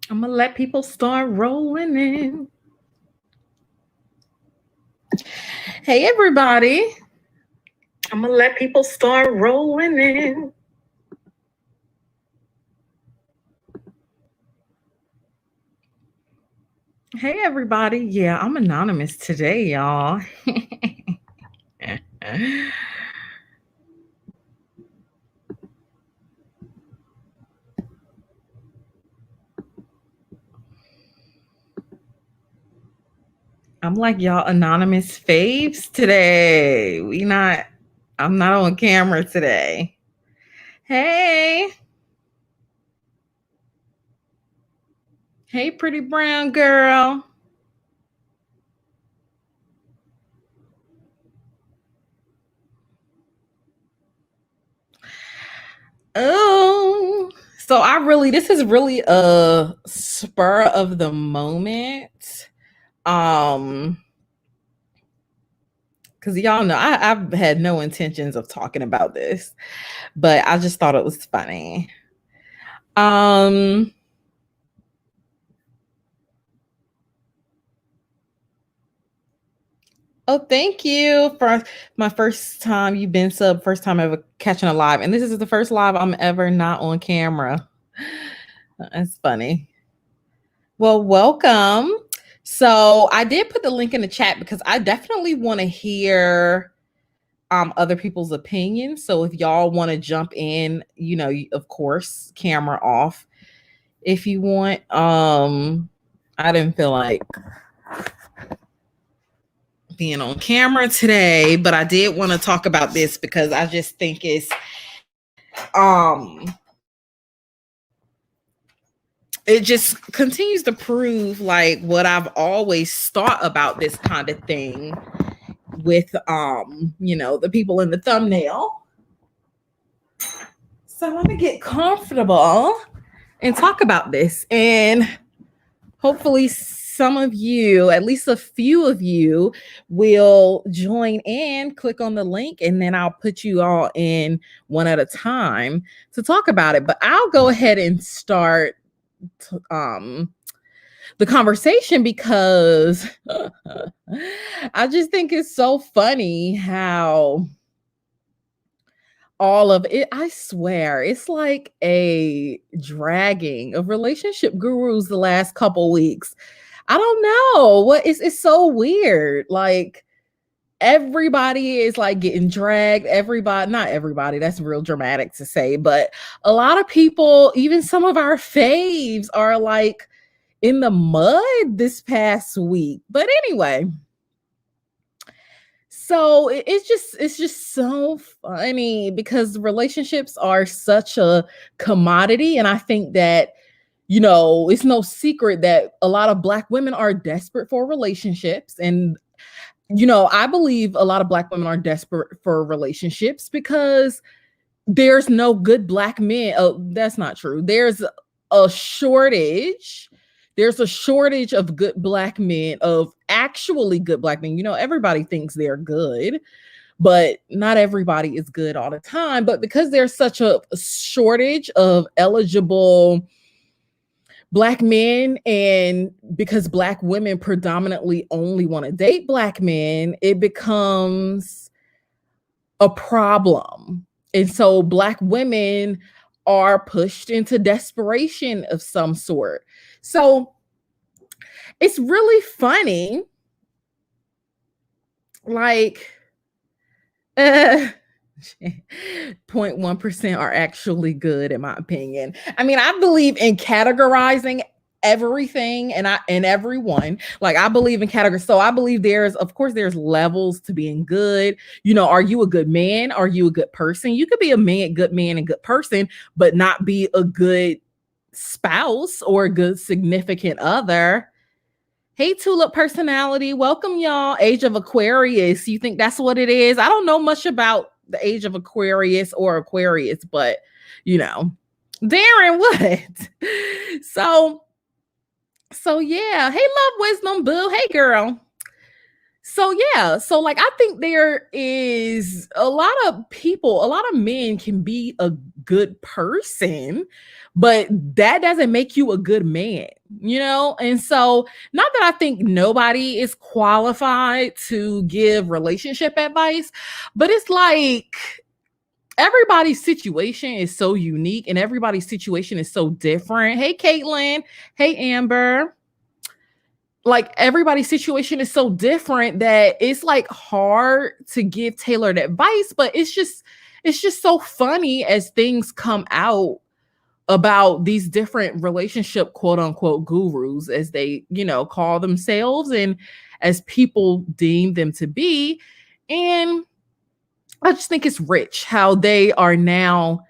I'm gonna let people start rolling in. Hey, everybody. I'm gonna let people start rolling in. Hey, everybody. Yeah, I'm anonymous today, y'all. I'm like y'all anonymous faves today. I'm not on camera today. Hey. Hey, pretty brown girl. Oh, so this is really a spur of the moment. Because y'all know I've had no intentions of talking about this, but I just thought it was funny. Um, oh, thank you for my first time. You've been first time ever catching a live, and this is the first live I'm ever not on camera. That's funny. Well, welcome. So I did put the link in the chat because I definitely want to hear other people's opinions. So if y'all want to jump in, of course, camera off if you want. I didn't feel like being on camera today, but I did want to talk about this because I just think it just continues to prove like what I've always thought about this kind of thing with the people in the thumbnail. So I'm gonna get comfortable and talk about this, and hopefully some of you, at least a few of you, will join in, click on the link, and then I'll put you all in one at a time to talk about it. But I'll go ahead and start the conversation because I just think it's so funny how all of it, I swear, it's like a dragging of relationship gurus the last couple weeks. I don't know what it's so weird. Like everybody is like getting dragged. Not everybody, that's real dramatic to say, but a lot of people, even some of our faves, are like in the mud this past week. But anyway, so it's just so funny because relationships are such a commodity, and I think that it's no secret that a lot of Black women are desperate for relationships. And I believe a lot of Black women are desperate for relationships because there's no good Black men. Oh, that's not true. A shortage there's a shortage of good Black men, of actually good Black men. Everybody thinks they're good, but not everybody is good all the time. But because there's such a shortage of eligible Black men, and because Black women predominantly only want to date Black men, it becomes a problem. And so Black women are pushed into desperation of some sort. So it's really funny. Like, 0.1% are actually good, in my opinion. I mean, I believe in categorizing everything and everyone. Like, I believe in categories. So I believe there's levels to being good. Are you a good man? Are you a good person? You could be a good man and good person, but not be a good spouse or a good significant other. Hey, Tulip Personality. Welcome, y'all. Age of Aquarius. You think that's what it is? I don't know much about the age of Aquarius or Aquarius, but Darren, what? So yeah. Hey, Love Wisdom Boo. Hey, girl. So yeah, so like I think there is a lot of people, a lot of men can be a good person, but that doesn't make you a good man, you know? And so not that I think nobody is qualified to give relationship advice, but it's like everybody's situation is so unique and everybody's situation is so different. Hey Caitlin, hey Amber, like everybody's situation is so different that it's like hard to give tailored advice, but it's just so funny as things come out about these different relationship quote unquote gurus as they, call themselves and as people deem them to be. And I just think it's rich how they are now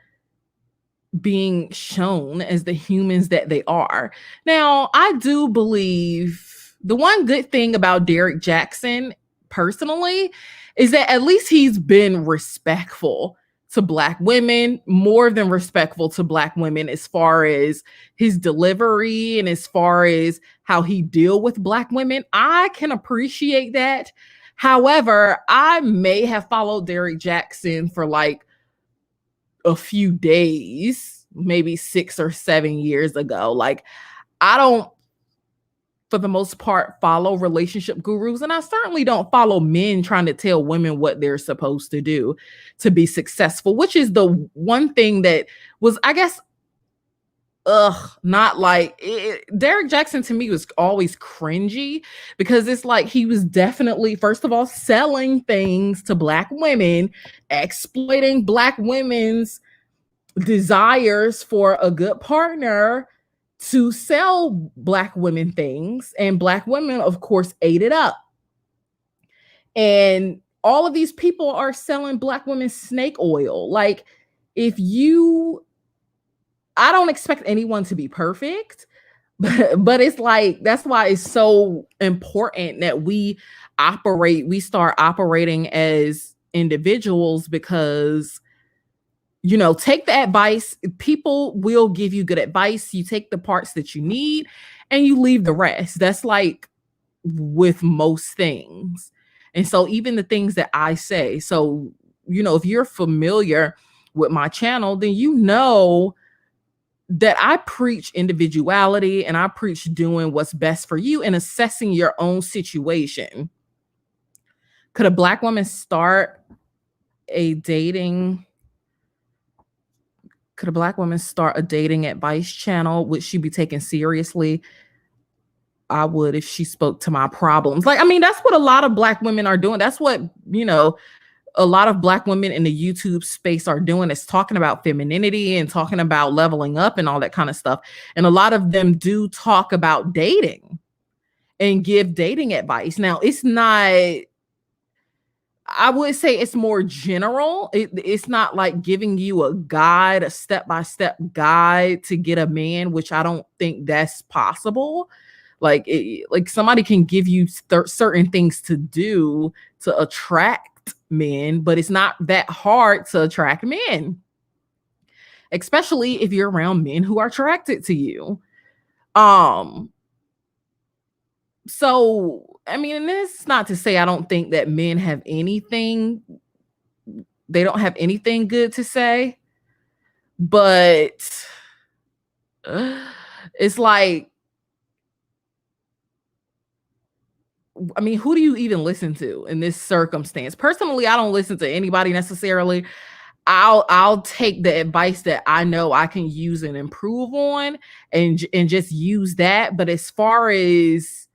being shown as the humans that they are. Now, I do believe the one good thing about Derek Jackson personally is that at least he's been respectful to Black women, more than respectful to Black women as far as his delivery and as far as how he deal with Black women. I can appreciate that. However, I may have followed Derek Jackson for like a few days, maybe 6 or 7 years ago. Like, I don't, for the most part, follow relationship gurus, and I certainly don't follow men trying to tell women what they're supposed to do to be successful, which is the one thing that was, I guess, not like Derek Jackson to me was always cringy because it's like he was definitely, first of all, selling things to Black women, exploiting Black women's desires for a good partner to sell Black women things. And Black women, of course, ate it up. And all of these people are selling Black women snake oil. Like, if you, I don't expect anyone to be perfect, but it's like, that's why it's so important that we start operating as individuals because take the advice. People will give you good advice. You take the parts that you need and you leave the rest. That's like with most things. And so even the things that I say, so, if you're familiar with my channel, then that I preach individuality and I preach doing what's best for you and assessing your own situation. Could a Black woman start a dating advice channel? Would she be taken seriously? I would if she spoke to my problems. Like, I mean, that's what a lot of Black women are doing. That's what, a lot of Black women in the YouTube space are doing, is talking about femininity and talking about leveling up and all that kind of stuff. And a lot of them do talk about dating and give dating advice. Now, it's not, I would say it's more general. It's not like giving you a guide, a step-by-step guide to get a man, which I don't think that's possible. Like, like somebody can give you certain things to do to attract men, but it's not that hard to attract men, especially if you're around men who are attracted to you. So, I mean, and this is not to say I don't think that men have anything, they don't have anything good to say, but it's like, I mean, who do you even listen to in this circumstance? Personally, I don't listen to anybody necessarily. I'll take the advice that I know I can use and improve on and just use that. But as far as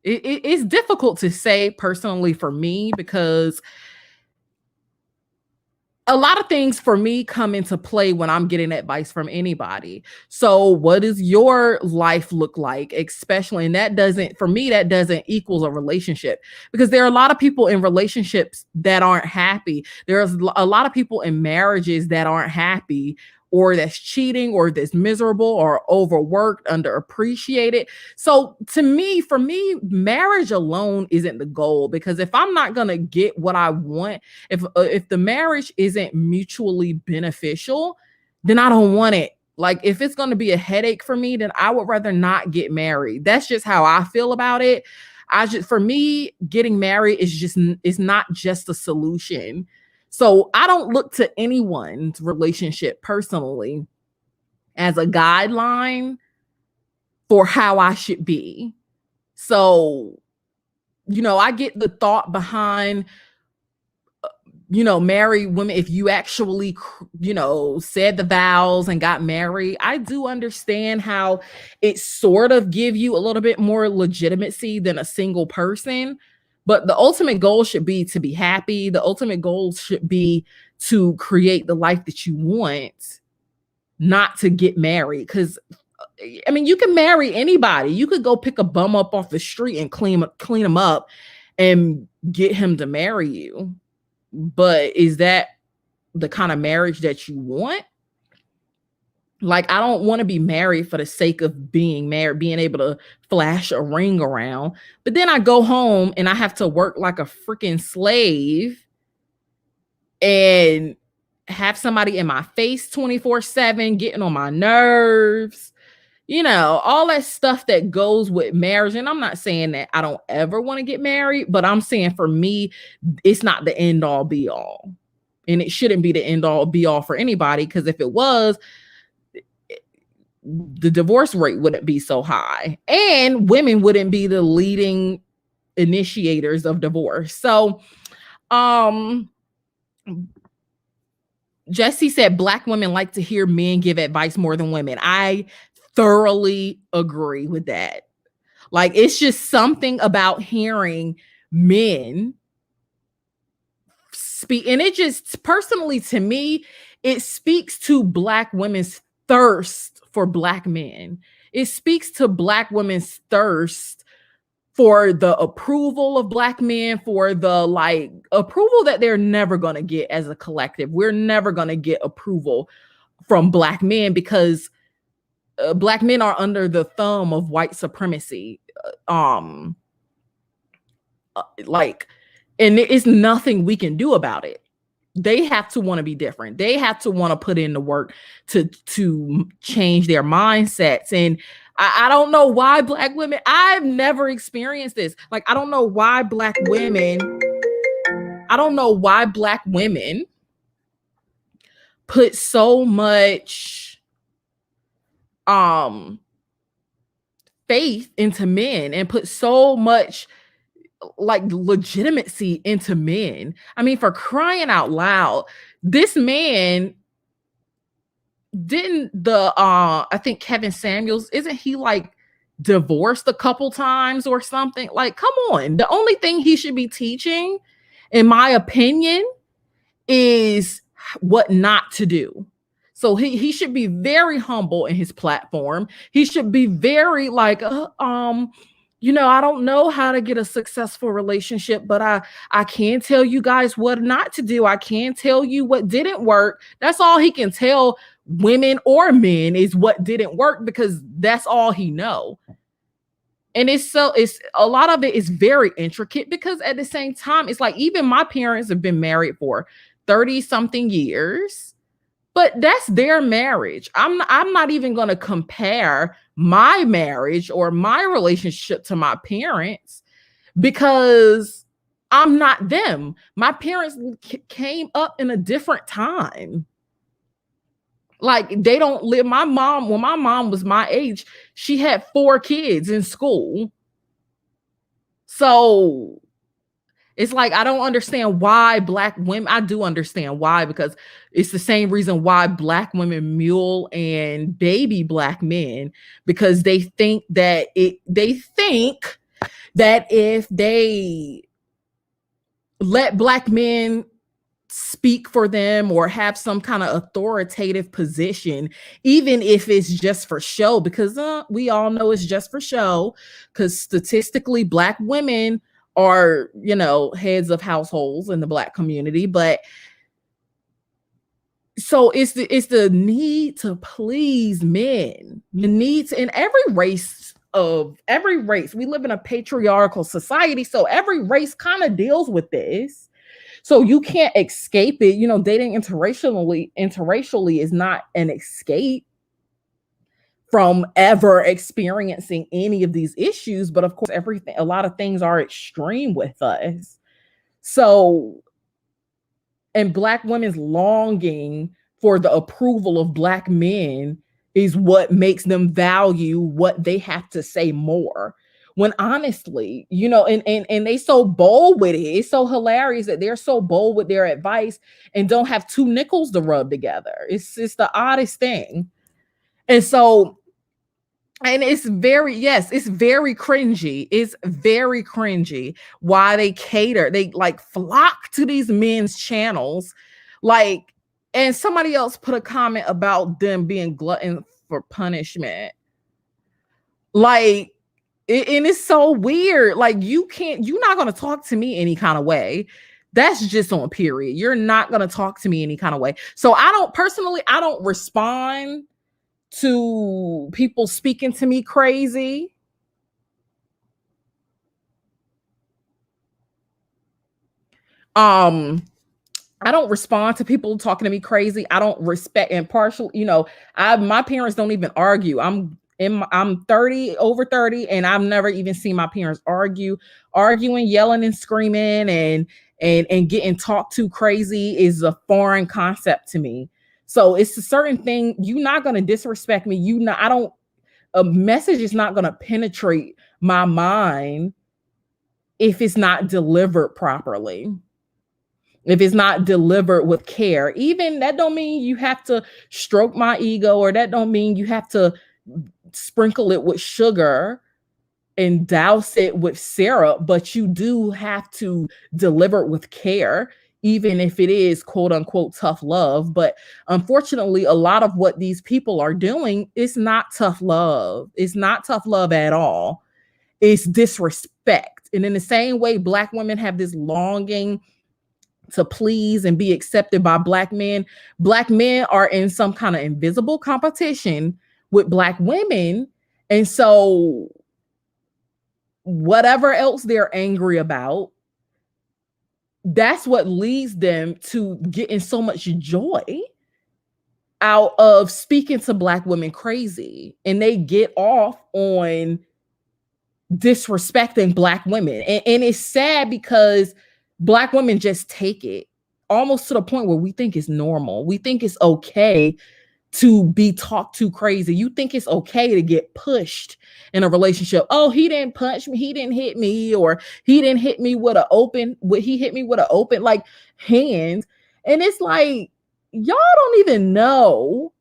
it's difficult to say personally for me because a lot of things for me come into play when I'm getting advice from anybody. So what does your life look like? Especially, and that doesn't, for me, that doesn't equal a relationship because there are a lot of people in relationships that aren't happy. There's a lot of people in marriages that aren't happy or that's cheating or that's miserable or overworked, underappreciated. So to me, for me, marriage alone isn't the goal because if I'm not going to get what I want, if the marriage isn't mutually beneficial, then I don't want it. Like, if it's going to be a headache for me, then I would rather not get married. That's just how I feel about it. For me, getting married is not just a solution. So I don't look to anyone's relationship personally as a guideline for how I should be. So, I get the thought behind, married women. If you actually, said the vows and got married, I do understand how it sort of give you a little bit more legitimacy than a single person. But the ultimate goal should be to be happy. The ultimate goal should be to create the life that you want, not to get married. Because I mean, you can marry anybody. You could go pick a bum up off the street and clean him up and get him to marry you. But is that the kind of marriage that you want? Like, I don't want to be married for the sake of being married, being able to flash a ring around. But then I go home and I have to work like a freaking slave and have somebody in my face 24/7, getting on my nerves. All that stuff that goes with marriage. And I'm not saying that I don't ever want to get married, but I'm saying for me, it's not the end all be all. And it shouldn't be the end all be all for anybody, because if it was, the divorce rate wouldn't be so high and women wouldn't be the leading initiators of divorce. So, Jesse said Black women like to hear men give advice more than women. I thoroughly agree with that. Like, it's just something about hearing men speak. And it just, personally, to me, it speaks to Black women's thirst for Black men. It speaks to Black women's thirst for the approval of Black men, for the approval that they're never going to get as a collective. We're never going to get approval from Black men because Black men are under the thumb of white supremacy. And it's nothing we can do about it. They have to want to be different. They have to want to put in the work to change their mindsets. And I don't know why Black women, I've never experienced this. Like, I don't know why Black women put so much faith into men and put so much legitimacy into men. I mean, for crying out loud, this man didn't I think Kevin Samuels, isn't he divorced a couple times or something? Like, come on. The only thing he should be teaching, in my opinion, is what not to do. So he should be very humble in his platform. He should be very I don't know how to get a successful relationship, but I can tell you guys what not to do. I can tell you what didn't work. That's all he can tell women or men, is what didn't work, because that's all he know. And it's a lot of it is very intricate, because at the same time, it's like, even my parents have been married for 30 something years, but that's their marriage. I'm not even going to compare my marriage or my relationship to my parents, because I'm not them. My parents came up in a different time. Like, they don't live. My mom, when my mom was my age, she had 4 kids in school. So it's like, I don't understand why Black women, I do understand why, because it's the same reason why Black women mule and baby Black men, because they think that if they let Black men speak for them or have some kind of authoritative position, even if it's just for show, because we all know it's just for show, because statistically Black women are, heads of households in the Black community. But so it's the need to please men. The need to, in every race, we live in a patriarchal society, so every race kind of deals with this. So you can't escape it. Dating interracially is not an escape. from ever experiencing any of these issues. But of course, a lot of things are extreme with us. So, and Black women's longing for the approval of Black men is what makes them value what they have to say more. When honestly, and they so bold with it. It's so hilarious that they're so bold with their advice and don't have two nickels to rub together. It's the oddest thing. And so, and it's very cringy. It's very cringy why they like flock to these men's channels. Like, and somebody else put a comment about them being glutton for punishment. Like, and it's so weird. Like, you're not going to talk to me any kind of way. That's just on period. You're not going to talk to me any kind of way. So I don't respond to people speaking to me crazy. I don't respond to people talking to me crazy. I don't respect impartial, my parents don't even argue. I'm 30, over 30, and I've never even seen my parents arguing, yelling and screaming and getting talked to crazy is a foreign concept to me. So it's a certain thing. You're not going to disrespect me. A message is not going to penetrate my mind if it's not delivered properly. If it's not delivered with care. Even that don't mean you have to stroke my ego, or that don't mean you have to sprinkle it with sugar and douse it with syrup, but you do have to deliver it with care, even if it is quote unquote tough love. But unfortunately, a lot of what these people are doing is not tough love. It's not tough love at all. It's disrespect. And in the same way, Black women have this longing to please and be accepted by Black men are in some kind of invisible competition with Black women. And so whatever else they're angry about, that's what leads them to getting so much joy out of speaking to Black women crazy. And they get off on disrespecting Black women. And it's sad because Black women just take it almost to the point where we think it's normal. We think it's okay to be talked to crazy. You think it's okay to get pushed in a relationship. Oh, he didn't punch me. He didn't hit me, or he didn't hit me with an open, he hit me with an open like hand. And it's like, y'all don't even know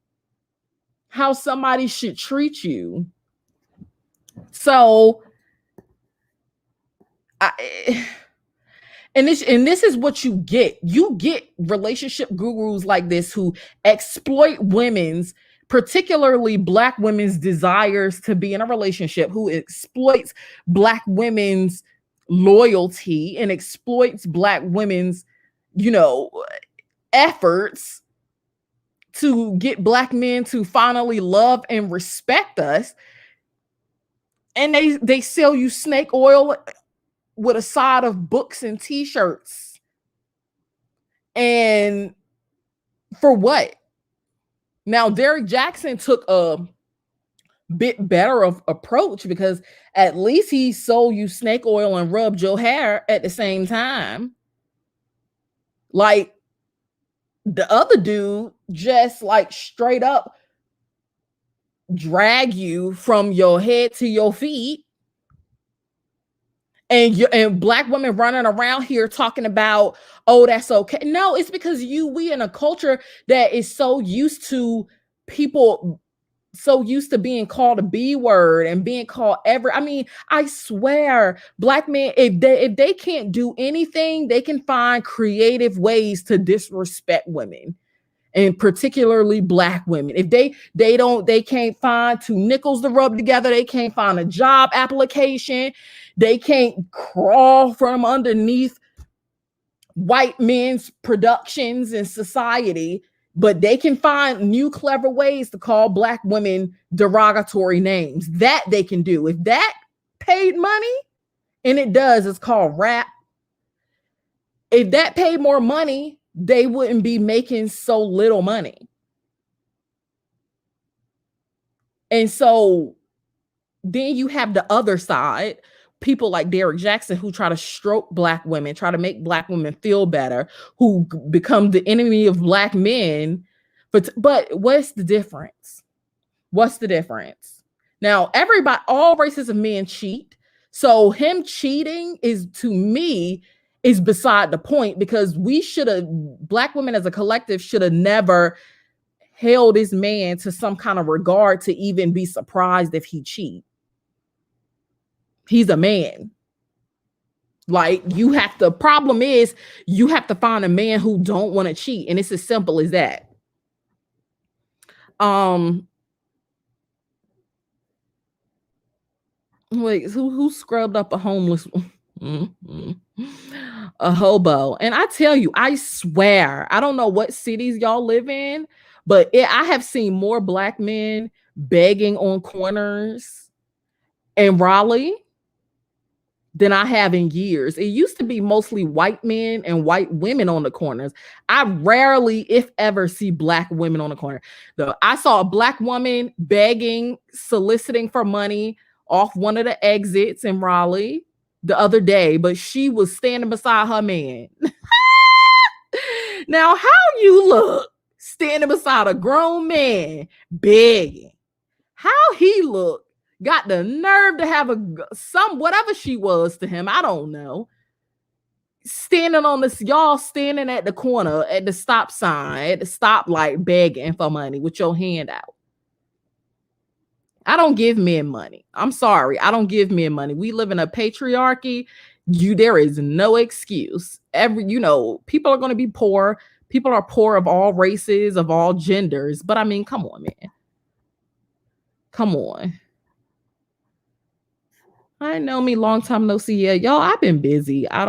how somebody should treat you. So And this is what you get. You get relationship gurus like this who exploit women's, particularly Black women's desires to be in a relationship, who exploits Black women's loyalty and exploits Black women's, efforts to get Black men to finally love and respect us. And they sell you snake oil with a side of books and t-shirts. And for what? Now, Derrick Jackson took a bit better of approach, because at least he sold you snake oil and rubbed your hair at the same time. Like, the other dude just like straight up drag you from your head to your feet. And Black women running around here talking about, oh, that's okay. No, it's because we in a culture that is so used to being called a B word and being called I swear, Black men, if they can't do anything, they can find creative ways to disrespect women, and particularly Black women. If they can't find two nickels to rub together, they can't find a job application, they can't crawl from underneath white men's productions in society, but they can find new clever ways to call Black women derogatory names. That they can do. If that paid money, and it does, it's called rap. If that paid more money, they wouldn't be making so little money. And so then you have the other side, people like Derrick Jackson who try to stroke Black women, try to make Black women feel better, who become the enemy of Black men. But what's the difference? What's the difference? Now, all races of men cheat. So him cheating is, to me, is beside the point, because Black women as a collective should have never held this man to some kind of regard to even be surprised if he cheat. He's a man. Like, problem is you have to find a man who don't want to cheat. And it's as simple as that. Wait, who scrubbed up a homeless a hobo? And I tell you, I swear, I don't know what cities y'all live in, but I have seen more Black men begging on corners in Raleigh than I have in years. It used to be mostly white men and white women on the corners. I rarely, if ever, see Black women on the corner. Though I saw a Black woman begging, soliciting for money off one of the exits in Raleigh the other day, but she was standing beside her man. Now, how you look standing beside a grown man begging? How he look? Got the nerve to have whatever she was to him, I don't know, standing on this, y'all standing at the corner at the stop sign, at the stoplight, begging for money with your hand out. I don't give men money. I'm sorry, I don't give men money. We live in a patriarchy. There is no excuse. People are going to be poor. People are poor of all races, of all genders. But I mean, come on, man. Come on. I know me, long time no see. Yeah, y'all, I've been busy. I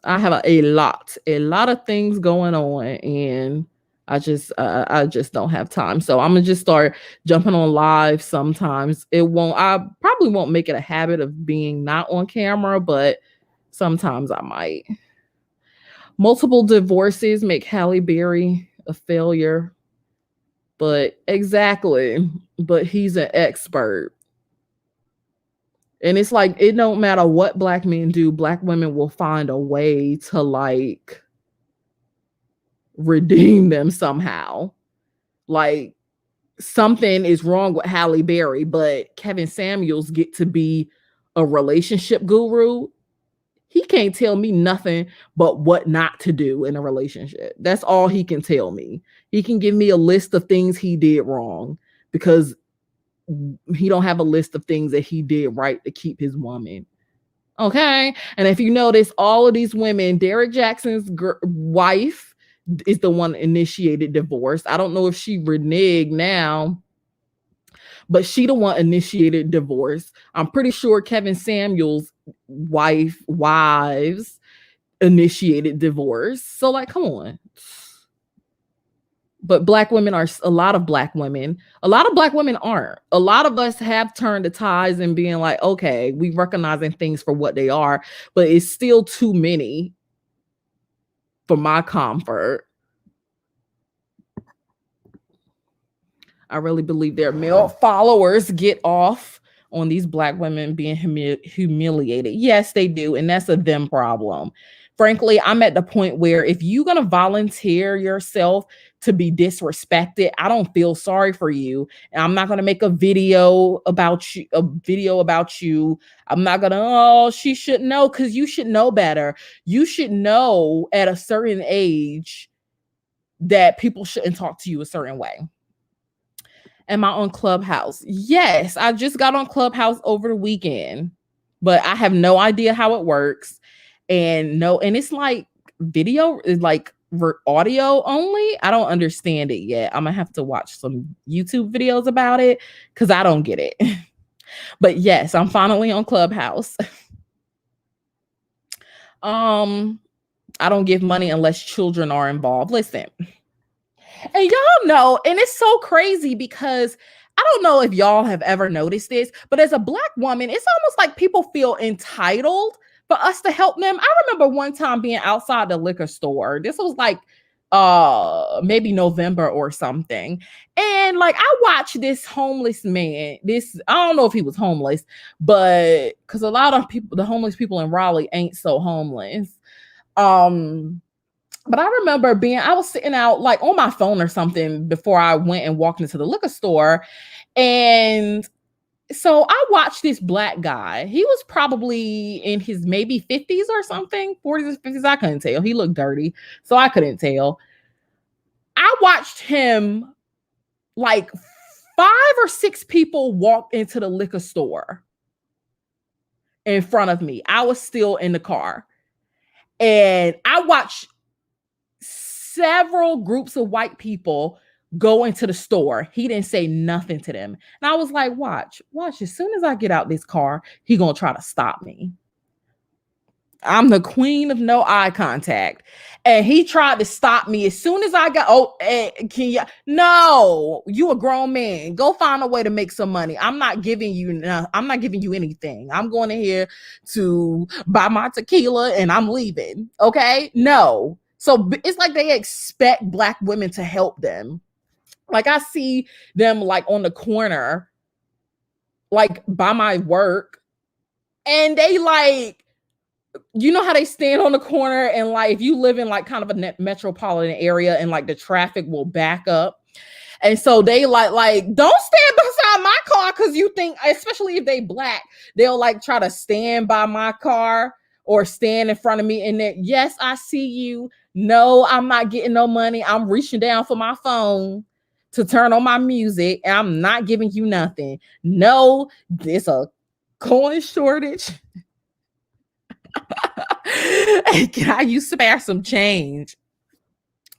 have a lot of things going on, and I just don't have time. So I'm gonna just start jumping on live sometimes. I probably won't make it a habit of being not on camera, but sometimes I might. Multiple divorces make Halle Berry a failure. But exactly, but he's an expert. And it's like, it don't matter what Black men do, Black women will find a way to like redeem them somehow. Like, something is wrong with Halle Berry, but Kevin Samuels get to be a relationship guru. He can't tell me nothing but what not to do in a relationship. That's all he can tell me. He can give me a list of things he did wrong, because he don't have a list of things that he did right to keep his woman. Okay. And if you notice, all of these women, Derrick Jackson's wife is the one that initiated divorce. I don't know if she reneged now, but she the one initiated divorce. I'm pretty sure Kevin Samuels' wives initiated divorce. So like, come on. But Black women are, a lot of Black women aren't. A lot of us have turned the tides and being like, okay, we recognizing things for what they are, but it's still too many for my comfort. I really believe their male followers get off on these Black women being humiliated. Yes, they do. And that's a them problem. Frankly, I'm at the point where if you're going to volunteer yourself to be disrespected, I don't feel sorry for you. And I'm not going to make a video about you. I'm not going to, oh, she should know, because you should know better. You should know at a certain age that people shouldn't talk to you a certain way. Am I on Clubhouse? Yes, I just got on Clubhouse over the weekend, but I have no idea how it works. And it's like video, like audio only. I don't understand it yet. I'm gonna have to watch some YouTube videos about it, because I don't get it. But yes, I'm finally on Clubhouse. I don't give money unless children are involved. Listen. And y'all know, and it's so crazy, because I don't know if y'all have ever noticed this, but as a Black woman, it's almost like people feel entitled for us to help them. I remember one time being outside the liquor store. This was like maybe November or something. And like I watched this homeless man, this I don't know if he was homeless, but because a lot of people, the homeless people in Raleigh ain't so homeless. Um but I remember I was sitting out like on my phone or something before I went and walked into the liquor store. And so I watched this black guy. He was probably in his maybe 50s or something, 40s or 50s. I couldn't tell. He looked dirty, so I couldn't tell. I watched him like 5 or 6 people walk into the liquor store in front of me. I was still in the car. And I watched several groups of white people go into the store. He didn't say nothing to them. And I was like, watch. As soon as I get out this car, he gonna try to stop me. I'm the queen of no eye contact. And he tried to stop me as soon as I got, can you? No, you a grown man. Go find a way to make some money. I'm not giving you anything. I'm going in here to buy my tequila and I'm leaving. Okay? No. So it's like they expect black women to help them. Like I see them like on the corner, like by my work, and they like, you know how they stand on the corner and like if you live in like kind of a metropolitan area and like the traffic will back up. And so they like don't stand beside my car because you think, especially if they black, they'll like try to stand by my car or stand in front of me and then, yes, I see you. No, I'm not getting no money. I'm reaching down for my phone to turn on my music and I'm not giving you nothing. No, there's a coin shortage. Can I spare some change?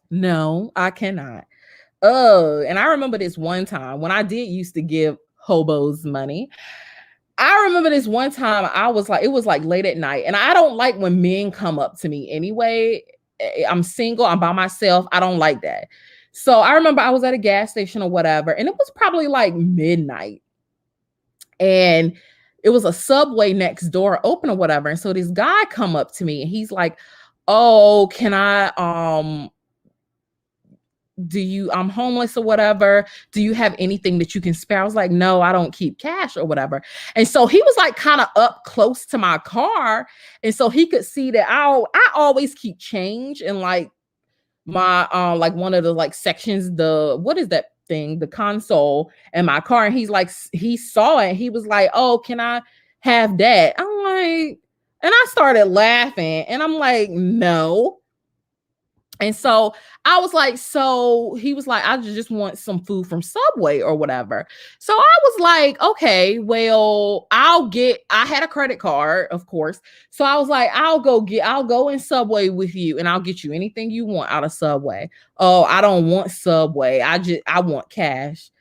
No, I cannot. Oh, and I remember this one time when I did used to give hobos money. I remember this one time it was like late at night, and I don't like when men come up to me anyway. I'm single, I'm by myself. I don't like that. So I remember I was at a gas station or whatever, and it was probably like midnight. And it was a Subway next door open or whatever. And so this guy come up to me and he's like, oh, can I, I'm homeless or whatever. Do you have anything that you can spare? I was like, no, I don't keep cash or whatever. And so he was like kind of up close to my car. And so he could see that I always keep change in like my, like one of the like sections, what is that thing, the console in my car. And he's like, he saw it. He was like, oh, can I have that? I'm like, and I started laughing and I'm like, no. And so I was like, so he was like, I just want some food from Subway or whatever. So I was like, okay, well, I had a credit card, of course. So I was like, I'll go in Subway with you and I'll get you anything you want out of Subway. Oh, I don't want Subway. I want cash.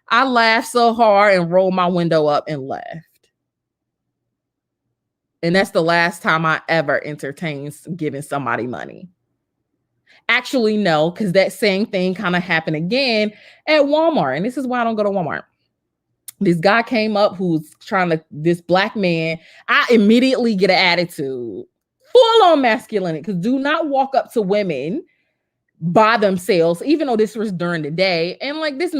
I laughed so hard and rolled my window up and left. And that's the last time I ever entertained giving somebody money. Actually, no, because that same thing kind of happened again at Walmart. And this is why I don't go to Walmart. This guy came up this black man. I immediately get an attitude, full on masculinity, because do not walk up to women by themselves, even though this was during the day. And like this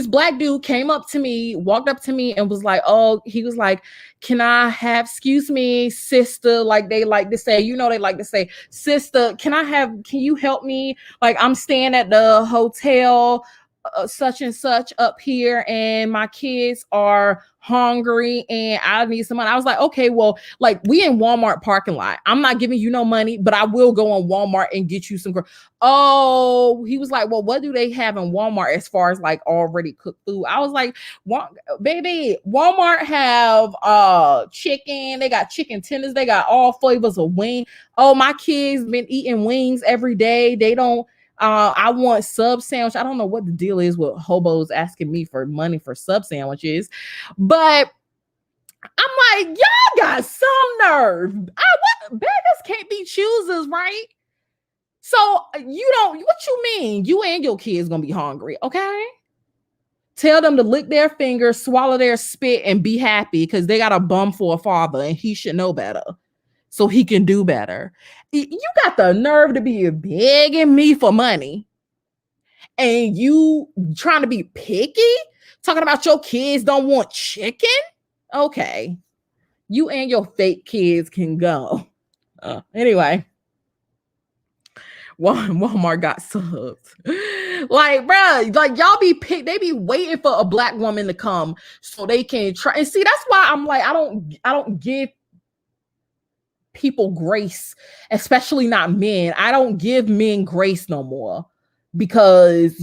black dude came up to me, walked up to me and was like, oh, he was like, excuse me, sister. Like they like to say, they like to say, sister, can you help me? Like I'm staying at the hotel, such and such up here and my kids are hungry and I need some money. I was like, okay, well, like we in Walmart parking lot. I'm not giving you no money, but I will go on Walmart and get you some. Oh, he was like, well, what do they have in Walmart as far as like already cooked food? I was like, baby, Walmart have chicken. They got chicken tenders. They got all flavors of wing. Oh, my kids been eating wings every day. They don't. I want sub sandwich. I don't know what the deal is with hobos asking me for money for sub sandwiches, but I'm like, y'all got some nerve. What beggars can't be choosers, right? So what you mean? You and your kids gonna be hungry, okay? Tell them to lick their fingers, swallow their spit, and be happy because they got a bum for a father, and he should know better. so he can do better. You got the nerve to be begging me for money and you trying to be picky, talking about your kids don't want chicken. Okay, you and your fake kids can go. Anyway, Walmart got subs. Like, bruh, like y'all they be waiting for a black woman to come so they can try. And see, that's why I'm like, I don't give people grace, especially not men. I don't give men grace no more because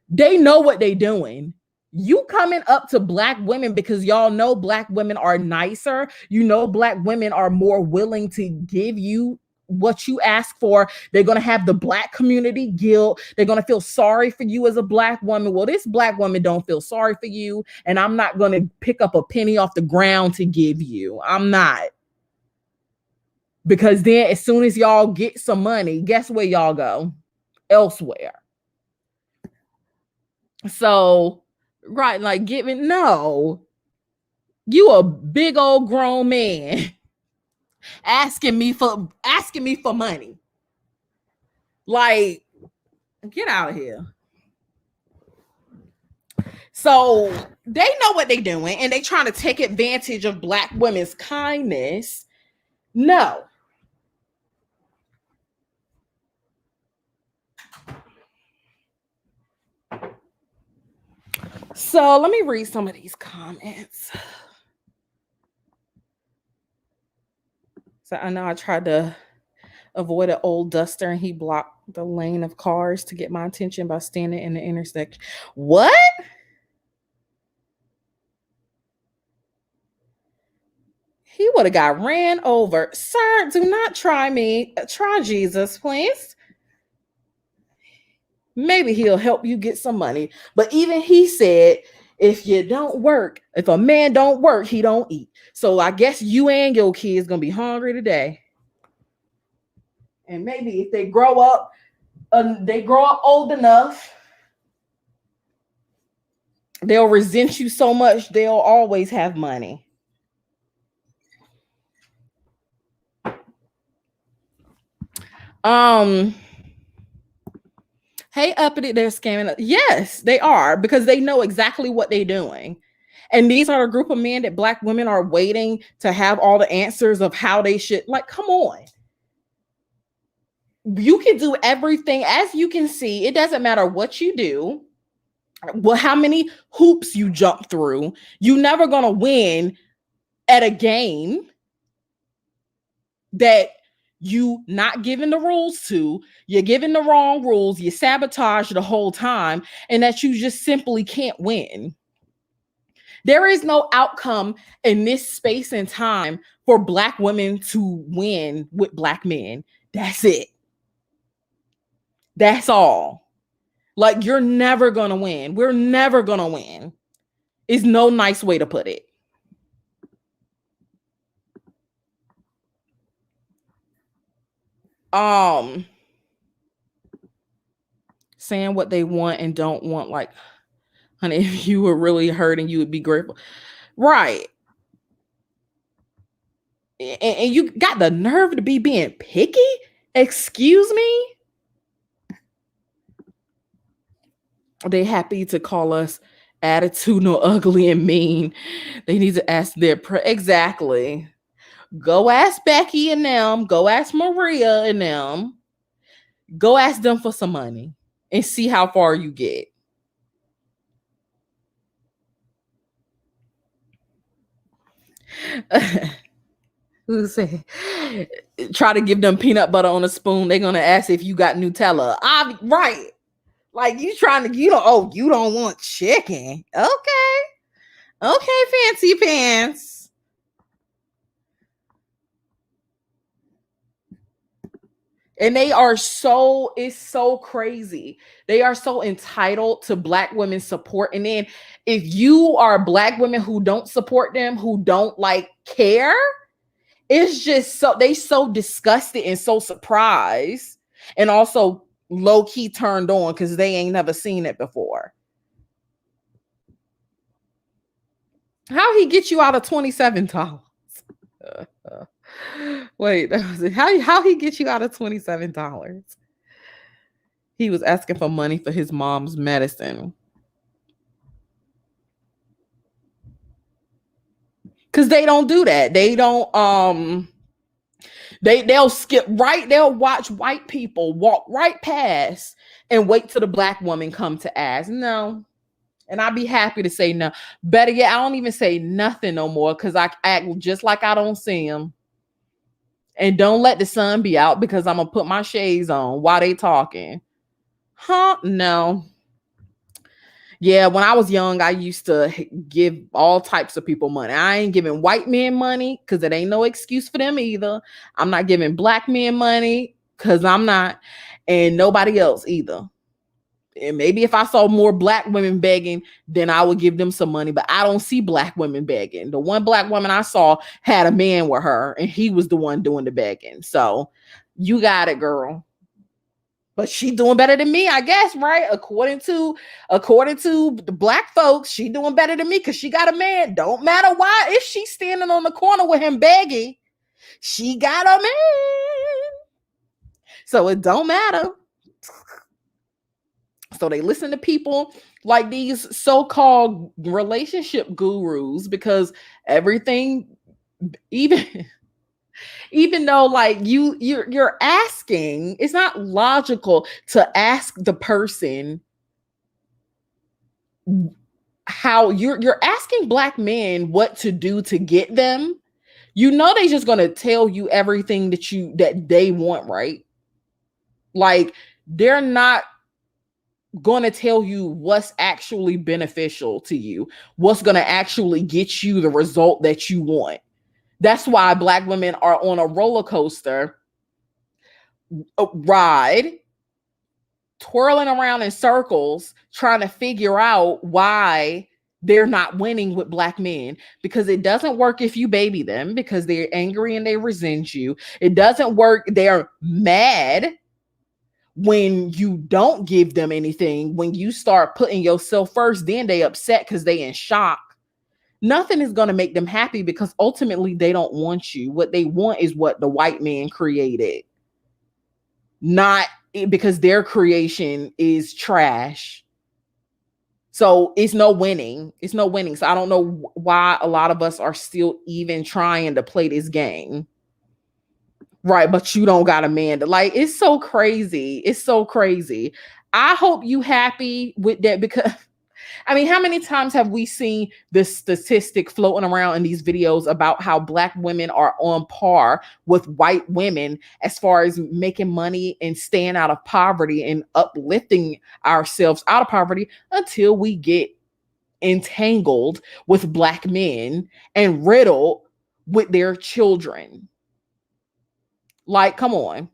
they know what they doing. You coming up to black women because y'all know black women are nicer. You know black women are more willing to give you what you ask for. They're going to have the black community guilt. They're going to feel sorry for you as a black woman. Well, this black woman don't feel sorry for you, and I'm not going to pick up a penny off the ground to give you. I'm not. Because then as soon as y'all get some money, guess where y'all go? Elsewhere. So, right, like giving, no. You a big old grown man asking me for money. Like, get out of here. So they know what they're doing and they trying to take advantage of black women's kindness. No. So let me read some of these comments. So I know I tried to avoid an old duster and he blocked the lane of cars to get my attention by standing in the intersection. What? He would have got ran over. Sir, do not try me. Try Jesus, please. Maybe he'll help you get some money. But even he said, if you don't work, if a man don't work, he don't eat. So I guess you and your kids gonna be hungry today. And maybe if they grow up old enough, they'll resent you so much they'll always have money. Hey, uppity, they're scamming. Yes, they are, because they know exactly what they're doing. And these are a group of men that black women are waiting to have all the answers of how they should. Like, come on. You can do everything. As you can see, it doesn't matter what you do, how many hoops you jump through. You're never going to win at a game that you not giving the rules to, you're giving the wrong rules, you sabotage the whole time, and that you just simply can't win. There is no outcome in this space and time for black women to win with black men. That's it. That's all. Like, you're never gonna win. We're never gonna win. Is no nice way to put it. Saying what they want and don't want, like, honey, if you were really hurting, you would be grateful. Right. And you got the nerve to be being picky? Excuse me? They happy to call us attitudinal, ugly, and mean. They need to ask their exactly. Go ask Becky and them. Go ask Maria and them. Go ask them for some money and see how far you get. Who said try to give them peanut butter on a spoon? They're gonna ask if you got Nutella. Right. Like, you trying to, you don't want chicken. Okay, fancy pants. And it's so crazy. They are so entitled to black women's support. And then if you are black women who don't support them, who don't like care, it's just so disgusted and so surprised. And also low-key turned on because they ain't never seen it before. How he get you out of $27? Wait, that was it. How he get you out of $27? He was asking for money for his mom's medicine. Cause they don't do that. They don't they'll skip right, they'll watch white people walk right past and wait till the black woman come to ask. No. And I'd be happy to say no. Better yet, I don't even say nothing no more because I act just like I don't see him. And don't let the sun be out because I'm gonna put my shades on while they talking. Huh? No. Yeah, when I was young, I used to give all types of people money. I ain't giving white men money because it ain't no excuse for them either. I'm not giving black men money because I'm not, and nobody else either. And maybe if I saw more black women begging, then I would give them some money. But I don't see black women begging. The one black woman I saw had a man with her, and he was the one doing the begging. So you got it, girl. But she doing better than me, I guess, right? According to the black folks, she doing better than me because she got a man. Don't matter why. If she's standing on the corner with him begging, she got a man. So it don't matter. So they listen to people like these so-called relationship gurus because everything, even though like you're asking, it's not logical to ask the person how you're asking black men what to do to get them. You know they just gonna tell you everything that they want, right? Like they're not going to tell you what's actually beneficial to you, what's going to actually get you the result that you want. That's why black women are on a roller coaster ride, twirling around in circles, trying to figure out why they're not winning with black men, because it doesn't work if you baby them because they're angry and they resent you. It doesn't work. They're mad when you don't give them anything. When you start putting yourself first, then they upset because they in shock. Nothing is going to make them happy because ultimately they don't want you. What they want is what the white man created, not because their creation is trash. So it's no winning. It's no winning. So I don't know why a lot of us are still even trying to play this game. Right, but you don't got a man. Like, it's so crazy. It's so crazy. I hope you happy with that because, I mean, how many times have we seen this statistic floating around in these videos about how black women are on par with white women as far as making money and staying out of poverty and uplifting ourselves out of poverty until we get entangled with black men and riddled with their children. Like, come on.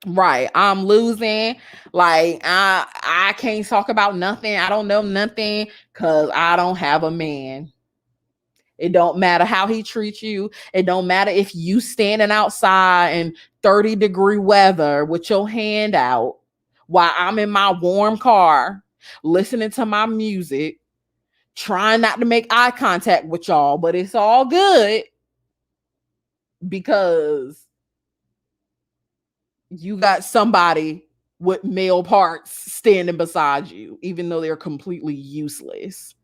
Right. I'm losing. Like, I can't talk about nothing. I don't know nothing because I don't have a man. It don't matter how he treats you. It don't matter if you standing outside in 30-degree weather with your hand out while I'm in my warm car listening to my music, trying not to make eye contact with y'all, but it's all good because you got somebody with male parts standing beside you, even though they're completely useless.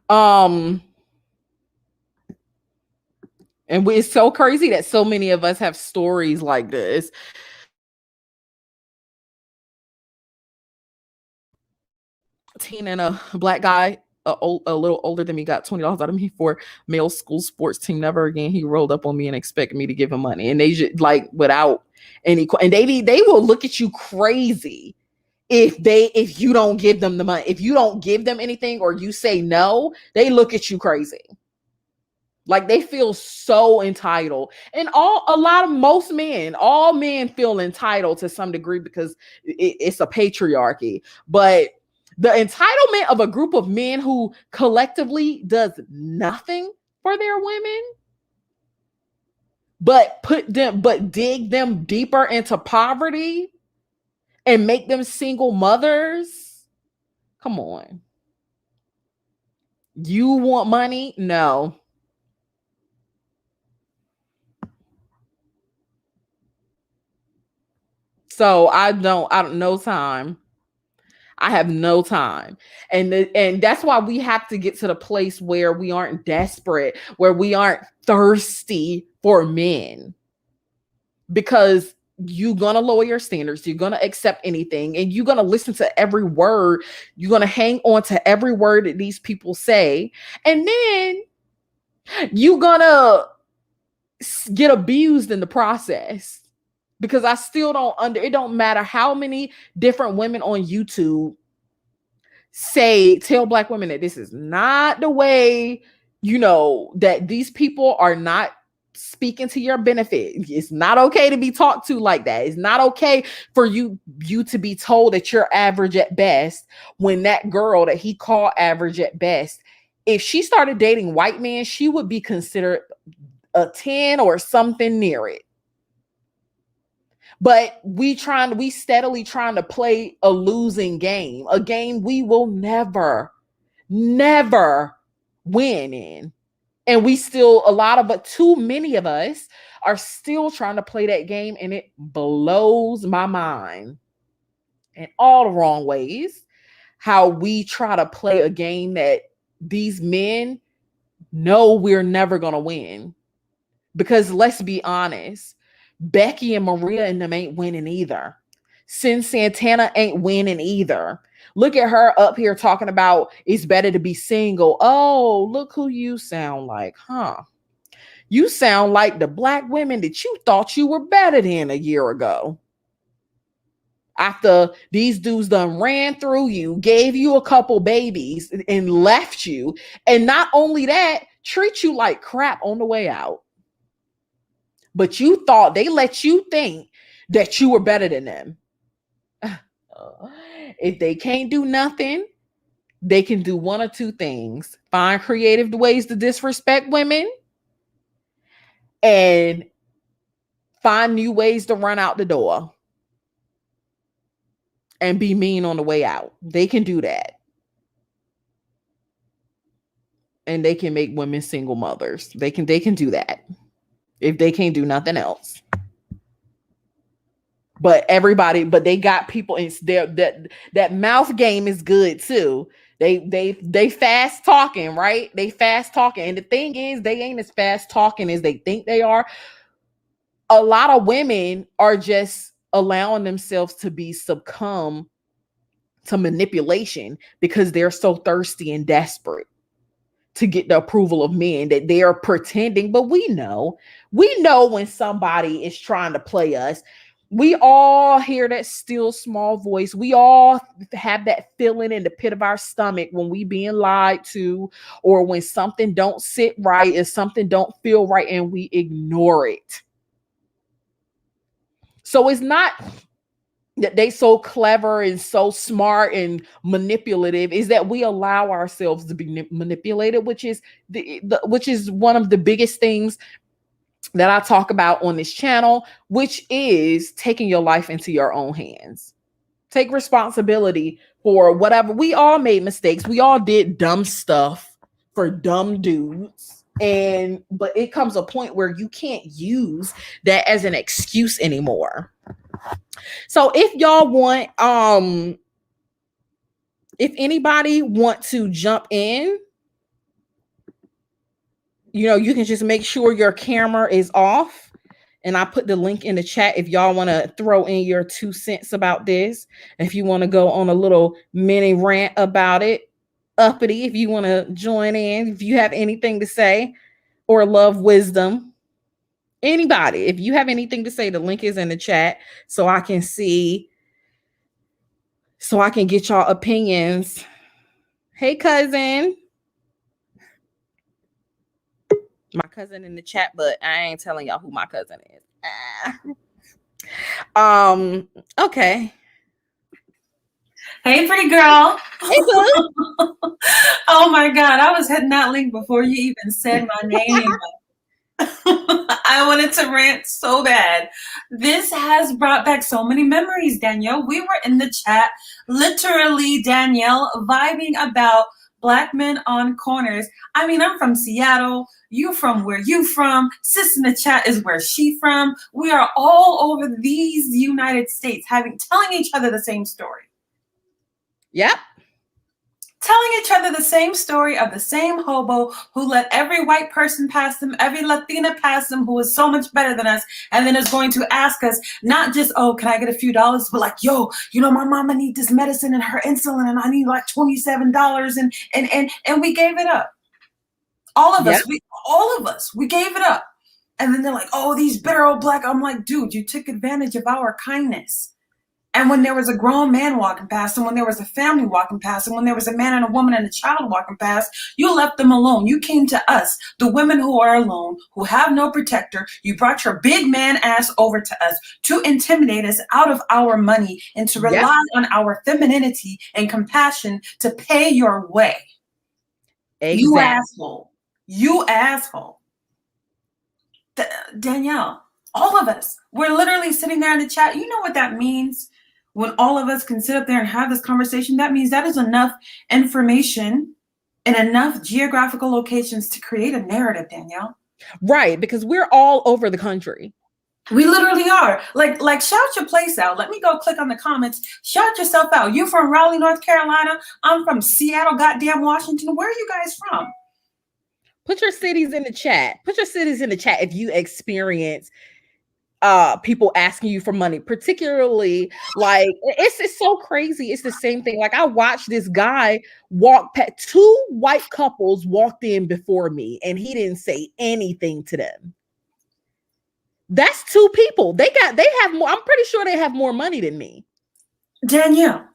And it's so crazy that so many of us have stories like this. Teen and a black guy, a little older than me, got $20 out of me for male school sports team. Never again. He rolled up on me and expected me to give him money, and they just like without any. And they will look at you crazy if you don't give them the money. If you don't give them anything or you say no, they look at you crazy. Like they feel so entitled. And all men feel entitled to some degree because it's a patriarchy. But the entitlement of a group of men who collectively does nothing for their women, but dig them deeper into poverty and make them single mothers. Come on. You want money? No. So I don't no time. I have no time. And that's why we have to get to the place where we aren't desperate, where we aren't thirsty for men. Because you're going to lower your standards, you're going to accept anything, and you're going to listen to every word, you're going to hang on to every word that these people say, and then you're going to get abused in the process. Because I still it don't matter how many different women on YouTube tell Black women that this is not the way, that these people are not speaking to your benefit. It's not okay to be talked to like that. It's not okay for you to be told that you're average at best, when that girl that he called average at best, if she started dating white men, she would be considered a 10 or something near it. But we steadily trying to play a losing game, a game we will never win in. And too many of us are still trying to play that game, and it blows my mind in all the wrong ways how we try to play a game that these men know we're never going to win. Because let's be honest, Becky and Maria and them ain't winning either. Sin Santana ain't winning either. Look at her up here talking about it's better to be single. Oh, look who you sound like, huh? You sound like the Black women that you thought you were better than a year ago. After these dudes done ran through you, gave you a couple babies, and left you. And not only that, treat you like crap on the way out. But you thought they let you think that you were better than them. If they can't do nothing, they can do one or two things: find creative ways to disrespect women and find new ways to run out the door and be mean on the way out. They can do that. And they can make women single mothers. They can do that if they can't do nothing else. But they got people in there that mouth game is good too. They fast talking, right? They fast talking. And the thing is, they ain't as fast talking as they think they are. A lot of women are just allowing themselves to be succumb to manipulation because they're so thirsty and desperate to get the approval of men that they are pretending. But we know when somebody is trying to play us. We all hear that still small voice. We all have that feeling in the pit of our stomach when we being lied to, or when something don't sit right, and something don't feel right, and we ignore it. So it's not that they so clever and so smart and manipulative, is that we allow ourselves to be manipulated, which is one of the biggest things that I talk about on this channel, which is taking your life into your own hands. Take responsibility for whatever. We all made mistakes. We all did dumb stuff for dumb dudes. But it comes a point where you can't use that as an excuse anymore. So if y'all want, if anybody want to jump in, you can just make sure your camera is off. And I put the link in the chat if y'all want to throw in your 2 cents about this. If you want to go on a little mini rant about it, uppity, if you want to join in, if you have anything to say, or love wisdom, anybody, if you have anything to say, the link is in the chat so I can see, so I can get y'all opinions. Hey, cousin. My cousin in the chat, but I ain't telling y'all who my cousin is. Okay. Hey, pretty girl. Hey, oh my God, I was hitting that link before you even said my name. I wanted to rant so bad. This has brought back so many memories, Danielle. We were in the chat, literally, Danielle, vibing about Black men on corners. I mean, I'm from Seattle. You from where you from? Sis in the chat is where she from. We are all over these United States, telling each other the same story. Yep. Telling each other the same story of the same hobo who let every white person pass them, every Latina pass them, who is so much better than us, and then is going to ask us not just, oh, can I get a few dollars, but like, yo, you know, my mama needs this medicine and her insulin, and I need like $27, and we gave it up. All of us, we gave it up. And then they're like, oh, these bitter old Black. I'm like, dude, you took advantage of our kindness. And when there was a grown man walking past, and when there was a family walking past, and when there was a man and a woman and a child walking past, you left them alone. You came to us, the women who are alone, who have no protector. You brought your big man ass over to us to intimidate us out of our money and to rely on our femininity and compassion to pay your way. Exactly. You asshole. You asshole. Danielle, all of us, we're literally sitting there in the chat. You know what that means? When all of us can sit up there and have this conversation, that means that is enough information and enough geographical locations to create a narrative, Danielle. Right, because we're all over the country. We literally are. Like shout your place out. Let me go click on the comments. Shout yourself out. You from Raleigh, North Carolina? I'm from Seattle, goddamn Washington. Where are you guys from? Put your cities in the chat. Put your cities in the chat if you experience people asking you for money, particularly like it's so crazy. It's the same thing. Like I watched this guy walk past, two white couples walked in before me and he didn't say anything to them. That's two people. They have more. I'm pretty sure they have more money than me. Danielle,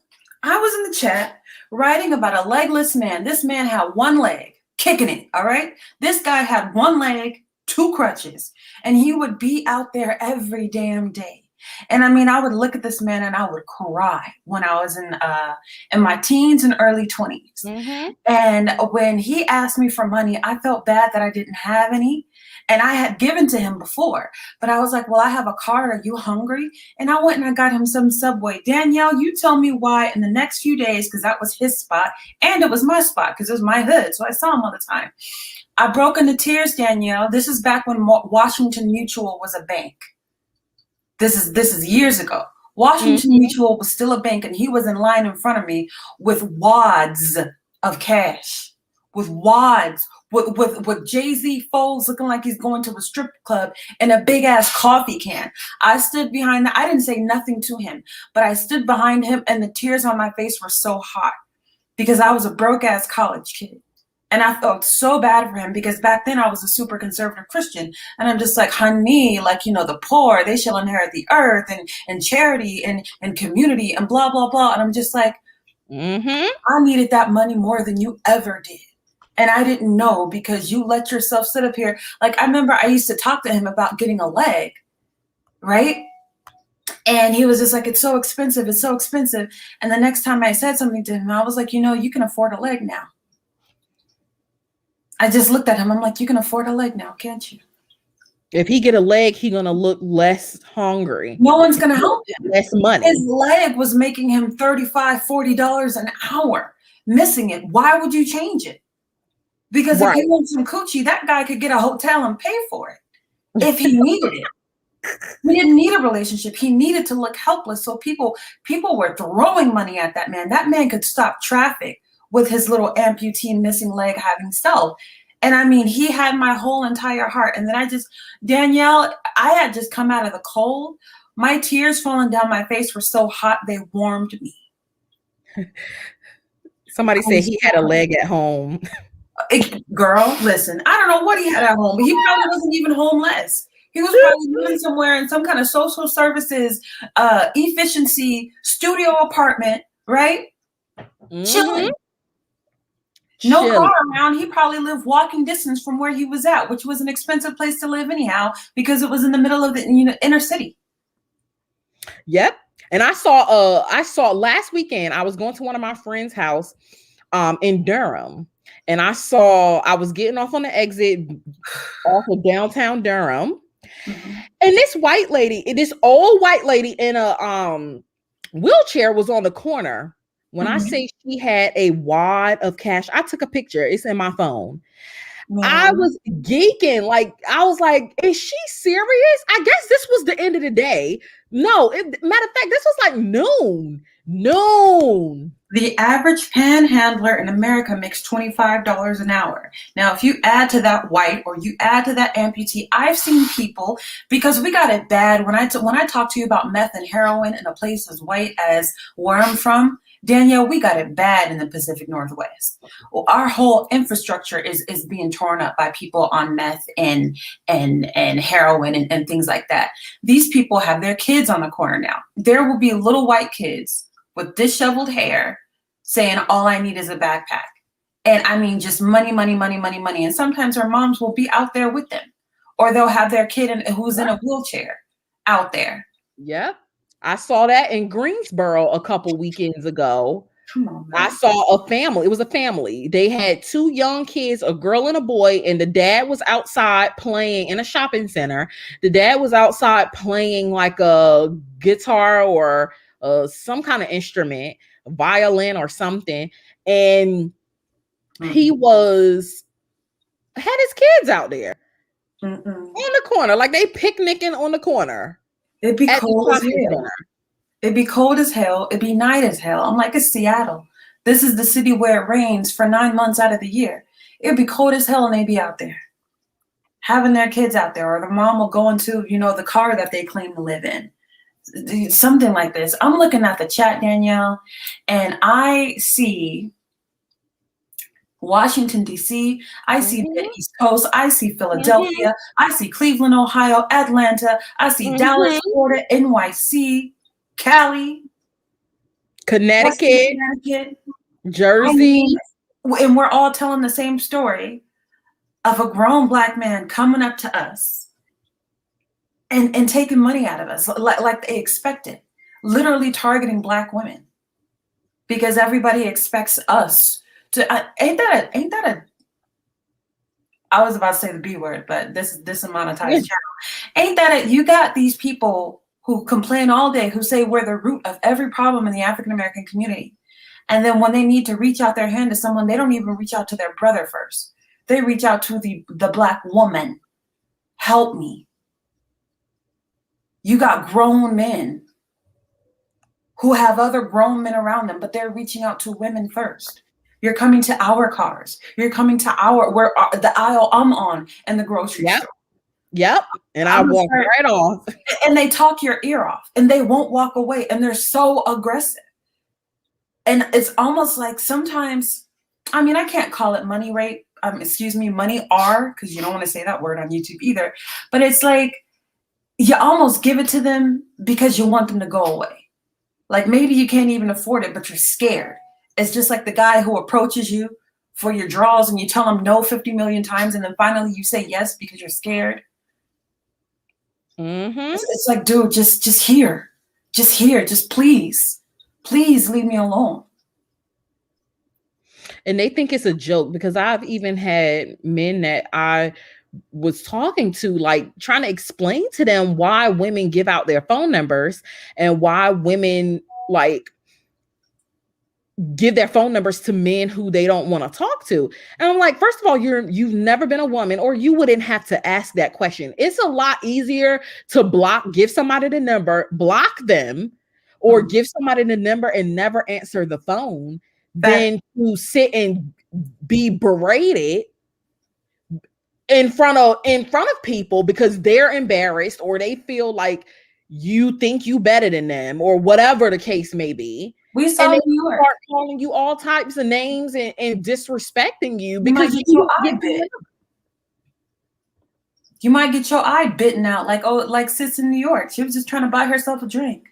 I was in the chat writing about a legless man. This man had one leg, kicking it. All right. This guy had one leg, two crutches, and he would be out there every damn day. And I mean, I would look at this man and I would cry when I was in my teens and early 20s. Mm-hmm. And when he asked me for money, I felt bad that I didn't have any. And I had given to him before, but I was like, well, I have a card. Are you hungry? And I went and I got him some Subway. Danielle, you tell me why in the next few days, because that was his spot and it was my spot because it was my hood. So I saw him all the time. I broke into tears, Danielle. This is back when Washington Mutual was a bank. This is years ago. Washington Mutual was still a bank, and he was in line in front of me with wads of cash, with wads, with Jay-Z folds looking like he's going to a strip club and a big ass coffee can. I stood behind I didn't say nothing to him, but I stood behind him and the tears on my face were so hot because I was a broke ass college kid. And I felt so bad for him because back then I was a super conservative Christian. And I'm just like, honey, like, you know, the poor, they shall inherit the earth and charity and community and blah, blah, blah. And I'm just like, I needed that money more than you ever did. And I didn't know because you let yourself sit up here. Like, I remember I used to talk to him about getting a leg, right? And he was just like, it's so expensive. It's so expensive. And the next time I said something to him, I was like, you know, you can afford a leg now. I just looked at him. I'm like, you can afford a leg now, can't you? If he get a leg, he gonna look less hungry. No one's gonna help him. Less money. His leg was making him $35, $40 an hour, missing it. Why would you change it? Because if you want some coochie, that guy could get a hotel and pay for it if he needed it. He didn't need a relationship. He needed to look helpless. So people were throwing money at that man. That man could stop traffic with his little amputee missing leg having self. And I mean, he had my whole entire heart. And then Danielle, I had just come out of the cold. My tears falling down my face were so hot, they warmed me. Somebody said he had a leg at home. Girl, listen, I don't know what he had at home, but he probably wasn't even homeless. He was probably living somewhere in some kind of social services, efficiency studio apartment, right? Chilling. No car around. He probably lived walking distance from where he was at, which was an expensive place to live anyhow, because it was in the middle of the inner city. Yep. And I saw last weekend, I was going to one of my friend's house in Durham. and I was getting off on the exit off of downtown Durham. Mm-hmm. And this old white lady in a wheelchair was on the corner. When I say she had a wad of cash, I took a picture. It's in my phone. I was geeking. Like, I was like, is she serious? I guess this was the end of the day. No, matter of fact, this was like noon. The average panhandler in America makes $25 an hour. Now, if you add to that white or you add to that amputee, I've seen people, because we got it bad. When I talk to you about meth and heroin in a place as white as where I'm from, Danielle, we got it bad in the Pacific Northwest. Well, our whole infrastructure is being torn up by people on meth and heroin and things like that. These people have their kids on the corner now. There will be little white kids with disheveled hair saying, all I need is a backpack. And I mean, just money. And sometimes their moms will be out there with them, or they'll have their kid who's in a wheelchair out there. Yeah. I saw that in Greensboro a couple weekends ago. Come on, man. I saw a family. It was a family. They had 2 young kids, a girl and a boy, and the dad was outside playing in a shopping center. The dad was outside playing like a guitar or some kind of instrument, violin or something. And he had his kids out there on the corner, like they picnicking on the corner. It'd be cold as hell. It'd be cold as hell. It'd be night as hell. I'm like, it's Seattle. This is the city where it rains for 9 months out of the year. It'd be cold as hell, and they'd be out there having their kids out there, or the mom will go into, the car that they claim to live in. Something like this. I'm looking at the chat, Danielle, and I see Washington, D.C. I see the East Coast. I see Philadelphia. I see Cleveland, Ohio, Atlanta. I see Dallas, Florida, NYC, Cali, Connecticut, Jersey. I mean, and we're all telling the same story of a grown Black man coming up to us and taking money out of us like they expected, literally targeting Black women, because everybody expects us to. Ain't that a? I was about to say the B word, but this monetized channel. Ain't that it? You got these people who complain all day, who say we're the root of every problem in the African American community, and then when they need to reach out their hand to someone, they don't even reach out to their brother first. They reach out to the Black woman. Help me. You got grown men who have other grown men around them, but they're reaching out to women first. You're coming to our cars. You're coming to the aisle I'm on in the grocery store. Yep. And I walk right off. And they talk your ear off, and they won't walk away. And they're so aggressive. And it's almost like sometimes, I mean, I can't call it money rape. Money R, because you don't want to say that word on YouTube either. But it's like, you almost give it to them because you want them to go away. Like, maybe you can't even afford it, but you're scared. It's just like the guy who approaches you for your draws and you tell him no 50 million times, and then finally you say yes because you're scared. It's like, dude, just here. Just please leave me alone. And they think it's a joke, because I've even had men that I was talking to, like, trying to explain to them why women give out their phone numbers and why women like give their phone numbers to men who they don't want to talk to. And I'm like, first of all, you've never been a woman, or you wouldn't have to ask that question. It's a lot easier to give somebody the number, block them, or give somebody the number and never answer the phone than to sit and be berated in front of people because they're embarrassed, or they feel like you think you better than them, or whatever the case may be. We saw and they start calling you all types of names and disrespecting you because you might get your eye bitten out, like sis in New York. She was just trying to buy herself a drink.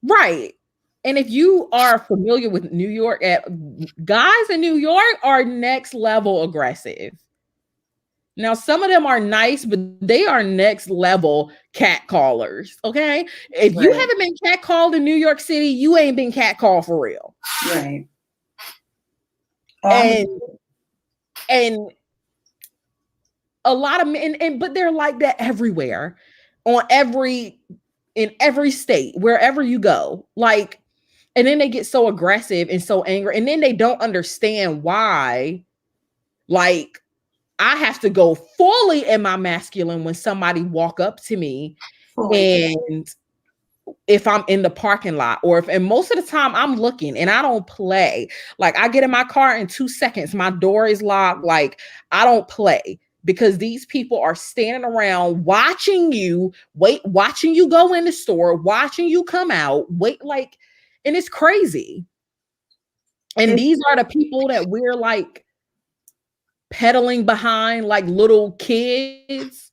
Right. And if you are familiar with New York, guys in New York are next level aggressive. Now, some of them are nice, but they are next level cat callers. Okay. If you haven't been cat called in New York City, you ain't been cat called for real. Right. And And a lot of men, but they're like that everywhere, in every state, wherever you go. Like, and then they get so aggressive and so angry, and then they don't understand why. Like, I have to go fully in my masculine when somebody walk up to me, Fully. and if I'm in the parking lot, or if, and most of the time I'm looking and I don't play. Like, I get in my car in 2 seconds, my door is locked. Like, I don't play, because these people are standing around watching you, watching you go in the store, watching you come out, like, and it's crazy. And It's these are the people that we're like pedaling behind like little kids.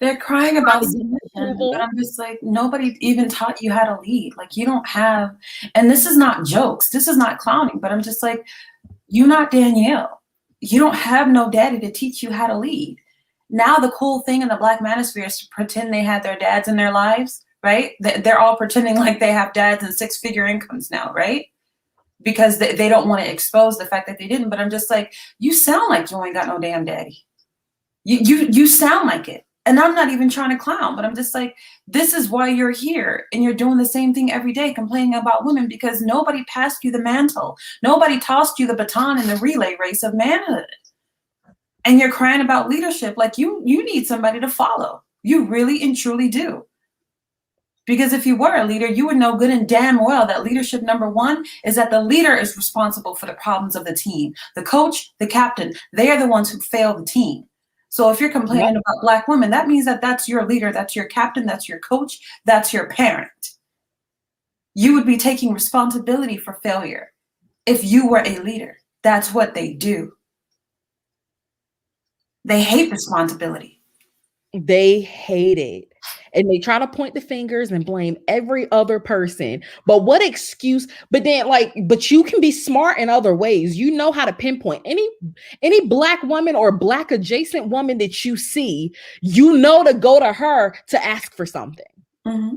They're crying about Trying to get submission, but approval. I'm just like, nobody even taught you how to lead. Like, you don't have, and this is not jokes, this is not clowning, but I'm just like, you're not Danielle. You don't have no daddy to teach you how to lead. Now the cool thing in the Black manosphere is to pretend they had their dads in their lives, right? They're all pretending like they have dads and 6-figure incomes now, right? Because they don't want to expose the fact that they didn't. But I'm just like, you sound like you ain't got no damn daddy. You sound like it. And I'm not even trying to clown, but I'm just like, this is why you're here, and you're doing the same thing every day, complaining about women, because nobody passed you the mantle. Nobody tossed you the baton in the relay race of manhood. And you're crying about leadership. Like, you need somebody to follow. You really and truly do. Because if you were a leader, you would know good and damn well that leadership number one is that the leader is responsible for the problems of the team. The coach, the captain, they are the ones who fail the team. So if you're complaining about Black women, that means that that's your leader, that's your captain, that's your coach, that's your parent. You would be taking responsibility for failure if you were a leader. That's what they do. They hate responsibility. They hate it. And they try to point the fingers and blame every other person. But what excuse? But then, like, but you can be smart in other ways. You know how to pinpoint any Black woman or Black adjacent woman that you see. You know to go to her to ask for something. Mm-hmm.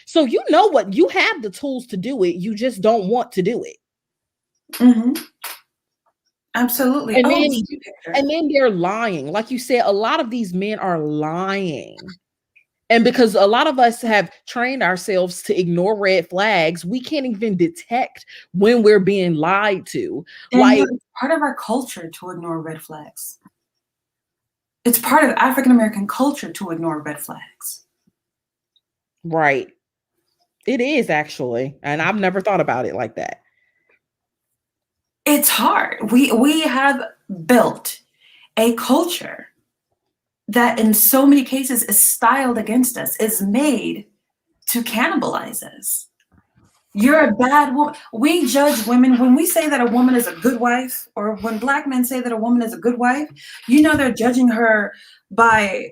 So you know what, you have the tools to do it. You just don't want to do it. Mm-hmm. Absolutely. And then they're lying. Like you said, a lot of these men are lying. And because a lot of us have trained ourselves to ignore red flags, we can't even detect when we're being lied to. Danielle, it's part of our culture to ignore red flags. It's part of African American culture to ignore red flags. Right. It is, actually. And I've never thought about it like that. It's hard. We have built a culture that in so many cases is styled against us, is made to cannibalize us. You're a bad woman. We judge women when we say that a woman is a good wife, or when Black men say that a woman is a good wife, you know they're judging her by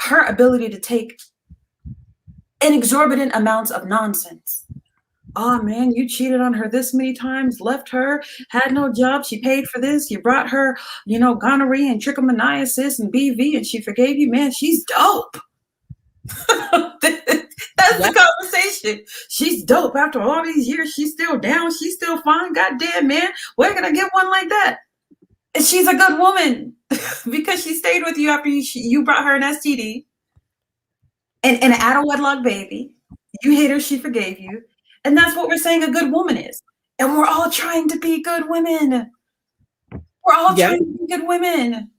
her ability to take exorbitant amounts of nonsense. Oh man, you cheated on her this many times, left her, had no job, she paid for this, you brought her, gonorrhea and trichomoniasis and BV, and she forgave you. Man, she's dope. That's the conversation. She's dope. After all these years, she's still down, she's still fine. God damn, man, where can I get one like that? And she's a good woman because she stayed with you after you brought her an STD and an out of wedlock baby. You hit her, she forgave you. And that's what we're saying a good woman is. And we're all trying to be good women. We're all trying to be good women.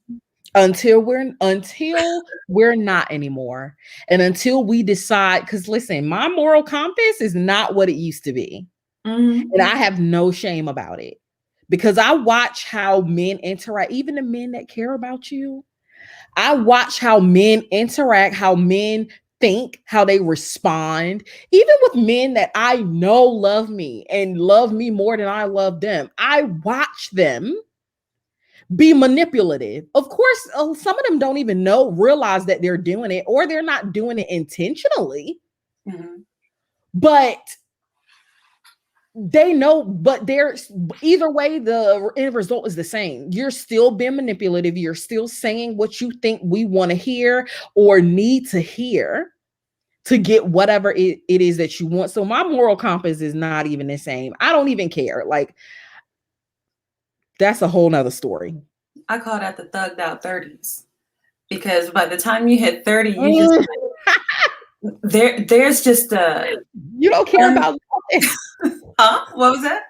Until we're not anymore. And until we decide, because listen, my moral compass is not what it used to be. Mm-hmm. And I have no shame about it. Because I watch how men interact, even the men that care about you. I watch how men interact, how men think, how they respond, even with men that I know love me and love me more than I love them. I watch them be manipulative. Of course, some of them don't even realize that they're doing it, or they're not doing it intentionally. Mm-hmm. But they know, but there's either way, the end result is the same. You're still being manipulative. You're still saying what you think we want to hear or need to hear to get whatever it is that you want. So my moral compass is not even the same. I don't even care. Like, that's a whole nother story. I call that the thugged out 30s. Because by the time you hit 30, you just Mm. there's just a You don't care about huh? What was that?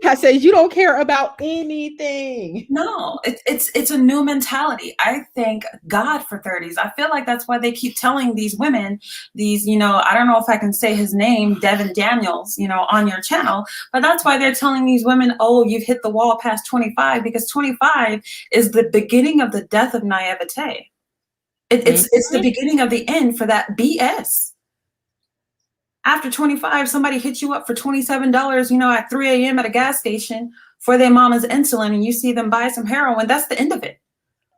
I said you don't care about anything. No, it's a new mentality. I thank God for 30s. I feel like that's why they keep telling these women, these, I don't know if I can say his name, Devin Daniels, on your channel, but that's why they're telling these women, oh, you've hit the wall past 25, because 25 is the beginning of the death of naivete. It's the beginning of the end for that BS. After 25, somebody hits you up for $27, at 3 a.m. at a gas station for their mama's insulin, and you see them buy some heroin. That's the end of it.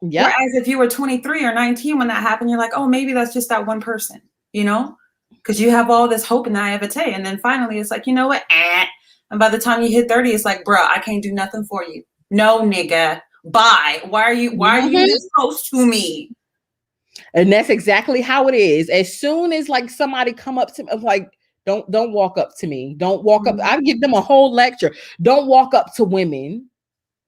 Yep. Whereas if you were 23 or 19 when that happened, you're like, oh, maybe that's just that one person, because you have all this hope and naivete. And then finally it's like, you know what? And by the time you hit 30, it's like, bruh, I can't do nothing for you. No, nigga. Bye. Why are you this close to me? And that's exactly how it is. As soon as like somebody come up to me, like, don't walk up to me. Don't walk up. I give them a whole lecture. Don't walk up to women.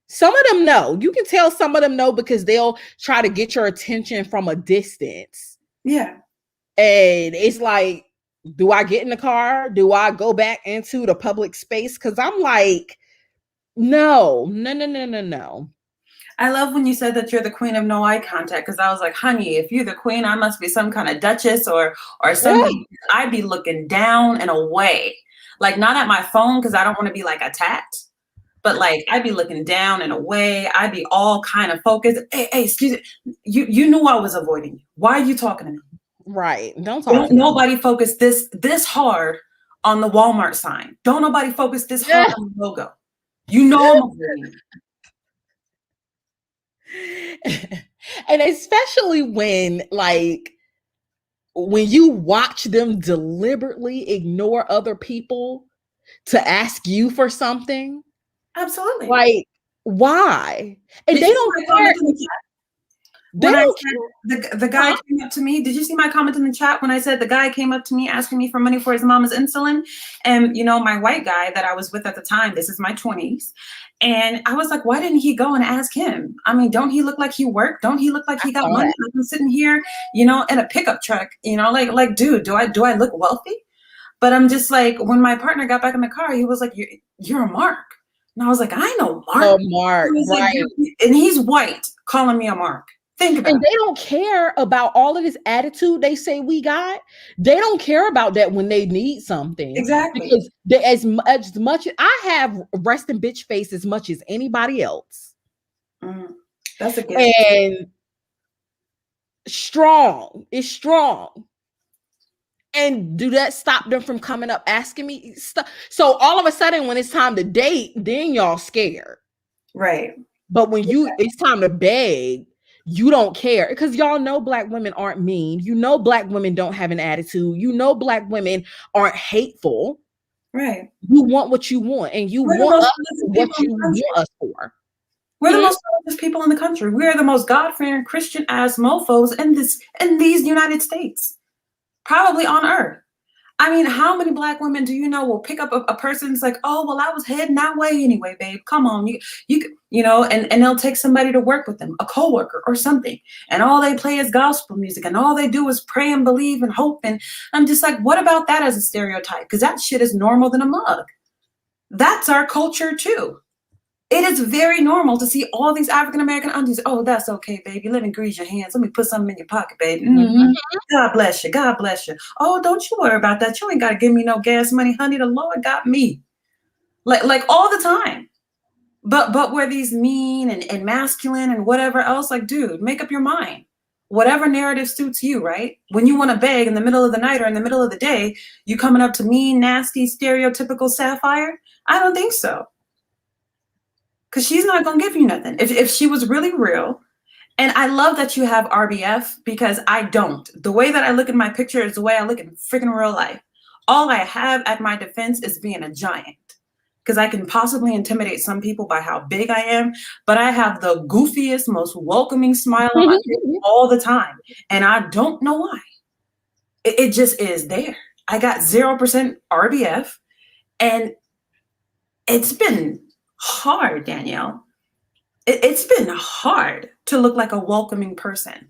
Some of them know. You can tell some of them know because they'll try to get your attention from a distance. Yeah. And it's like, do I get in the car? Do I go back into the public space? Because I'm like, no. I love when you said that you're the queen of no eye contact, because I was like, honey, if you're the queen, I must be some kind of duchess or something. Yeah. I'd be looking down and away, like not at my phone because I don't want to be like attacked, but like I'd be looking down and away. I'd be all kind of focused. Hey, excuse me, you knew I was avoiding you. Why are you talking to me? Right. Don't nobody focus this hard on the Walmart sign. Don't nobody focus this hard on the logo. You know I'm avoiding you. And especially when you watch them deliberately ignore other people to ask you for something. Absolutely. Like, why? And they don't care. The guy came up to me. Did you see my comment in the chat when I said the guy came up to me asking me for money for his mama's insulin? And my white guy that I was with at the time, this is my 20s. And I was like, why didn't he go and ask him? I mean, don't he look like he worked? Don't he look like he got money? I'm sitting here, in a pickup truck, like, dude, do I look wealthy? But I'm just like, when my partner got back in the car, he was like, you're a mark. And I was like, I know Mark. Oh, Mark, right. Like, and he's white, calling me a mark. Think about it. And they don't care about all of this attitude they say we got. They don't care about that when they need something. Exactly. Because they, as much I have resting bitch face as much as anybody else. That's a good and strong. It's strong. And do that stop them from coming up asking me stuff? So all of a sudden, when it's time to date, then y'all scared. Right. But when it's time to beg, you don't care, because y'all know Black women aren't mean. Black women don't have an attitude. Black women aren't hateful. Right. You want what you want, and you want us what you want us for. We're the most religious people in the country. We are the most God-fearing Christian ass mofos in these United States, probably on earth. I mean, how many Black women do you know will pick up a person's like, oh, well, I was heading that way anyway, babe. Come on, and they'll take somebody to work with them, a coworker or something, and all they play is gospel music, and all they do is pray and believe and hope. And I'm just like, what about that as a stereotype? Because that shit is normal than a mug. That's our culture too. It is very normal to see all these African-American aunties. Oh, that's okay, baby. Let me grease your hands. Let me put something in your pocket, baby. Mm-hmm. God bless you. God bless you. Oh, don't you worry about that. You ain't got to give me no gas money, honey. The Lord got me. Like all the time. But we're these mean and masculine and whatever else. Like, dude, make up your mind. Whatever narrative suits you, right? When you want to beg in the middle of the night or in the middle of the day, you coming up to mean, nasty, stereotypical Sapphire? I don't think so. Because she's not going to give you nothing. If she was really real. And I love that you have RBF, because I don't. The way that I look at my picture is the way I look at freaking real life. All I have at my defense is being a giant. Because I can possibly intimidate some people by how big I am. But I have the goofiest, most welcoming smile on my face all the time. And I don't know why. It just is there. I got 0% RBF. And it's been hard, Danielle. it's been hard to look like a welcoming person.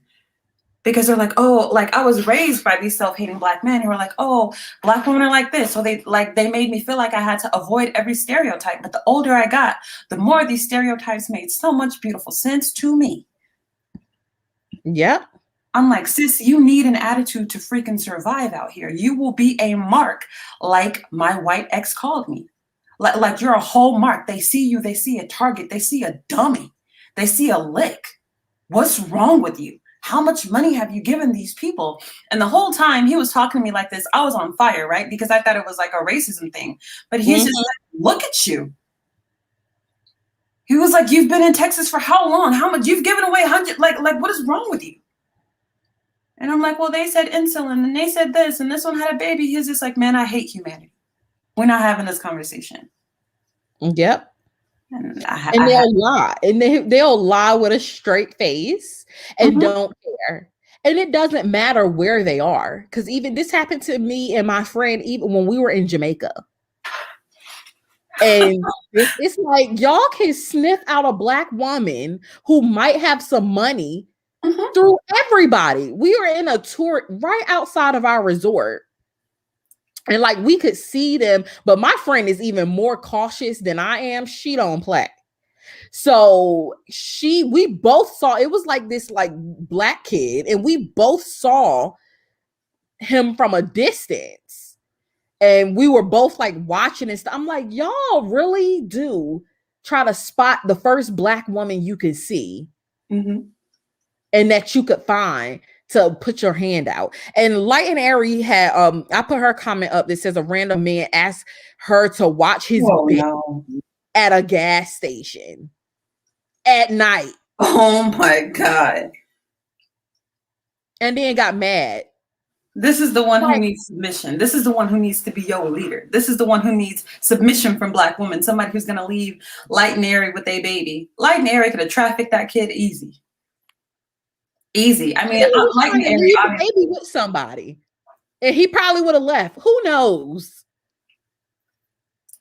Because they're like, oh, like I was raised by these self-hating Black men who are like, oh, Black women are like this. So they made me feel like I had to avoid every stereotype. But the older I got, the more these stereotypes made so much beautiful sense to me. Yep. I'm like, sis, you need an attitude to freaking survive out here. You will be a mark, like my white ex called me. Like you're a whole mark. They see you, they see a target, they see a dummy, they see a lick. What's wrong with you? How much money have you given these people? And the whole time he was talking to me like this, I was on fire, right? Because I thought it was like a racism thing. But he's just like, look at you. He was like, you've been in Texas for how long? How much? You've given away 100, like what is wrong with you? And I'm like, well, they said insulin and they said this and this one had a baby. He's just like, man, I hate humanity. We're not having this conversation. Yep. And they'll lie. And they'll lie with a straight face and don't care. And it doesn't matter where they are. Because even this happened to me and my friend, even when we were in Jamaica. And it's like, y'all can sniff out a Black woman who might have some money through everybody. We were in a tour right outside of our resort. And like we could see them, but my friend is even more cautious than I am. She don't play. So we both saw, it was like this like Black kid, and we both saw him from a distance. And we were both like watching and stuff. I'm like, y'all really do try to spot the first Black woman you can see and that you could find to put your hand out. And Light and Airy had I put her comment up that says a random man asked her to watch his at a gas station at night. Oh my God. And then got mad. This is the one who needs submission. This is the one who needs to be your leader. This is the one who needs submission from Black women. Somebody who's going to leave Light and Airy with a baby. Light and Airy could have trafficked that kid easy. Easy. I mean, Light and Airy baby with somebody. And he probably would have left. Who knows?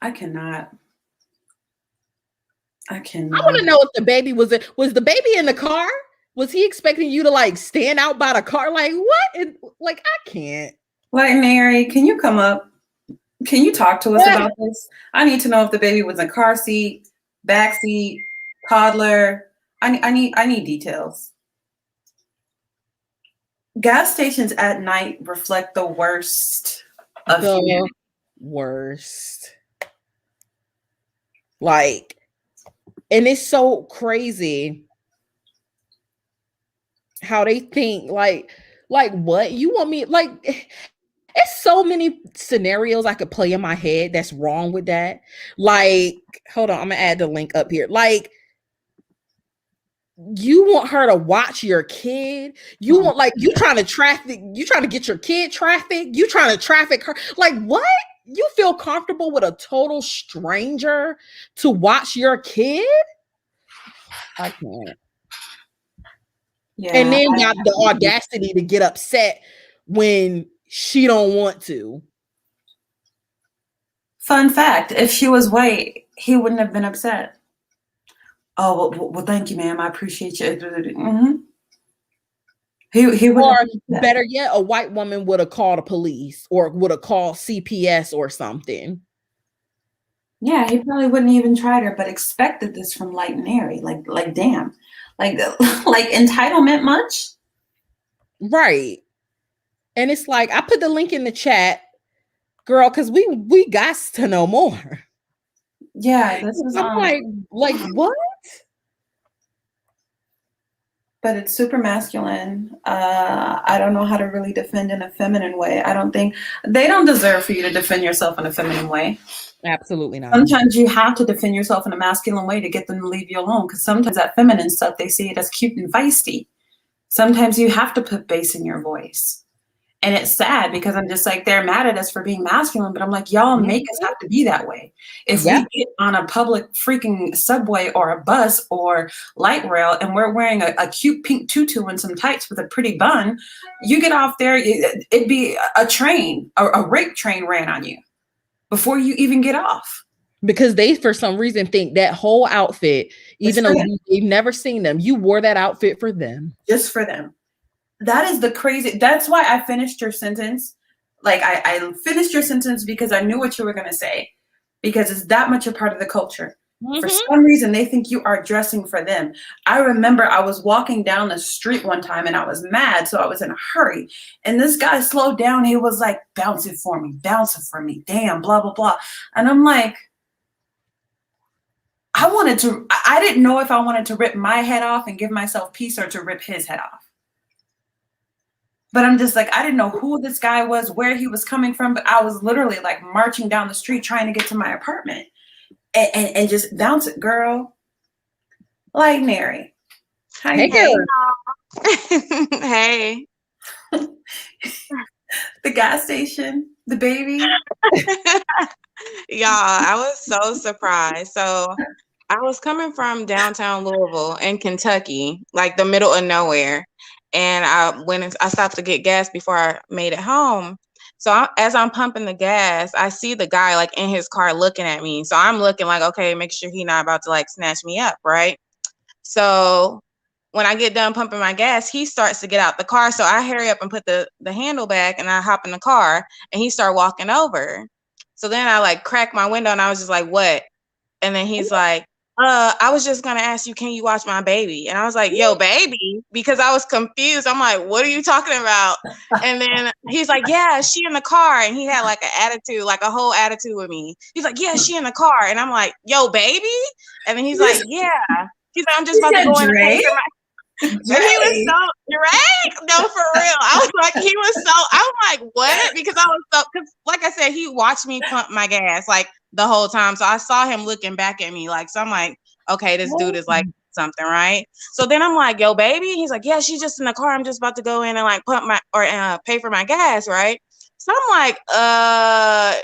I cannot. I want to know if the baby was the baby in the car? Was he expecting you to like stand out by the car? Like what? Like I can't. Light and Airy, can you come up? Can you talk to us about this? I need to know if the baby was in car seat, back seat, toddler. I need details. Gas stations at night reflect the worst of humanity. Worst. Like, and it's so crazy how they think like what you want me like. It's so many scenarios I could play in my head that's wrong with that. Like, hold on, I'm gonna add the link up here. Like, you want her to watch your kid. You want like you trying to get your kid trafficked. You trying to traffic her. Like what? You feel comfortable with a total stranger to watch your kid? I can't. Yeah, and then got the audacity to get upset when she don't want to. Fun fact, if she was white, he wouldn't have been upset. Oh, well thank you, ma'am. I appreciate you. He would, or better yet, a white woman would have called the police or would have called CPS or something. Yeah, he probably wouldn't even tried her, but expected this from Light and Airy. Like damn. Like entitlement much? Right. And it's like, I put the link in the chat, girl, because we got to know more. Yeah, this is I'm like what? But it's super masculine. I don't know how to really defend in a feminine way. I don't think they don't deserve for you to defend yourself in a feminine way. Absolutely not. Sometimes you have to defend yourself in a masculine way to get them to leave you alone. Because sometimes that feminine stuff, they see it as cute and feisty. Sometimes you have to put bass in your voice. And it's sad because I'm just like, they're mad at us for being masculine, but I'm like, y'all make us have to be that way. If we get on a public freaking subway or a bus or light rail and we're wearing a cute pink tutu and some tights with a pretty bun, you get off there, it'd be a train, a rape train ran on you before you even get off. because they, for some reason, think that whole outfit, even though they've never seen them, you wore that outfit for them. Just for them. That is the crazy. That's why I finished your sentence. Like I finished your sentence because I knew what you were going to say, because it's that much a part of the culture. For some reason, they think you are dressing for them. I remember I was walking down the street one time and I was mad, so I was in a hurry. And this guy slowed down. He was like, bounce it for me, damn, blah, blah, blah. And I'm like, I didn't know if I wanted to rip my head off and give myself peace or to rip his head off. But I'm just like, I didn't know who this guy was, where he was coming from, but I was literally like marching down the street trying to get to my apartment. And just bounce it, girl. Like Mary. Hey, hey. The gas station, the baby. Y'all, I was so surprised. So I was coming from downtown Louisville in Kentucky, like the middle of nowhere. And I stopped to get gas before I made it home. So as I'm pumping the gas, I see the guy like in his car looking at me. So I'm looking like, okay, make sure he's not about to like snatch me up, right? So when I get done pumping my gas, he starts to get out the car. So I hurry up and put the handle back and I hop in the car and he started walking over. So then I like cracked my window and I was just like, what? And then he's like, I was just gonna ask you, can you watch my baby? And I was like, yo, baby, because I was confused. I'm like, what are you talking about? And then he's like, yeah, she in the car. And he had like an attitude, like a whole attitude with me. He's like, yeah, she in the car. And I'm like, yo, baby. And then he's like, yeah. He's like, I'm just about to go in and pay for my. And he was so right? No, for real. I was like, I was like, what? Because like I said, he watched me pump my gas like the whole time. So I saw him looking back at me like, so I'm like, okay, this dude is like something, right? So then I'm like, yo, baby. He's like, yeah, she's just in the car. I'm just about to go in and like pump pay for my gas, right? So I'm like,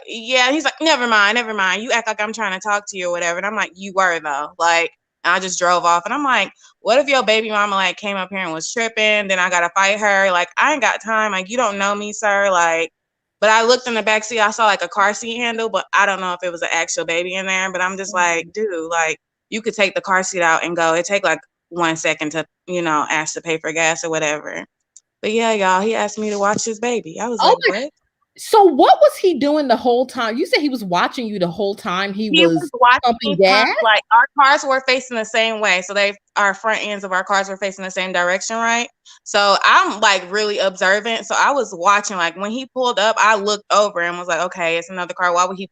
yeah. He's like, never mind. You act like I'm trying to talk to you or whatever. And I'm like, you were though. Like, and I just drove off. And I'm like, what if your baby mama like came up here and was tripping? Then I gotta fight her. Like, I ain't got time. Like, you don't know me, sir. Like, but I looked in the back seat. I saw like a car seat handle, but I don't know if it was an actual baby in there. But I'm just like, dude, like, you could take the car seat out and go. It take like 1 second to, ask to pay for gas or whatever. But yeah, y'all, he asked me to watch his baby. I was like, what? So what was he doing the whole time? You said he was watching you the whole time. He was watching gas. Like our cars were facing the same way. So our front ends of our cars were facing the same direction, right? So I'm like really observant. So I was watching, like when he pulled up, I looked over and was like, okay, it's another car. Why would he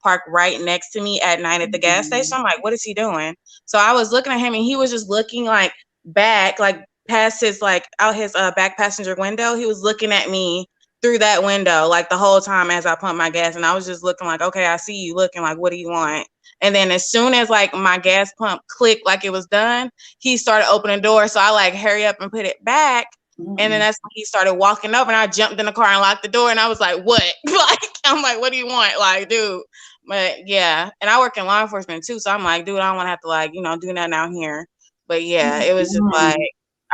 park right next to me at night at the gas station? I'm like, what is he doing? So I was looking at him and he was just looking like back, like past his out his back passenger window. He was looking at me through that window like the whole time as I pumped my gas, and I was just looking like, okay, I see you looking, like, what do you want? And then as soon as like my gas pump clicked like it was done, he started opening the door. So I like hurry up and put it back. And then that's when he started walking over and I jumped in the car and locked the door and I was like, what? Like, I'm like, what do you want? Like, dude. But yeah, and I work in law enforcement too. So I'm like, dude, I don't want to have to like, do nothing out here. But yeah, it was just like,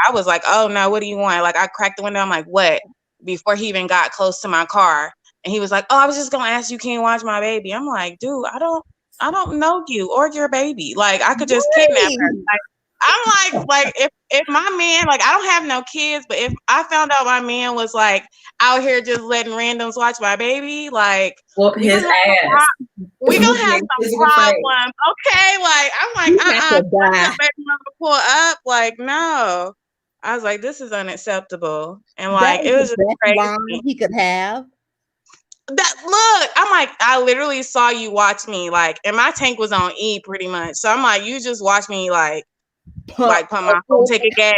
I was like, oh no, what do you want? Like I cracked the window. I'm like, what? Before he even got close to my car. And he was like, oh, I was just gonna ask you, can you watch my baby? I'm like, dude, I don't know you or your baby. Like I could just kidnap her. Like, I'm like if my man, like I don't have no kids, but if I found out my man was like out here just letting randoms watch my baby, like whoop his ass. We gonna have some problems. Okay, like I'm like, baby mama pull up. Like, no. I was like, this is unacceptable. And like it was just crazy. He could have. That look, I'm like, I literally saw you watch me, like, and my tank was on E pretty much. So I'm like, you just watch me like put my whole take a gas.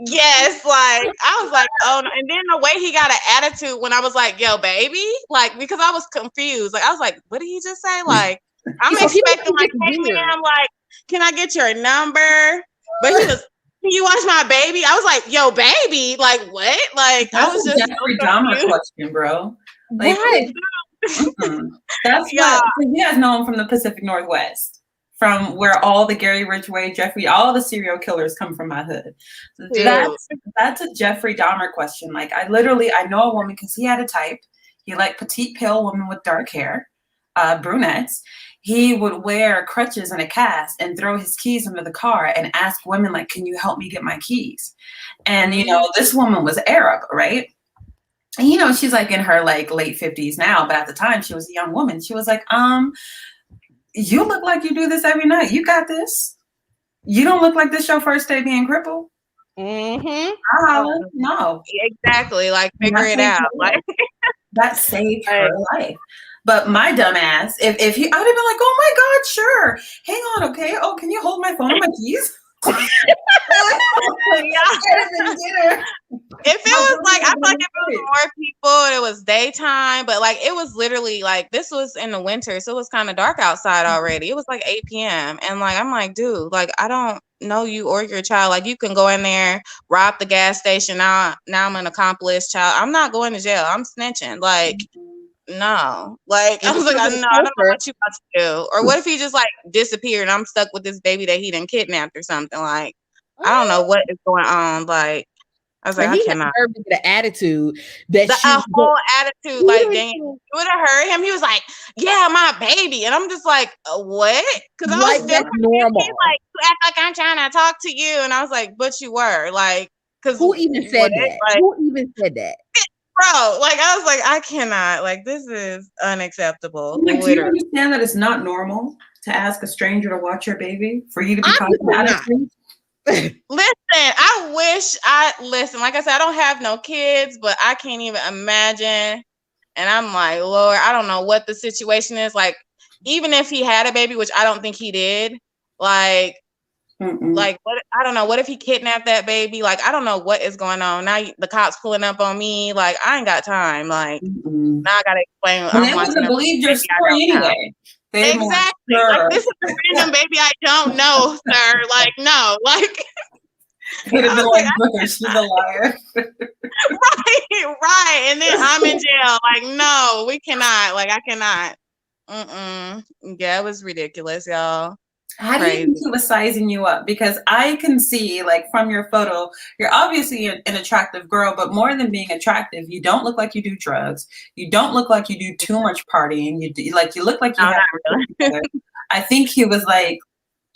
Yes, like I was like, oh no. And then the way he got an attitude when I was like, yo, baby, like because I was confused. Like I was like, what did he just say? Like, I'm expecting like, hey man, I'm like, can I get your number? But he was, can you watch my baby? I was like, yo, baby, like what? Like that's I was just Jeffrey Dahmer question, bro. Like, right. That's what you guys know him from the Pacific Northwest, from where all the Gary Ridgway, Jeffrey, all the serial killers come from my hood. That's a Jeffrey Dahmer question. Like I know a woman because he had a type. He liked petite pale women with dark hair, brunettes. he would wear crutches and a cast and throw his keys under the car and ask women, like, can you help me get my keys? And, you know, this woman was Arab, right? And, you know, she's like in her like late 50s now, but at the time she was a young woman. She was like, you look like you do this every night. You got this. You don't look like this your first day being crippled. No. Exactly. Like, figure it out. Like, that saved her life. But my dumb ass, if I would have been like, oh my God, sure. Hang on, okay. Oh, can you hold my phone and my keys? If it was like, I feel like if it was more people, it was daytime, but like it was literally like, this was in the winter, so it was kind of dark outside already. It was like 8 p.m. and like I'm like, dude, like I don't know you or your child. Like you can go in there, rob the gas station. Now I'm an accomplice child. I'm not going to jail. I'm snitching. Like no, like I was like, no, I don't know what you about to do. Or what if he just like disappeared and I'm stuck with this baby that he done kidnapped or something? Like I don't know what is going on. Like I was like, I cannot. The attitude that a whole attitude, like dang, you would have heard him. He was like, "Yeah, my baby," and I'm just like, "What?" Because I was like that's normal. Like you act like I'm trying to talk to you, and I was like, "But you were like." Because who even said that? Like, who even said that? Bro, like I was like, I cannot. Like this is unacceptable. Like, do you understand that it's not normal to ask a stranger to watch your baby for you to be talking about it? Listen, like I said, I don't have no kids, but I can't even imagine. And I'm like, Lord, I don't know what the situation is. Like, even if he had a baby, which I don't think he did, like what? I don't know. What if he kidnapped that baby? Like, I don't know what is going on. Now the cops pulling up on me. Like, I ain't got time. Like, now I gotta explain. And they wouldn't believe your story anyway. Exactly. Sure. Like, this is a random baby I don't know, sir. Like, no. Like, they'd have been like, she's a liar. right. And then I'm in jail. Like, no, we cannot. Like, I cannot. Yeah, it was ridiculous, y'all. How do you think he was sizing you up? Because I can see, like, from your photo, you're obviously an attractive girl, but more than being attractive, you don't look like you do drugs. You don't look like you do too much partying. You look like you have really. I think he was like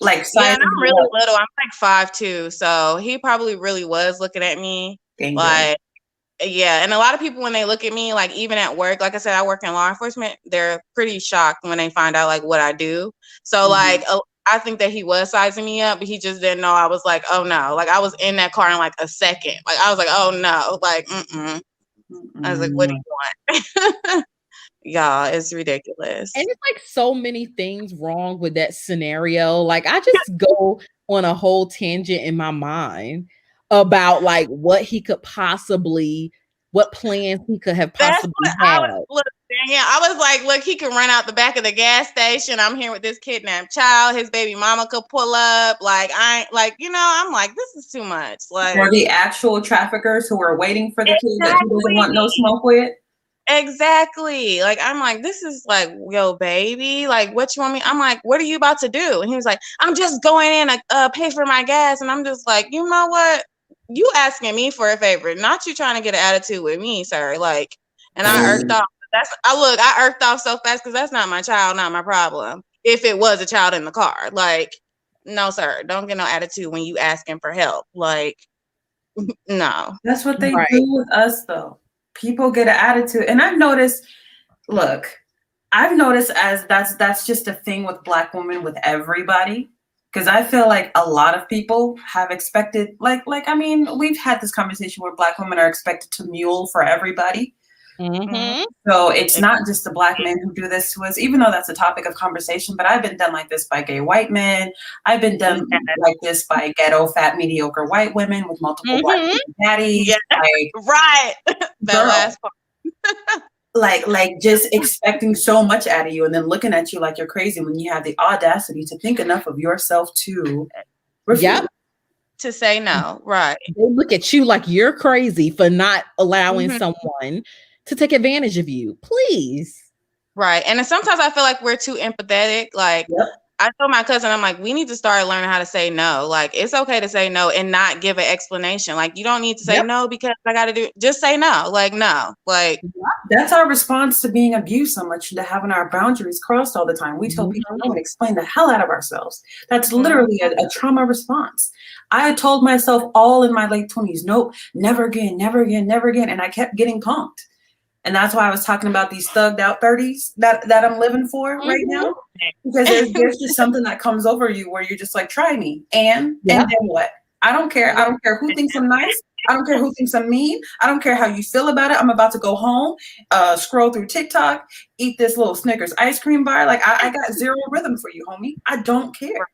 yeah, and I'm really little. I'm like 5'2", so he probably really was looking at me. Like, yeah, and a lot of people when they look at me, like even at work, like I said, I work in law enforcement. They're pretty shocked when they find out like what I do. So like. I think that he was sizing me up, but he just didn't know I was like, oh no. Like I was in that car in like a second. Like I was like, oh no. Like, I was like, what do you want? Y'all, it's ridiculous. And it's like so many things wrong with that scenario. Like I just go on a whole tangent in my mind about like what he could possibly, what plans he could have possibly had. I was like, look, he can run out the back of the gas station. I'm here with this kidnapped child. His baby mama could pull up. Like, I ain't like, you know, I'm like, this is too much. Like, or the actual traffickers who are waiting for the kid that he doesn't want no smoke with. Exactly. Like, I'm like, this is like, yo, baby, like, what you want me? I'm like, what are you about to do? And he was like, I'm just going in to pay for my gas. And I'm just like, you know what? You asking me for a favor, not you trying to get an attitude with me, sir. Like, and I irked off. I irked off so fast because that's not my child, not my problem. If it was a child in the car, like, no, sir, don't get no attitude when you asking for help. Like, no. That's what they do with us, though. People get an attitude, and I've noticed as that's just a thing with Black women, with everybody. Because I feel like a lot of people have expected, like I mean, we've had this conversation where Black women are expected to mule for everybody. So it's not just the Black men who do this to us, even though that's a topic of conversation. But I've been done like this by gay white men. I've been done like this by ghetto, fat, mediocre white women with multiple Black daddies. Yeah. Like, that last part. like just expecting so much out of you and then looking at you like you're crazy when you have the audacity to think enough of yourself to refuse. To say no. Right. They look at you like you're crazy for not allowing someone to take advantage of you. Please. Right. And sometimes I feel like we're too empathetic. Like, I told my cousin, I'm like, we need to start learning how to say no. Like, it's okay to say no and not give an explanation. Like, you don't need to say no because I got to do. Just say no. Like, no. Like, that's our response to being abused so much and to having our boundaries crossed all the time. We tell people no and explain the hell out of ourselves. That's literally a trauma response. I had told myself all in my late 20s, nope, never again, never again, never again. And I kept getting punked. And that's why I was talking about these thugged out 30s that I'm living for right now. Because there's just something that comes over you where you're just like, try me. And then what? I don't care. I don't care who thinks I'm nice. I don't care who thinks I'm mean. I don't care how you feel about it. I'm about to go home, scroll through TikTok, eat this little Snickers ice cream bar. Like I got zero rhythm for you, homie. I don't care.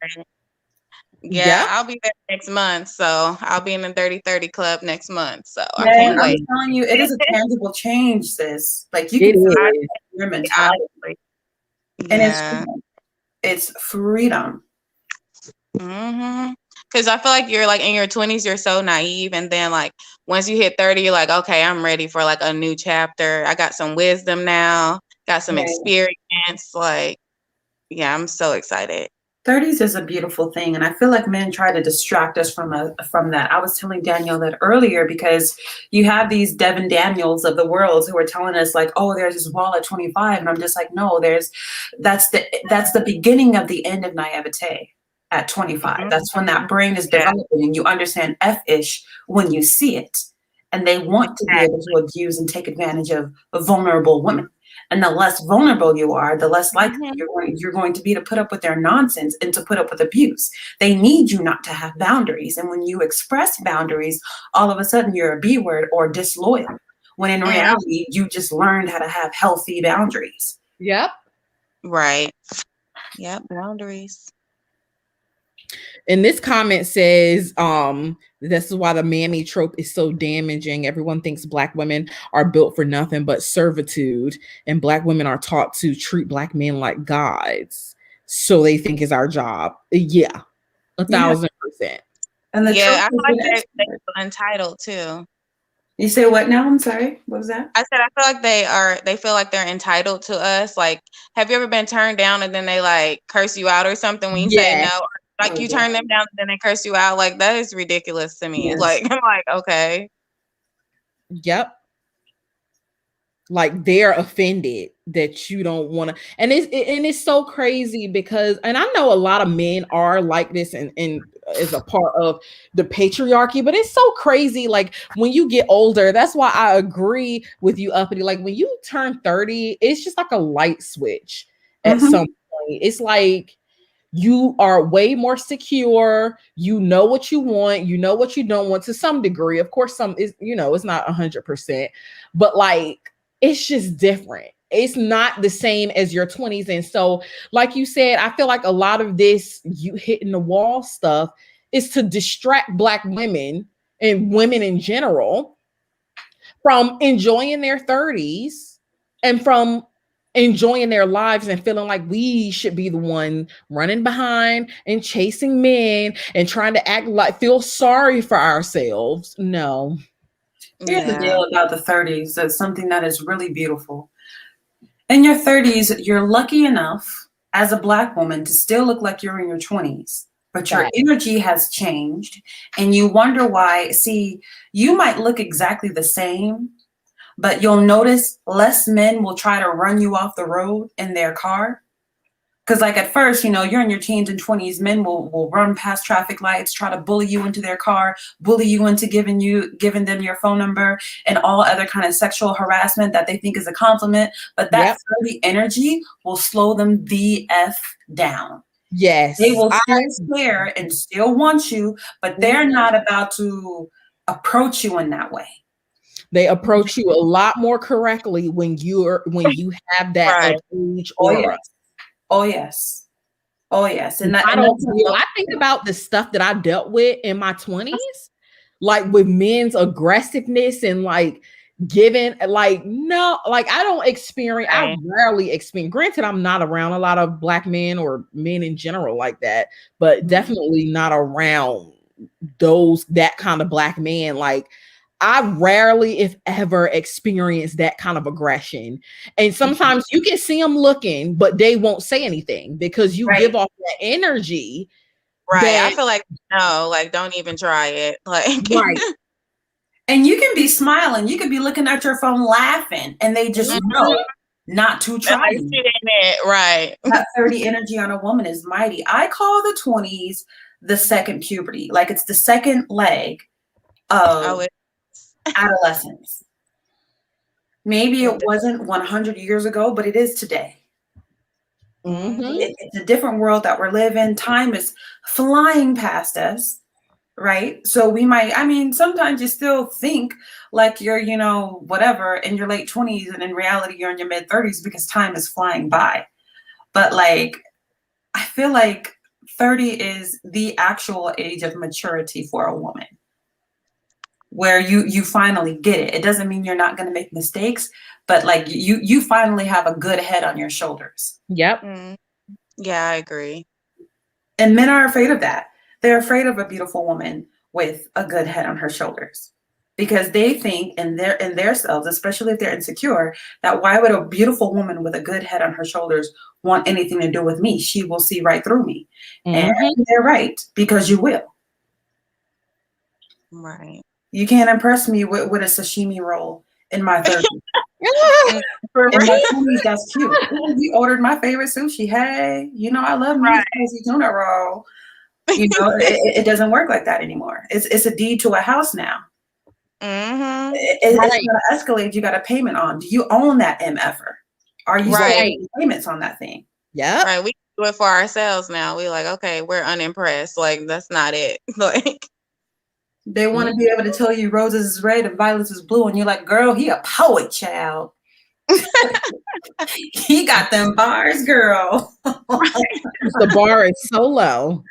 Yeah, I'll be there next month. So I'll be in the 30-30 club next month. So I can't wait. I'm telling you, it is a tangible change, sis. Like you can feel your mentality. And it's freedom. Because I feel like you're like in your 20s, you're so naive. And then like once you hit 30, you're like, okay, I'm ready for like a new chapter. I got some wisdom now, got some experience. Like, yeah, I'm so excited. 30s is a beautiful thing. And I feel like men try to distract us from that. I was telling Danielle that earlier because you have these Devin Daniels of the world who are telling us like, oh, there's this wall at 25. And I'm just like, no, that's the beginning of the end of naivete at 25. That's when that brain is developing and you understand F-ish when you see it. And they want to be able to abuse and take advantage of vulnerable women. And the less vulnerable you are, the less likely you're going to be to put up with their nonsense and to put up with abuse. They need you not to have boundaries. And when you express boundaries, all of a sudden you're a B word or disloyal. When in reality, you just learned how to have healthy boundaries. Yep. Right. Yep. Boundaries. And this comment says, this is why the mammy trope is so damaging. Everyone thinks Black women are built for nothing but servitude, and Black women are taught to treat Black men like gods. So they think is our job. Yeah, 1,000%. And the I feel like they feel entitled too. You say what now? I'm sorry. What was that? I said I feel like they feel like they're entitled to us. Like, have you ever been turned down and then they like curse you out or something when you say no? Like you turn them down and then they curse you out. Like that is ridiculous to me. Like I'm like, okay. Yep. Like they're offended that you don't want to, and it's so crazy because, and I know a lot of men are like this and is a part of the patriarchy, but it's so crazy. Like when you get older, that's why I agree with you, Uppity. Like when you turn 30, it's just like a light switch at some point. It's like you are way more secure. You know what you want. You know what you don't want to some degree. Of course, some is, it's not 100%, but like, it's just different. It's not the same as your 20s. And so, like you said, I feel like a lot of this, you hitting the wall stuff is to distract Black women and women in general from enjoying their 30s and from enjoying their lives and feeling like we should be the one running behind and chasing men and trying to act like feel sorry for ourselves. No. Here's the deal about the 30s. That's something that is really beautiful. In your 30s, you're lucky enough as a Black woman to still look like you're in your 20s, but your energy has changed and you wonder why. See, you might look exactly the same, but you'll notice less men will try to run you off the road in their car. Because like at first, you're in your teens and 20s, men will run past traffic lights, try to bully you into their car, bully you into giving them your phone number and all other kind of sexual harassment that they think is a compliment. But that 30 energy will slow them the F down. Yes. They will still care and still want you, but they're not about to approach you in that way. They approach you a lot more correctly when you have that age aura. Oh yes. And I think about the stuff that I dealt with in my 20s, like with men's aggressiveness and like giving, like, no, like I rarely experience, granted, I'm not around a lot of Black men or men in general like that, but definitely not around that kind of Black man. Like I rarely, if ever, experience that kind of aggression. And sometimes you can see them looking, but they won't say anything because you give off that energy. Right. I feel like, no, like, don't even try it. Like, right. And you can be smiling, you could be looking at your phone laughing, and they just know not to try. Like, shit ain't it. Right. That 30 energy on a woman is mighty. I call the 20s the second puberty. Like, it's the second leg of adolescence. Maybe it wasn't 100 years ago, but it is today. It's a different world that we're living. Time is flying past us, right? So we might, I mean, sometimes you still think like you're, you know, whatever in your late 20s, and in reality you're in your mid 30s because time is flying by. But like, I feel like 30 is the actual age of maturity for a woman, where you finally get it. It doesn't mean you're not going to make mistakes, but like you finally have a good head on your shoulders. Yep. Yeah, I agree. And men are afraid of that. They're afraid of a beautiful woman with a good head on her shoulders, because they think in their selves, especially if they're insecure, that why would a beautiful woman with a good head on her shoulders want anything to do with me? She will see right through me. And they're right, because you will. Right. You can't impress me with a sashimi roll in my 30s. In my 20s, that's cute. Ooh, we ordered my favorite sushi. Hey, you know, I love me a spicy tuna roll. You know, it doesn't work like that anymore. It's a deed to a house now. It's going to escalate. You got a payment on. Do you own that MFer? Are you making payments on that thing? Yeah. Right. We do it for ourselves now. We're like, okay, we're unimpressed. Like, that's not it. Like, they want to be able to tell you roses is red and violets is blue, and you're like, girl, he a poet, child. He got them bars, girl. The bar is so low.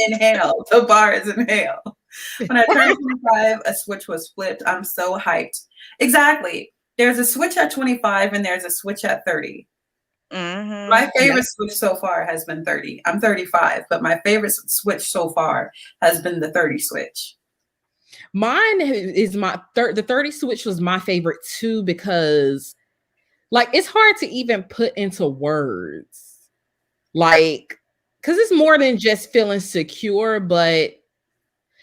Inhale. The bar is inhale. When I turned 25, a switch was flipped. I'm so hyped. Exactly. There's a switch at 25 and there's a switch at 30. My favorite switch so far has been 30. I'm 35, but my favorite switch so far has been the 30 switch. Mine is the 30 switch was my favorite too, because like it's hard to even put into words. Like, because it's more than just feeling secure, but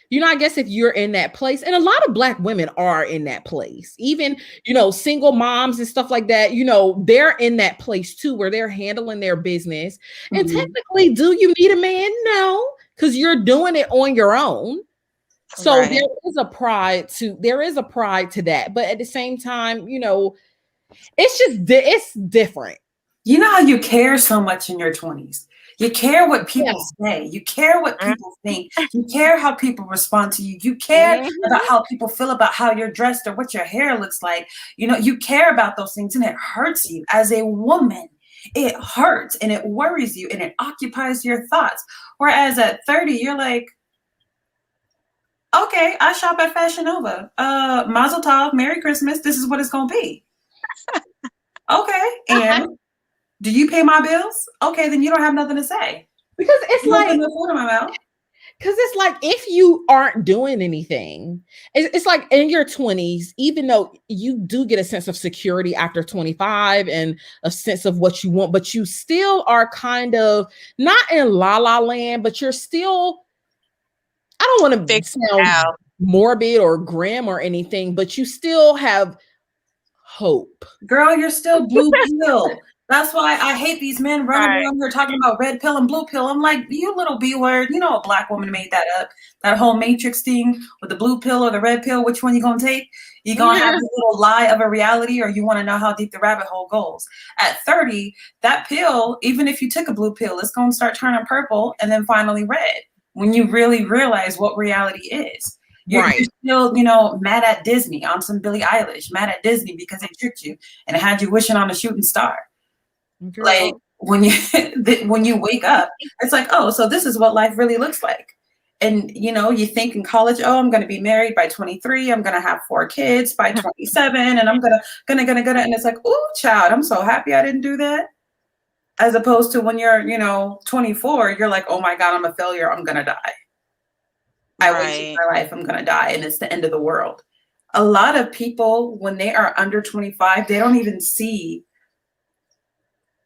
you know, I guess if you're in that place, and a lot of Black women are in that place, even, you know, single moms and stuff like that, you know, they're in that place too, where they're handling their business. And technically, do you need a man? No, because you're doing it on your own. So there is a pride to that. But at the same time, you know, it's different. You know how you care so much in your 20s. You care what people say. You care what people think. You care how people respond to you. You care about how people feel about how you're dressed or what your hair looks like. You know, you care about those things, and it hurts you as a woman. It hurts and it worries you and it occupies your thoughts. Whereas at 30, you're like, okay, I shop at Fashion Nova. Mazel tov, Merry Christmas. This is what it's gonna be. Okay, and do you pay my bills? Okay, then you don't have nothing to say. Because it's like food in my mouth. Because it's like, if you aren't doing anything, it's like in your 20s, even though you do get a sense of security after 25 and a sense of what you want, but you still are kind of not in la la land, but you're still, I don't want to sound morbid or grim or anything, but you still have hope. Girl, you're still blue pill. That's why I hate these men running around here talking about red pill and blue pill. I'm like, you little B word. You know a Black woman made that up. That whole Matrix thing with the blue pill or the red pill. Which one you gonna take? You gonna have this little lie of a reality, or you want to know how deep the rabbit hole goes? At 30, that pill, even if you took a blue pill, it's gonna start turning purple and then finally red when you really realize what reality is. You're still, you know, mad at Disney on some Billie Eilish, mad at Disney because they tricked you and it had you wishing on a shooting star. Girl. Like when you wake up, it's like, oh, so this is what life really looks like. And you know, you think in college, oh, I'm going to be married by 23, I'm going to have 4 kids by 27, and I'm gonna, and it's like, oh, child, I'm so happy I didn't do that. As opposed to when you're, you know, 24, you're like, oh my God, I'm a failure, I'm gonna die. I wasted my life, I'm gonna die, and it's the end of the world. A lot of people, when they are under 25, they don't even see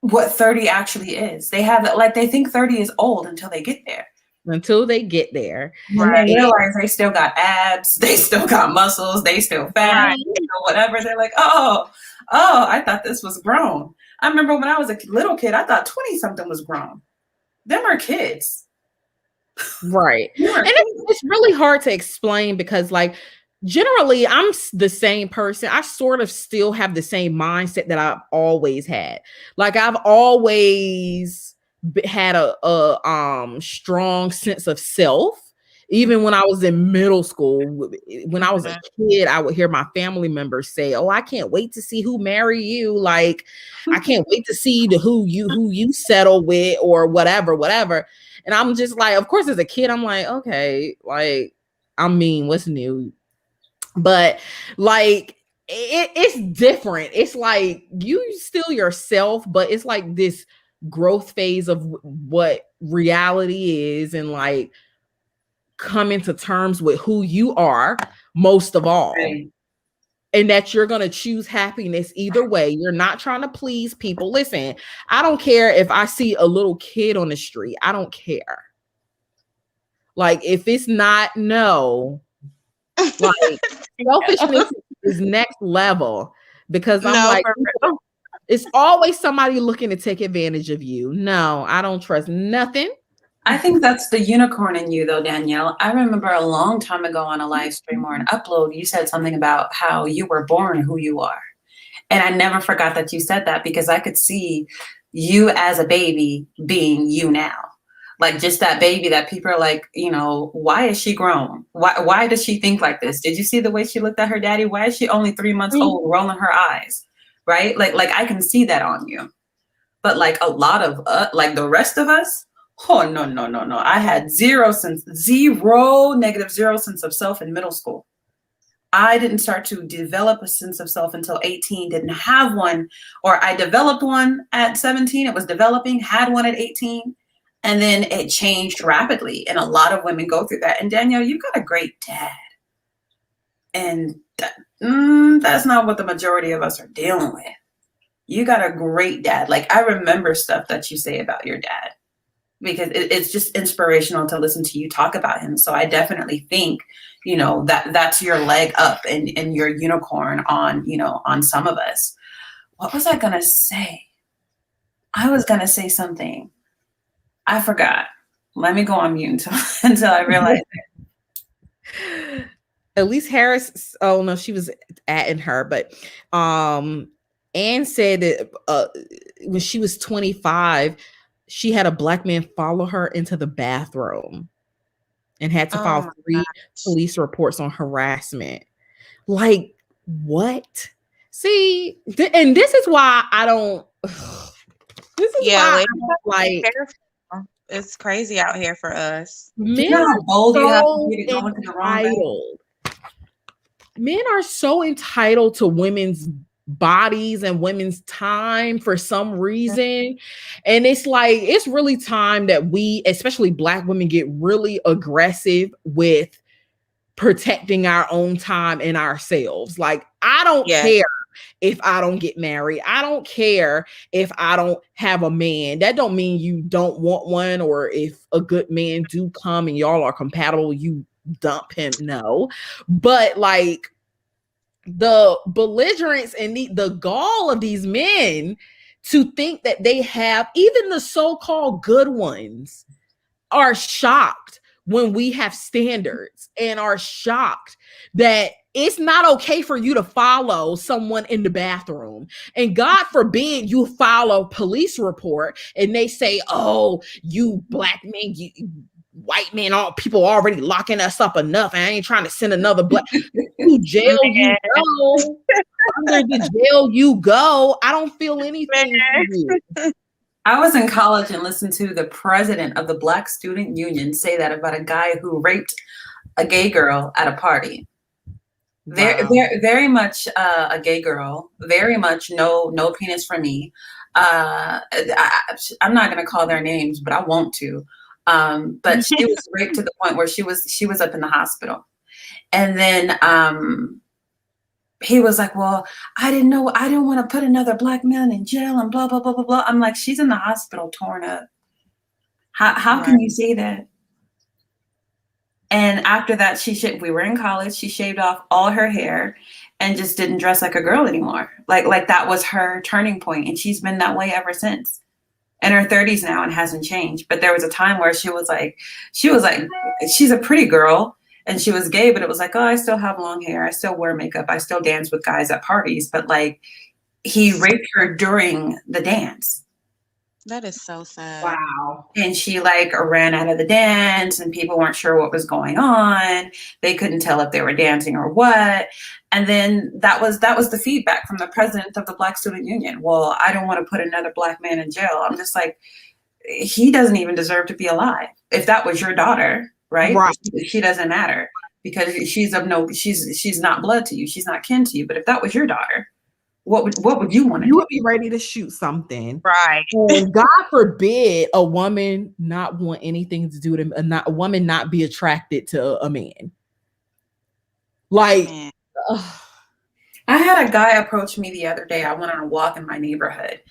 what 30 actually is. They have like, they think 30 is old until they get there. Until they get there. When they realize they still got abs, they still got muscles, they still fat, whatever. They're like, oh, I thought this was grown. I remember when I was a little kid, I thought 20 something was grown. Them are kids. Right. And it's really hard to explain because, like, generally I'm the same person. I sort of still have the same mindset that I've always had. Like, I've always had a strong sense of self. Even when I was in middle school, when I was a kid, I would hear my family members say, "Oh, I can't wait to see who marry you. Like, I can't wait to see who you settle with or whatever." And I'm just like, of course, as a kid, I'm like, okay, like, I mean, what's new? But like, it's different. It's like you still yourself, but it's like this growth phase of what reality is, and like coming to terms with who you are most of all. Right. And that you're going to choose happiness either way. You're not trying to please people. Listen, I don't care if I see a little kid on the street. I don't care. Like, if it's not like, selfishness is next level, because I'm like, it's always somebody looking to take advantage of you. No, I don't trust nothing. I think that's the unicorn in you, though, Danielle. I remember a long time ago on a live stream or an upload, you said something about how you were born who you are. And I never forgot that you said that, because I could see you as a baby being you now. Like, just that baby that people are like, you know, why is she grown? Why does she think like this? Did you see the way she looked at her daddy? Why is she only 3 months old, rolling her eyes? Right? Like I can see that on you. But like a lot of like the rest of us, oh, no. I had negative zero sense of self in middle school. I didn't start to develop a sense of self until 18, didn't have one, or I developed one at 17. It was developing, had one at 18, and then it changed rapidly. And a lot of women go through that. And Danielle, you've got a great dad. And that's not what the majority of us are dealing with. You got a great dad. Like, I remember stuff that you say about your dad, because it's just inspirational to listen to you talk about him. So I definitely think, you know, that's your leg up and your unicorn on, you know, on some of us. What was I going to say? I was going to say something. I forgot. Let me go on mute until I realize it. Elise Harris, oh no, she was atting her, but Anne said that when she was 25, she had a Black man follow her into the bathroom and had to file 3 police reports on harassment. Like, what? See, and this is why I don't. This is why I don't like. It's crazy out here for us. Men are so entitled. Men are so entitled to women's bodies and women's time for some reason. And it's like, it's really time that we, especially Black women, get really aggressive with protecting our own time and ourselves. Like, I don't care if I don't get married. I don't care if I don't have a man. That don't mean you don't want one, or if a good man do come and y'all are compatible, you dump him. No. But like, the belligerence and the gall of these men to think that they have, even the so-called good ones are shocked when we have standards, and are shocked that it's not okay for you to follow someone in the bathroom. And God forbid you file a police report and they say, oh, you Black men, you white men, all people already locking us up enough. I ain't trying to send another Black to jail. You go under the jail. You go. I don't feel anything for you. I was in college and listened to the president of the Black Student Union say that about a guy who raped a gay girl at a party. Wow. Very much a gay girl. Very much no penis for me. I'm not going to call their names, but I want to. But she was raped to the point where she was up in the hospital. And then he was like, well, I didn't want to put another black man in jail and blah, blah, blah, blah, blah. I'm like, she's in the hospital torn up. How can you say that? And after that, we were in college. She shaved off all her hair and just didn't dress like a girl anymore. Like that was her turning point. And she's been that way ever since. In her 30s now and hasn't changed. But there was a time where she was like, she's a pretty girl and she was gay, but it was like, oh, I still have long hair. I still wear makeup. I still dance with guys at parties. But like, he raped her during the dance. That is so sad. Wow. And she like ran out of the dance and people weren't sure what was going on. They couldn't tell if they were dancing or what. And then that was the feedback from the president of the Black Student Union. Well, I don't want to put another black man in jail. I'm just like, he doesn't even deserve to be alive. If that was your daughter, right? She doesn't matter because she's not blood to you. She's not kin to you. But if that was your daughter, what would you want to do? You would be ready to shoot something. Right. And God forbid a woman not want anything to do with him, a woman not be attracted to a man. Like, I had a guy approach me the other day. I went on a walk in my neighborhood.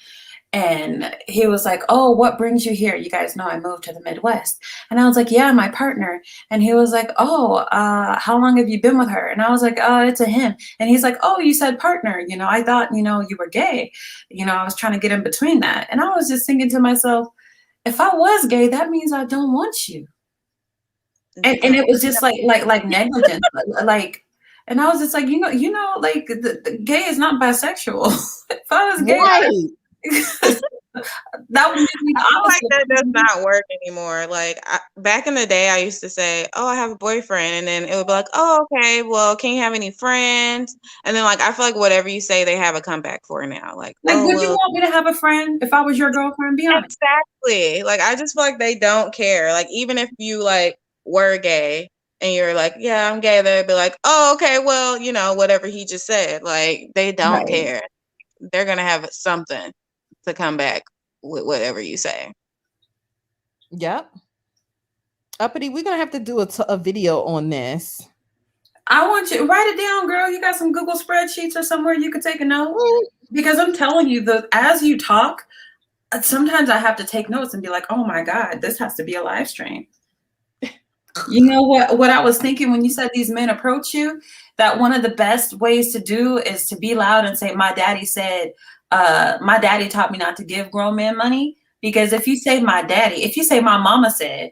And he was like, oh, what brings you here? You guys know I moved to the Midwest. And I was like, yeah, my partner. And he was like, oh, how long have you been with her? And I was like, it's a him. And he's like, oh, you said partner. I thought, you were gay. I was trying to get in between that. And I was just thinking to myself, if I was gay, that means I don't want you. And it was just like negligence. And I was just like, like the gay is not bisexual. If I was gay, that would make me I feel like that does not work anymore. Like back in the day, I used to say, oh, I have a boyfriend. And then it would be like, oh, okay, well, can you have any friends? And then like, I feel like whatever you say, they have a comeback for now. Like would you want me to have a friend if I was your girlfriend? Be honest. Exactly. Like, I just feel like they don't care. Like, even if you like were gay and you're like, yeah, I'm gay, they'd be like, oh, okay, well, whatever he just said. Like, they don't care. They're going to have something to come back with whatever you say. Yep. Uppity, we're gonna have to do a video on this. I want you to write it down, girl. You got some Google spreadsheets or somewhere you could take a note? Because I'm telling you, as you talk, sometimes I have to take notes and be like, oh my God, this has to be a live stream. You know what I was thinking when you said these men approach you, that one of the best ways to do is to be loud and say, my daddy said, my daddy taught me not to give grown men money. Because if you say if you say my mama said,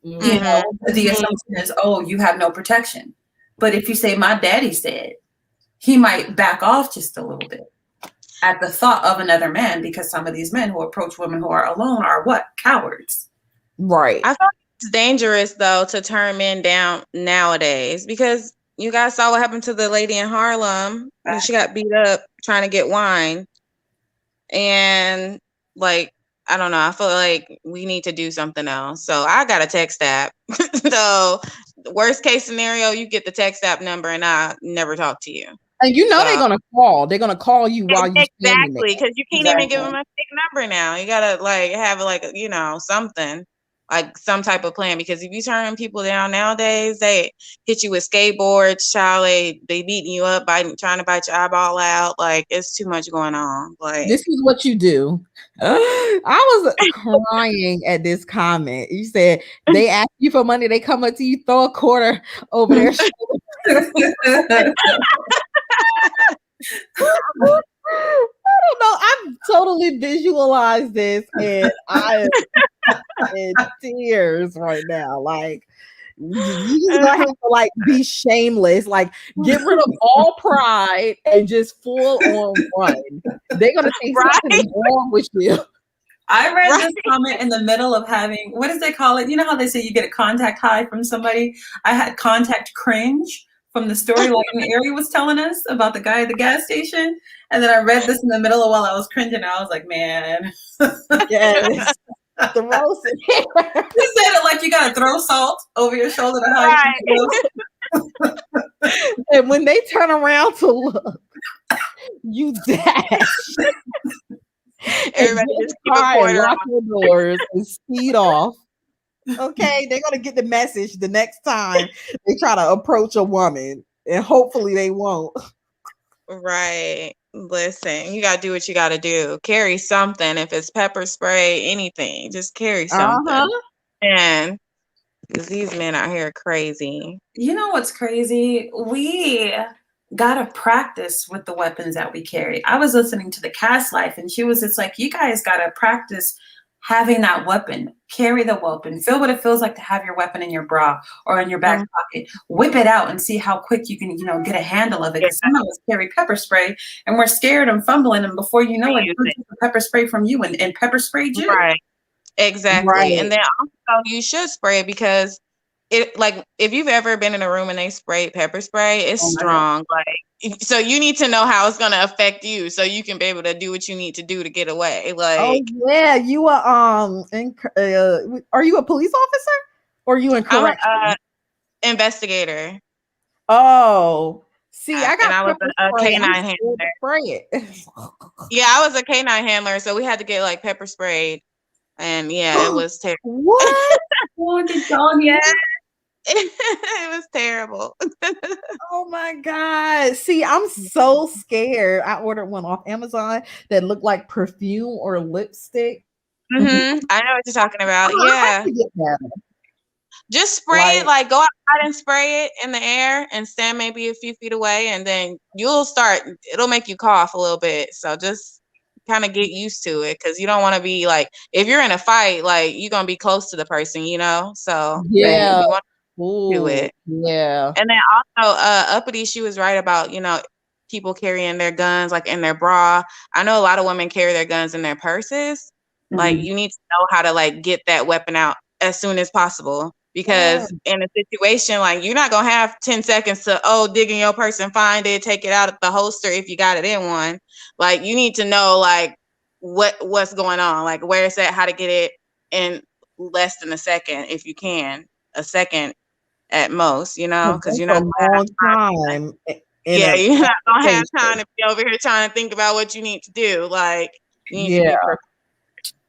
the assumption is, oh, you have no protection. But if you say my daddy said, he might back off just a little bit at the thought of another man, because some of these men who approach women who are alone are what? Cowards. Right. I thought it's dangerous though to turn men down nowadays, because you guys saw what happened to the lady in Harlem when she got beat up trying to get wine. And like, I don't know, I feel like we need to do something else. So I got a text app. So worst case scenario, you get the text app number and I never talk to you. And they're gonna call. They're gonna call you while you exactly, because you can't even give them a fake number now. You gotta like have like something. Like some type of plan, because if you turn people down nowadays, they hit you with skateboards, child. They beating you up, trying to bite your eyeball out. Like, it's too much going on. Like, this is what you do. I was crying at this comment. You said they ask you for money, they come up to you, throw a quarter over their shoulder. I don't know. I've totally visualized this, and I am in tears right now. Like, you just gonna have to like be shameless, like get rid of all pride and just full on run. They're gonna think something is wrong with you. I read this comment in the middle of having, what does they call it? You know how they say you get a contact high from somebody? I had contact cringe from the story like Ari was telling us about the guy at the gas station. And then I read this in the middle of while I was cringing. I was like, man. Yes. The roast. You said it like you gotta throw salt over your shoulder to hide right. And when they turn around to look, you dash. Everybody just cry and lock your doors and speed off. Okay, they're gonna get the message the next time they try to approach a woman, and hopefully they won't. Right. Listen, you gotta do what you gotta do. Carry something. If it's pepper spray, anything, just carry something. And because these men out here are crazy. You know what's crazy? We gotta practice with the weapons that we carry. I was listening to the Cast Life, and she was just like, you guys gotta practice having that weapon. Carry the weapon. Feel what it feels like to have your weapon in your bra or in your back pocket. Whip it out and see how quick you can, get a handle of it. Because some of us carry pepper spray and we're scared and fumbling, and before you know it, pepper spray from you and pepper sprayed you. Right. Exactly. Right. And then also you should spray it, because it, like, if you've ever been in a room and they sprayed pepper spray, it's strong. Like, so you need to know how it's going to affect you so you can be able to do what you need to do to get away. Like, oh yeah, you are are you a police officer or are you in corrections? I'm an investigator. Oh, see, I got and I was a K9 handler. Spray it. Yeah, I was a K9 handler, so we had to get like pepper sprayed, and yeah, it was terrible. What? Yeah. It was terrible. Oh my God. See, I'm so scared. I ordered one off Amazon that looked like perfume or lipstick. I know what you're talking about. Yeah. Just spray it, like go outside and spray it in the air and stand maybe a few feet away, and then it'll make you cough a little bit. So just kind of get used to it, because you don't want to be like, if you're in a fight, like you're going to be close to the person, So yeah. You want to do it. Yeah. And then also Uppity, she was right about, people carrying their guns like in their bra. I know a lot of women carry their guns in their purses. Like you need to know how to like get that weapon out as soon as possible. Because in a situation, like you're not gonna have 10 seconds to dig in your purse and find it, take it out of the holster if you got it in one. Like you need to know like what's going on, like where it's at, how to get it in less than a second if you can, a second at most, because you're not a long time. Yeah, you're not gonna have time to be over here trying to think about what you need to do. Like you need to be prepared.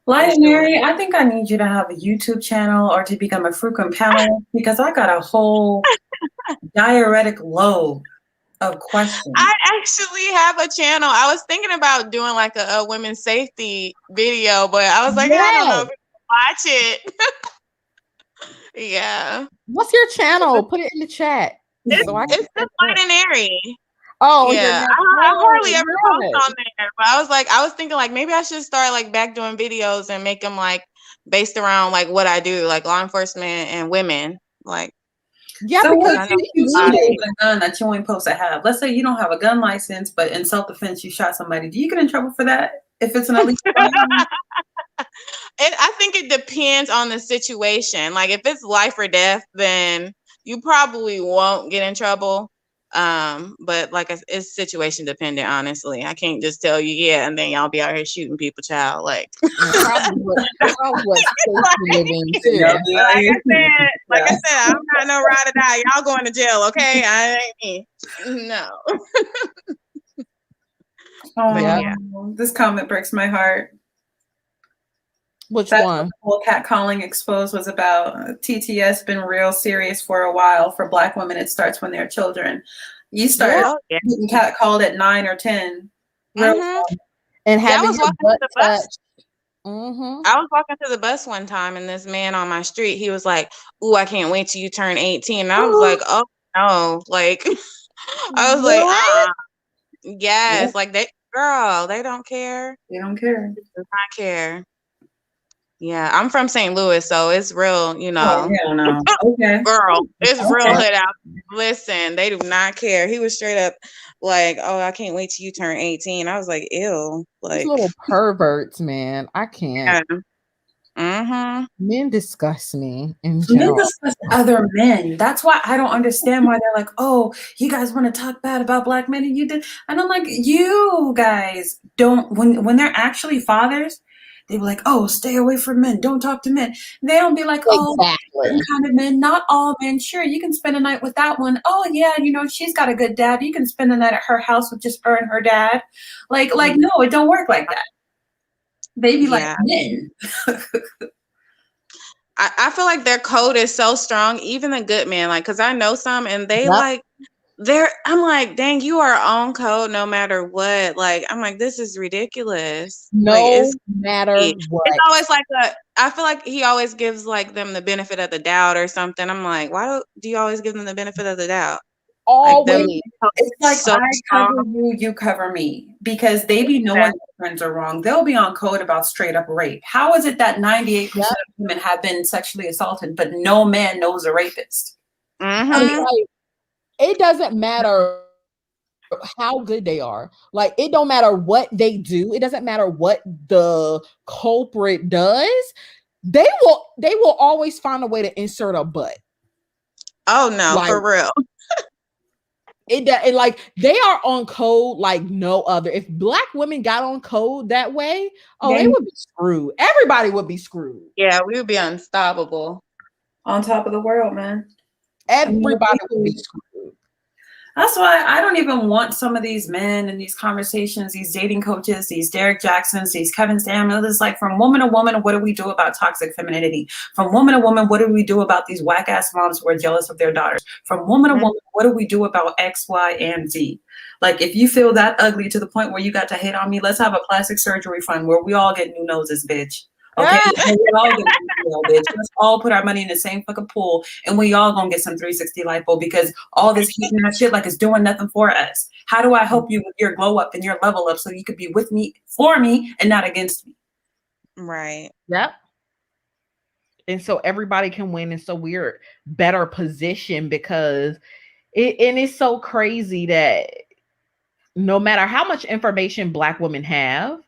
Light Mary, I think I need you to have a YouTube channel or to become a frequent panelist, because I got a whole diuretic load of questions. I actually have a channel. I was thinking about doing like a women's safety video, but I was like, I don't know if I can watch it. Yeah. What's your channel? Put it in the chat. It's just Light and Airy. Oh yeah, I hardly ever post on there, but I was thinking like maybe I should start like back doing videos and make them like based around like what I do, like law enforcement and women. Like, yeah, so because you a gun that you ain't supposed to have. Let's say you don't have a gun license, but in self-defense you shot somebody. Do you get in trouble for that if it's an illegal gun? I think it depends on the situation. Like if it's life or death, then you probably won't get in trouble. But like it's situation dependent, honestly. I can't just tell you and then y'all be out here shooting people, child. Like like I said, I'm not no ride or die. Y'all going to jail, okay? I ain't me. No. This comment breaks my heart. Which one? The whole catcalling exposed was about. TTS been real serious for a while. For Black women, it starts when they're children. You start getting catcalled at 9 or 10. And having your butt touched. I was walking to the bus one time, and this man on my street, he was like, "Ooh, I can't wait till you turn 18." And I was like, "Oh no!" Like, I was like, yes, like they don't care. They don't care. They do not care. Yeah, I'm from St. Louis, so it's real, Okay. Girl, it's real hood out. Listen, they do not care. He was straight up like, "Oh, I can't wait till you turn 18." I was like, ew. Like, these little perverts, man. I can't. Men disgust me in general. Men disgust other men. That's why I don't understand why they're like, "Oh, you guys want to talk bad about Black men," and you did. And I'm like, you guys don't. When they're actually fathers, they be like, "Oh, stay away from men. Don't talk to men." They don't be like, "Oh, certain kind of men, not all men. Sure, you can spend a night with that one. Oh yeah, she's got a good dad. You can spend the night at her house with just her and her dad." Like no, it don't work like that. They be like men. I feel like their code is so strong, even the good men, like, because I know some and they like I'm like, dang, you are on code no matter what. Like, I'm like, this is ridiculous. Like, No matter what. It's always like I feel like he always gives like them the benefit of the doubt or something. I'm like, why do you always give them the benefit of the doubt? Always. Like, it's like so I cover you, you cover me, because they be knowing their friends are wrong. They'll be on code about straight up rape. How is it that 98% of women have been sexually assaulted, but no man knows a rapist? Mm-hmm. I mean, like, it doesn't matter how good they are. Like, it don't matter what they do. It doesn't matter what the culprit does. They will always find a way to insert a butt. Oh no, like, for real. It like they are on code like no other. If Black women got on code that way, they would be screwed. Everybody would be screwed. Yeah, we would be unstoppable. On top of the world, man. Everybody would be screwed. That's why I don't even want some of these men in these conversations, these dating coaches, these Derek Jacksons, these Kevin Samuels. It's like, from woman to woman, what do we do about toxic femininity? From woman to woman, what do we do about these whack ass moms who are jealous of their daughters? From woman to woman, what do we do about X, Y, and Z? Like, if you feel that ugly to the point where you got to hate on me, let's have a plastic surgery fund where we all get new noses, bitch. Okay, we all get bitch. Let's all put our money in the same fucking pool, and we all gonna get some 360 lipo, because all this hating that shit like is doing nothing for us. How do I help you with your glow up and your level up so you could be with me, for me, and not against me? Right. Yep. And so everybody can win, and so we're better positioned, because it's so crazy that no matter how much information Black women have,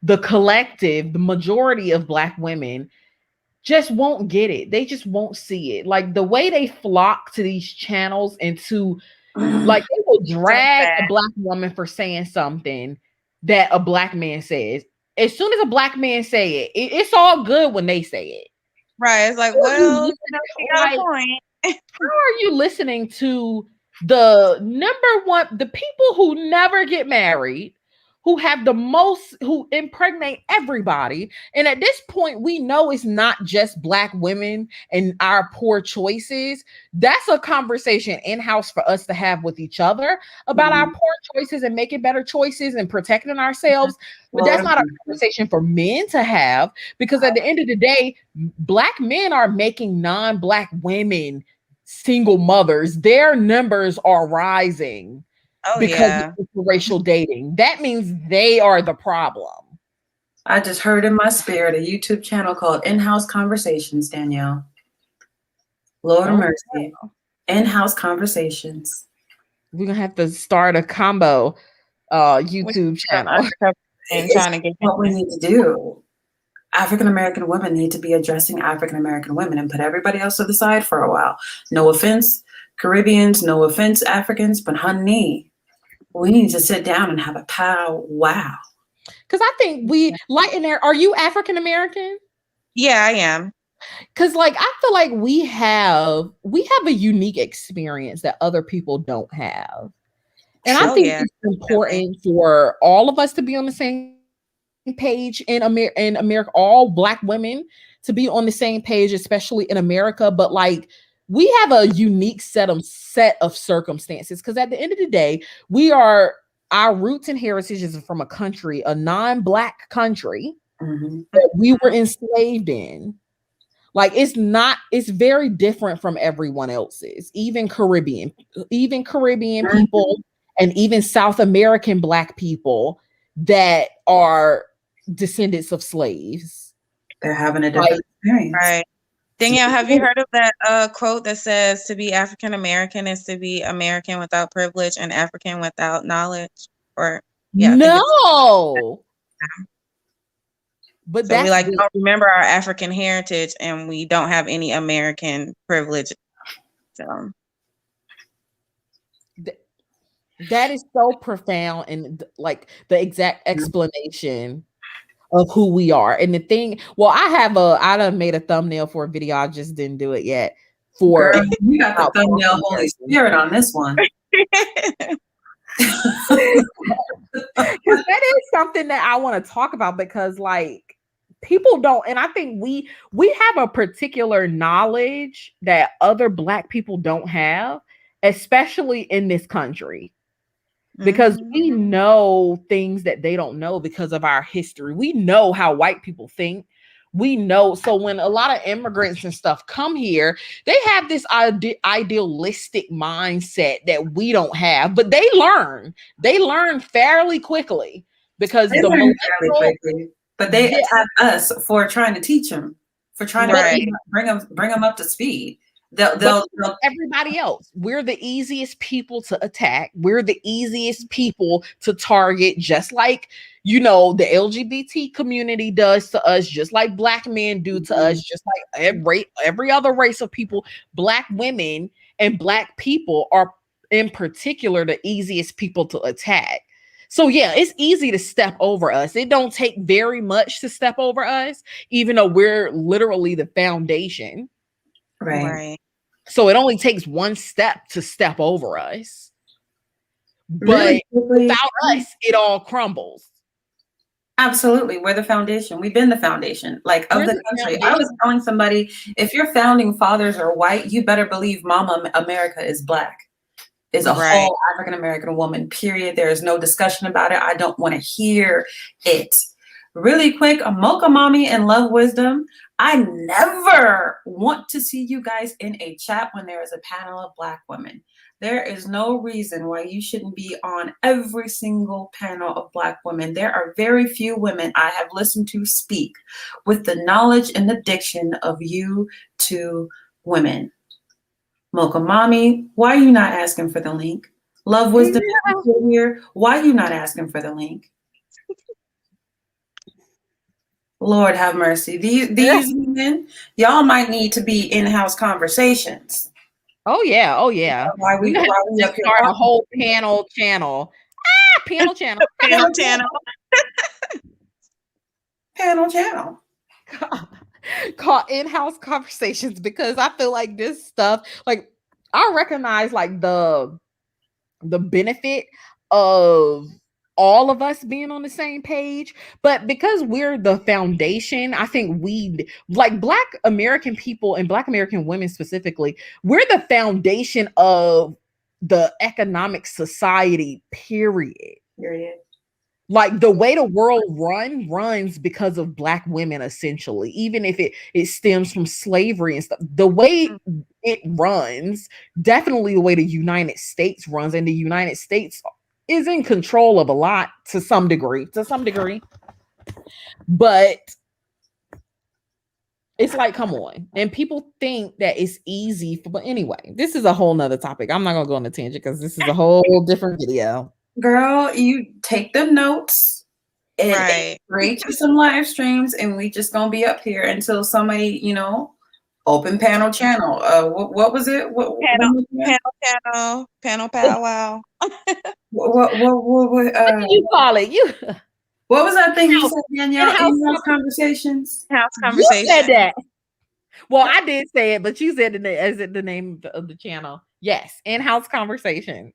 the collective, the majority of Black women just won't get it. They just won't see it. Like, the way they flock to these channels and to, like, they will drag a Black woman for saying something that a Black man says. As soon as a Black man say it, it's all good when they say it. Right. It's like, well, you got a point. How are you listening to the people who never get married, who have the most, who impregnate everybody? And at this point, we know it's not just Black women and our poor choices. That's a conversation in-house for us to have with each other about our poor choices and making better choices and protecting ourselves. But that's not a conversation for men to have, because at the end of the day, Black men are making non-Black women single mothers. Their numbers are rising. Because of racial dating. That means they are the problem. I just heard in my spirit a YouTube channel called In-House Conversations, Danielle. Lord of mercy. In-House Conversations. We're gonna have to start a combo YouTube channel. And trying to get what we need to do. African American women need to be addressing African American women and put everybody else to the side for a while. No offense, Caribbeans, no offense, Africans, but honey, we need to sit down and have a powwow. Because I think we light in there. Are you African American? Yeah, I am. Because like I feel like we have a unique experience that other people don't have. And I think it's important for all of us to be on the same page in America, all Black women to be on the same page, especially in America. But like, we have a unique set of circumstances, because at the end of the day, our roots and heritage is from a country, a non-Black country that we were enslaved in. Like, it's very different from everyone else's, even Caribbean people, and even South American Black people that are descendants of slaves. They're having a different experience. Right. Danielle, have you heard of that quote that says to be African American is to be American without privilege and African without knowledge? Or no. But so we don't remember our African heritage, and we don't have any American privilege. So that is so profound, and like the exact explanation of who we are. And the thing, I done made a thumbnail for a video. I just didn't do it yet. For girl, you got the thumbnail Holy Spirit on this one. Because that is something that I want to talk about, because like people don't, and I think we have a particular knowledge that other Black people don't have, especially in this country, because we know things that they don't know because of our history. We know how white people think. We know. So when a lot of immigrants and stuff come here, they have this idealistic mindset that we don't have, but they learn fairly quickly because They the learn fairly millennial, quickly, but they attack us for trying to teach them, for trying to bring them up to speed. They'll everybody else, we're the easiest people to attack. We're the easiest people to target, just like, you know, the LGBT community does to us, just like Black men do to us, just like every other race of people. Black women and Black people are in particular the easiest people to attack. So yeah, it's easy to step over us. It don't take very much to step over us, even though we're literally the foundation. Right. So it only takes one step to step over us. Really But without us, it all crumbles. Absolutely. We're the foundation. We've been the foundation, like, of the country. I was telling somebody, if your founding fathers are white, you better believe Mama America is Black. Is a whole African American woman, period. There is no discussion about it. I don't want to hear it. Really quick, a Mocha Mommy and Love Wisdom. I never want to see you guys in a chat when there is a panel of Black women. There is no reason why you shouldn't be on every single panel of Black women. There are very few women I have listened to speak with the knowledge and the diction of you two women. Mocha Mommy, why are you not asking for the link? Love Wisdom here. Why are you not asking for the link? Lord have mercy. These women, y'all might need to be in-house conversations. Oh yeah, oh yeah. Why we start a whole panel channel. Panel channel. Panel channel. Panel channel. Called in-house conversations, because I feel like this stuff, like, I recognize like the benefit of all of us being on the same page, but because we're the foundation, I think we, like Black American people and Black American women specifically, we're the foundation of the economic society, period. Like the way the world runs because of Black women, essentially, even if it stems from slavery and stuff. The way it runs, definitely the way the United States runs, and the United States is in control of a lot to some degree. But it's like, come on. And people think that it's easy, but anyway, this is a whole nother topic. I'm not gonna go on a tangent because this is a whole different video. Girl, you take the notes and create you some live streams, and we just gonna be up here until somebody, you know, open panel channel. What was it? Panel powwow. What do you call it? What was that thing you said, Danielle? In-house conversations. House conversation. You said that. Well, I did say it, but you said the name of the channel. Yes, in-house conversations.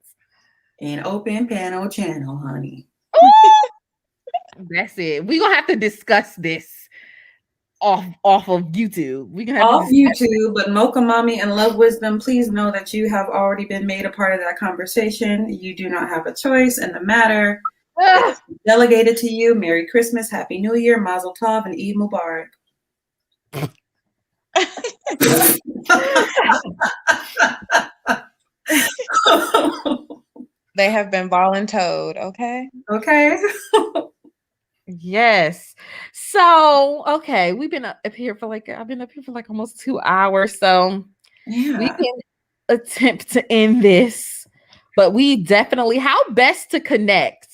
An open panel channel, honey. That's it. We're gonna have to discuss this off of YouTube. We can have off YouTube, but Mocha Mommy and Love Wisdom, please know that you have already been made a part of that conversation. You do not have a choice in the matter. It's delegated to you. Merry Christmas, Happy New Year, Mazel Tov, and Eid Mubarak. They have been voluntoed, okay? Okay. Yes. So, okay, we've been up here for like, I've been up here for like almost 2 hours. So we can attempt to end this, but we definitely, how best to connect?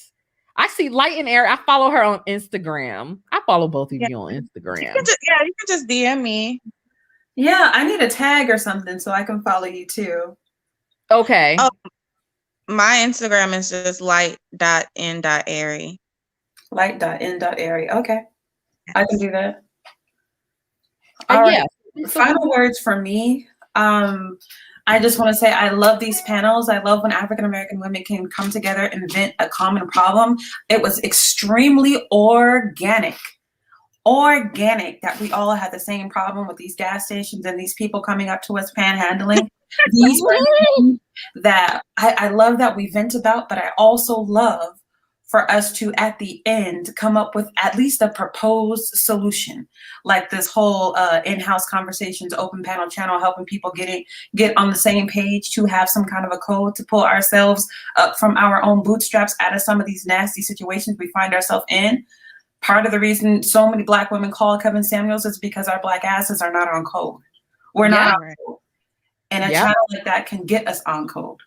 I see Light and Air. I follow her on Instagram. I follow both of you on Instagram. You can just DM me. Yeah, I need a tag or something so I can follow you too. Okay. Oh, my Instagram is just light.n.airy. Light.n.airy. Okay. Yes. I can do that. All right. Final words for me. I just want to say I love these panels. I love when African American women can come together and vent a common problem. It was extremely organic. organic that we all had the same problem with these gas stations and these people coming up to us panhandling. These are things that I love that we vent about, but I also love for us to, at the end, come up with at least a proposed solution, like this whole in-house conversations, open panel channel, helping people get on the same page to have some kind of a code to pull ourselves up from our own bootstraps out of some of these nasty situations we find ourselves in. Part of the reason so many Black women call Kevin Samuels is because our Black asses are not on code. We're not on code. And a channel like that can get us on code,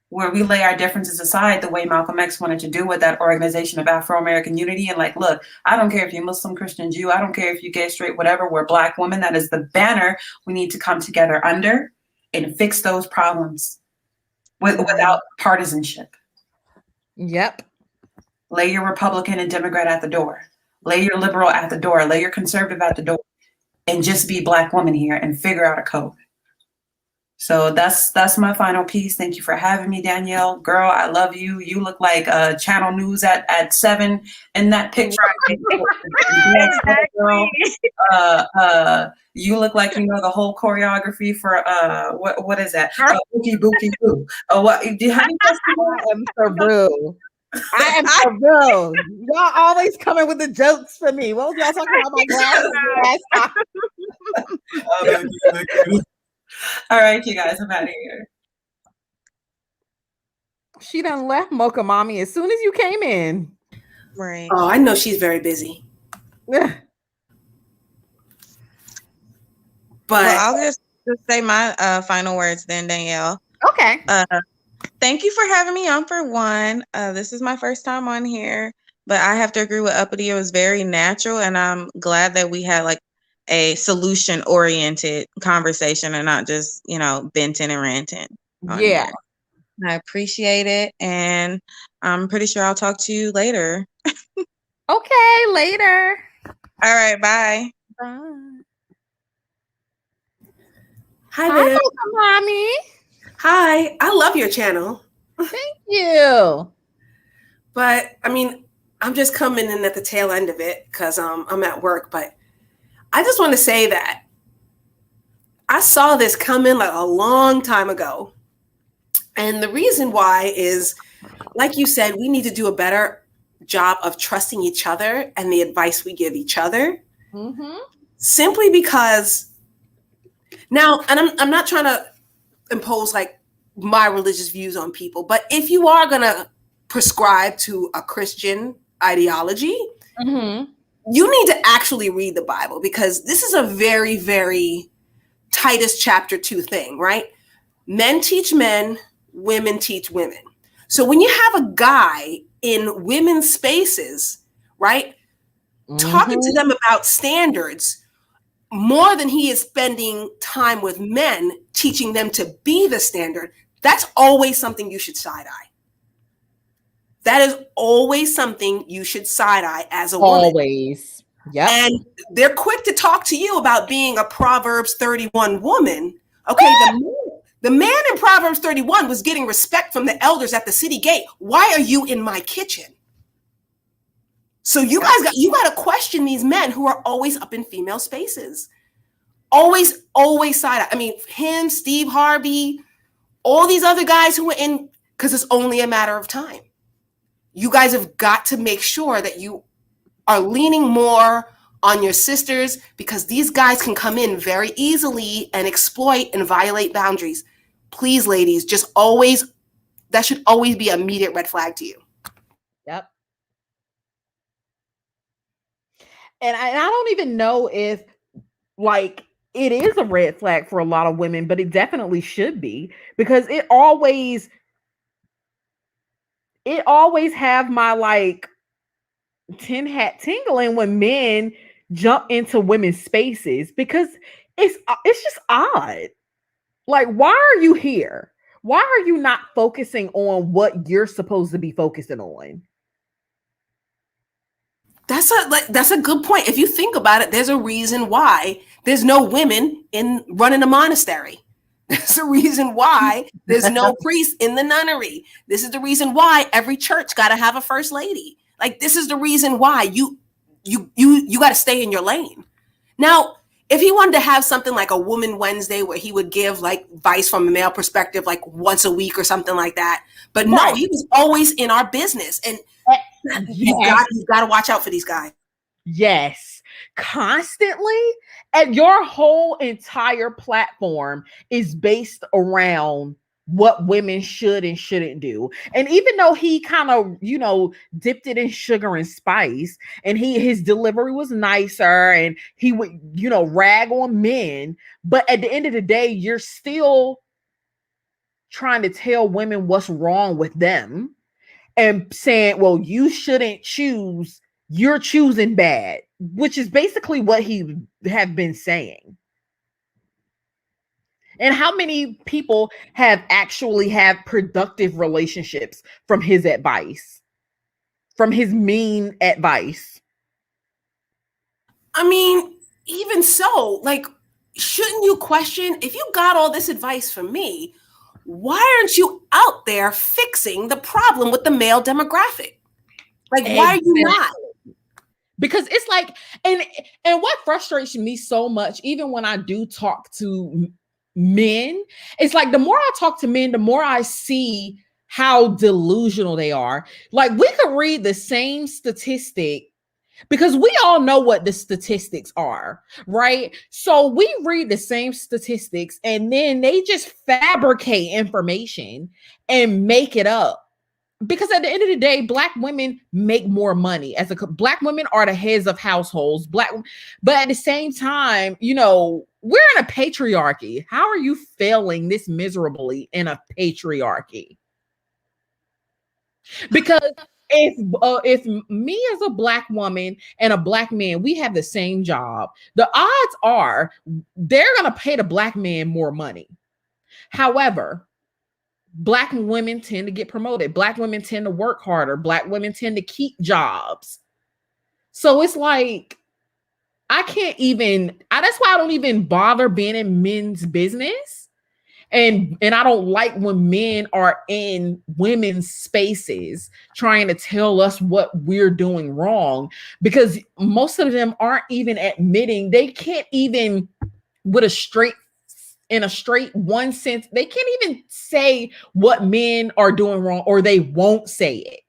where we lay our differences aside the way Malcolm X wanted to do with that Organization of Afro-American Unity. And like, look, I don't care if you're Muslim, Christian, Jew, I don't care if you're gay, straight, whatever, we're Black women. That is the banner we need to come together under and fix those problems without partisanship. Yep. Lay your Republican and Democrat at the door. Lay your liberal at the door. Lay your conservative at the door. And just be Black women here and figure out a code. So that's my final piece. Thank you for having me, Danielle. Girl, I love you. You look like Channel News at 7 in that picture. Exactly. Girl. You look like you know the whole choreography for what is that? Bookie Bookie Boo. What? How do you guys I am so real. I am so real. Y'all always coming with the jokes for me. What was y'all talking about? My glasses. All right, you guys, I'm out of here. She done left Mocha Mommy as soon as you came in. Right. Oh, I know she's very busy. Yeah. But Well, I'll just say my final words then, Danielle. Okay. Thank you for having me on for one. This is my first time on here, but I have to agree with Uppity. It was very natural, and I'm glad that we had like a solution-oriented conversation and not just, venting and ranting. Yeah. Here. I appreciate it, and I'm pretty sure I'll talk to you later. Okay, later. All right, bye. Bye. hi Hi, there. Mocha Mommy. Hi. I love your channel. Thank you. But I mean, I'm just coming in at the tail end of it because I'm at work. But I just want to say that I saw this coming like a long time ago. And the reason why is, like you said, we need to do a better job of trusting each other and the advice we give each other. Mm-hmm. Simply because now, and I'm not trying to impose like my religious views on people, but if you are going to prescribe to a Christian ideology, Mm-hmm. you need to actually read the Bible, because this is a very, very Titus chapter 2 thing, right? Men teach men, women teach women. So when you have a guy in women's spaces, right, talking to them about standards more than he is spending time with men, teaching them to be the standard, that's always something you should side eye. That is always something you should side eye as a woman. Always. Yep. And they're quick to talk to you about being a Proverbs 31 woman. Okay, the man in Proverbs 31 was getting respect from the elders at the city gate. Why are you in my kitchen? So you got to question these men who are always up in female spaces. Always side eye. I mean, him, Steve Harvey, all these other guys who are in, because it's only a matter of time. You guys have got to make sure that you are leaning more on your sisters, because these guys can come in very easily and exploit and violate boundaries. Please, ladies, just always, that should always be an immediate red flag to you. Yep. And I don't even know if like it is a red flag for a lot of women, but it definitely should be, because it always have my like tin hat tingling when men jump into women's spaces, because it's just odd. Like, why are you here? Why are you not focusing on what you're supposed to be focusing on? That's a good point. If you think about it, there's a reason why there's no women in running a monastery. There's a reason why there's no priest in the nunnery. This is the reason why every church got to have a first lady. Like, this is the reason why you got to stay in your lane. Now, if he wanted to have something like a Woman Wednesday where he would give like advice from a male perspective, like once a week or something like that, but no, he was always in our business, and you've got to watch out for these guys. Yes, constantly. And your whole entire platform is based around what women should and shouldn't do. And even though he kind of, dipped it in sugar and spice, and his delivery was nicer, and he would, rag on men, but at the end of the day, you're still trying to tell women what's wrong with them and saying, well, you shouldn't choose, you're choosing bad, which is basically what he have been saying. And how many people have actually had productive relationships from his advice, from his mean advice? I mean, even so, like, shouldn't you question, if you got all this advice from me, why aren't you out there fixing the problem with the male demographic? Like, why are you not? Because it's like, and what frustrates me so much, even when I do talk to men, it's like the more I talk to men, the more I see how delusional they are. Like, we could read the same statistic, because we all know what the statistics are, right? So we read the same statistics, and then they just fabricate information and make it up. Because at the end of the day, Black women make more money. Black women are the heads of households. But at the same time, we're in a patriarchy. How are you failing this miserably in a patriarchy? Because if me as a Black woman and a Black man, we have the same job, the odds are they're going to pay the Black man more money. However, Black women tend to get promoted. Black women tend to work harder. Black women tend to keep jobs. So it's like, that's why I don't even bother being in men's business. And I don't like when men are in women's spaces trying to tell us what we're doing wrong, because most of them aren't even admitting, they can't even in a straight one sense, they can't even say what men are doing wrong, or they won't say it.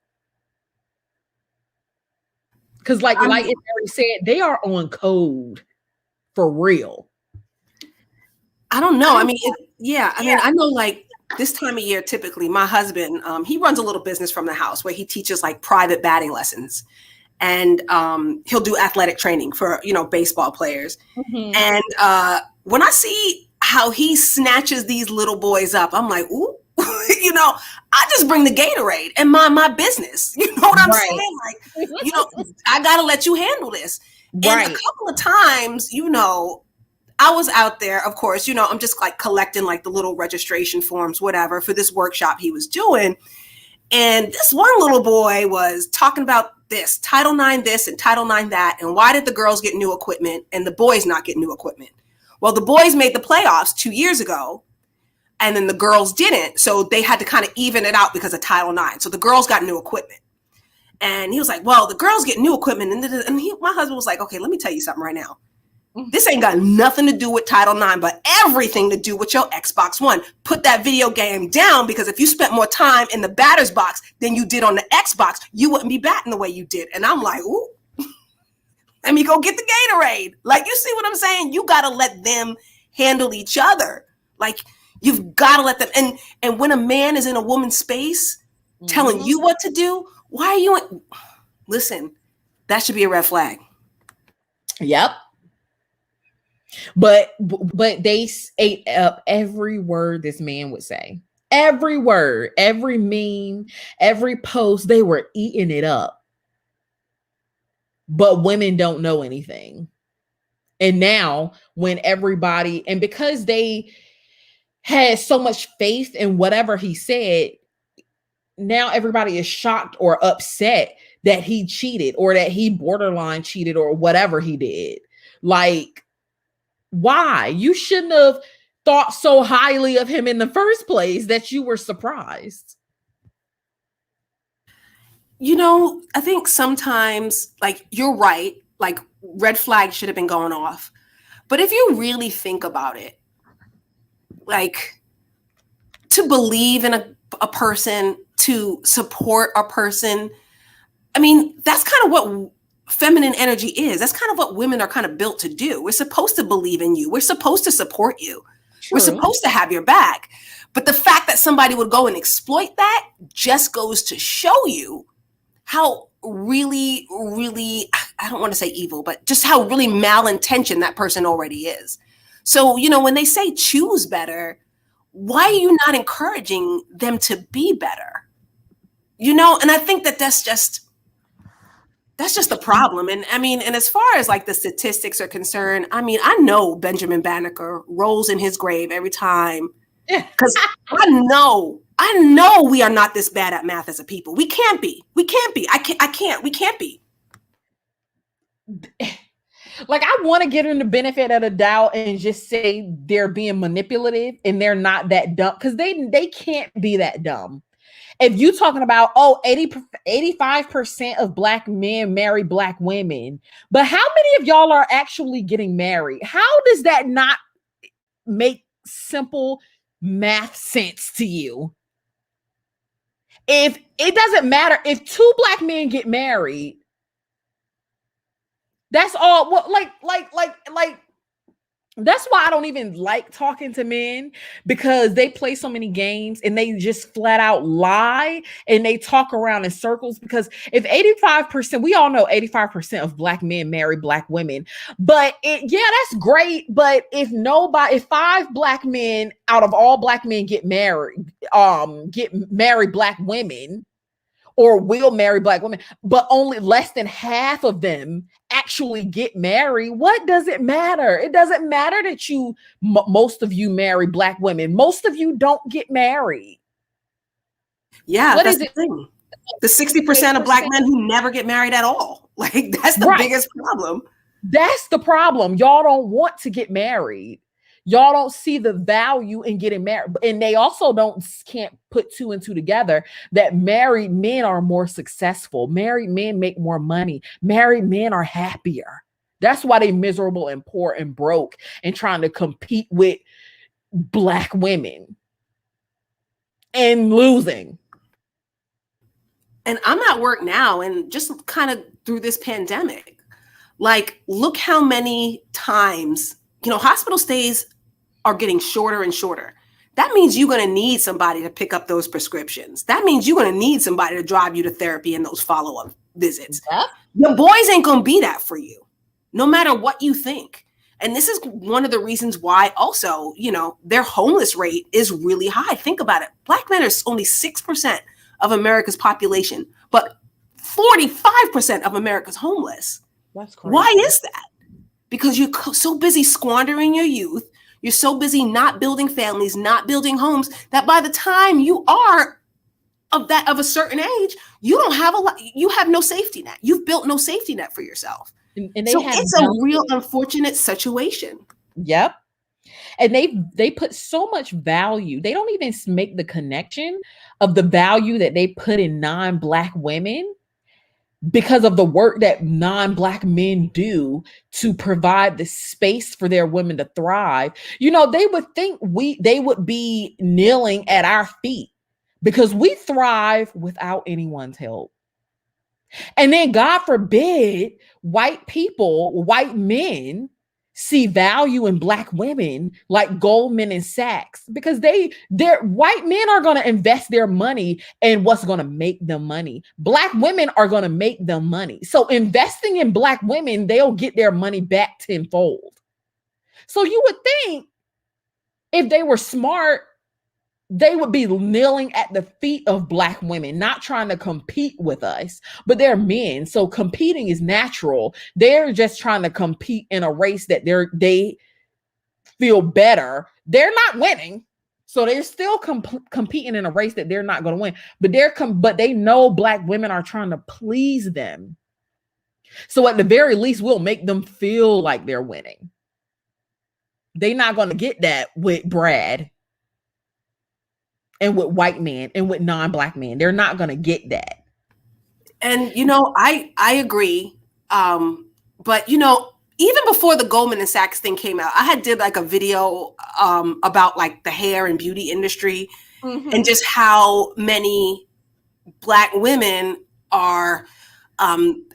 Because like it's already said, they are on code for real. I don't know. I mean, I know, like, this time of year, typically my husband, he runs a little business from the house where he teaches like private batting lessons, and he'll do athletic training for, baseball players. Mm-hmm. And when I see how he snatches these little boys up, I'm like, ooh, I just bring the Gatorade and mind my business. You know what I'm saying? Like, I got to let you handle this. Right. And a couple of times, I was out there, of course, I'm just like collecting like the little registration forms, whatever, for this workshop he was doing. And this one little boy was talking about this, Title IX this and Title IX that. And why did the girls get new equipment and the boys not get new equipment? Well, the boys made the playoffs 2 years ago, and then the girls didn't. So they had to kind of even it out because of Title IX. So the girls got new equipment. And he was like, well, the girls get new equipment. And my husband was like, okay, let me tell you something right now. This ain't got nothing to do with Title IX, but everything to do with your Xbox One. Put that video game down, because if you spent more time in the batter's box than you did on the Xbox, you wouldn't be batting the way you did. And I'm like, ooh, let me go get the Gatorade. Like, you see what I'm saying? You got to let them handle each other. Like, you've got to let them. And when a man is in a woman's space telling you what to do, why are you? Listen, that should be a red flag. Yep. But they ate up every word this man would say. Every word, every meme, every post, they were eating it up. But women don't know anything. And now when everybody, and because they had so much faith in whatever he said, now everybody is shocked or upset that he cheated, or that he borderline cheated, or whatever he did. Like, why? You shouldn't have thought so highly of him in the first place that you were surprised. I think sometimes, like, you're right. like red flags should have been going off. But if you really think about it, like to believe in a person, to support a person, I mean, that's kind of what feminine energy is. That's kind of what women are kind of built to do. We're supposed to believe in you. We're supposed to support you. True. We're supposed to have your back. But the fact that somebody would go and exploit that just goes to show you how really, really, I don't want to say evil, but just how really malintentioned that person already is. So, you know, when they say choose better, why are you not encouraging them to be better? You know, and I think that that's just the problem. And I mean, and as far as like the statistics are concerned, I mean, I know Benjamin Banneker rolls in his grave every time, because I know we are not this bad at math as a people. We can't be. We can't be. We can't be. Like, I want to give them the benefit of the doubt and just say they're being manipulative and they're not that dumb, because they can't be that dumb. If you're talking about, 85% of Black men marry Black women, but how many of y'all are actually getting married? How does that not make simple math sense to you? If it doesn't matter, if 2 Black men get married, that's all. Well, like, that's why I don't even like talking to men, because they play so many games and they just flat out lie and they talk around in circles. Because if 85%, we all know 85% of Black men marry Black women, but that's great. But if 5 Black men out of all Black men get married Black women, or will marry Black women, but only less than half of them actually get married, what does it matter? It doesn't matter that most of you marry Black women. Most of you don't get married. Yeah, what is it? The 60% of Black men who never get married at all. Like, that's the biggest problem. That's the problem. Y'all don't want to get married. Y'all don't see the value in getting married. And they also can't put 2 and 2 together, that married men are more successful. Married men make more money. Married men are happier. That's why they miserable and poor and broke and trying to compete with Black women and losing. And I'm at work now, and just kind of through this pandemic, like, look how many times, you know, hospital stays are getting shorter and shorter. That means you're going to need somebody to pick up those prescriptions. That means you're going to need somebody to drive you to therapy and those follow-up visits. Yeah. Your boys ain't going to be that for you, no matter what you think. And this is one of the reasons why also, you know, their homeless rate is really high. Think about it. Black men are only 6% of America's population, but 45% of America's homeless. That's crazy. Why is that? Because you're so busy squandering your youth. You're so busy not building families, not building homes, that by the time you are of a certain age, you don't have you have no safety net. You've built no safety net for yourself. And so it's a real unfortunate situation. Yep. And they put so much value. They don't even make the connection of the value that they put in non-Black women, because of the work that non-Black men do to provide the space for their women to thrive. You know, they would think they would be kneeling at our feet, because we thrive without anyone's help. And then, God forbid, white men see value in Black women like Goldman and Sachs, because their white men are going to invest their money in what's going to make them money. Black women are going to make them money. So investing in Black women, they'll get their money back tenfold. So you would think if they were smart, they would be kneeling at the feet of Black women, not trying to compete with us, but they're men. So competing is natural. They're just trying to compete in a race that they feel better. They're not winning. So they're still competing in a race that they're not going to win, but they know Black women are trying to please them. So at the very least, we'll make them feel like they're winning. They're not going to get that with Brad and with white men and with non-Black men. They're not going to get that. And, you know, I agree. But even before the Goldman and Sachs thing came out, I had did like a video about like the hair and beauty industry and just how many Black women are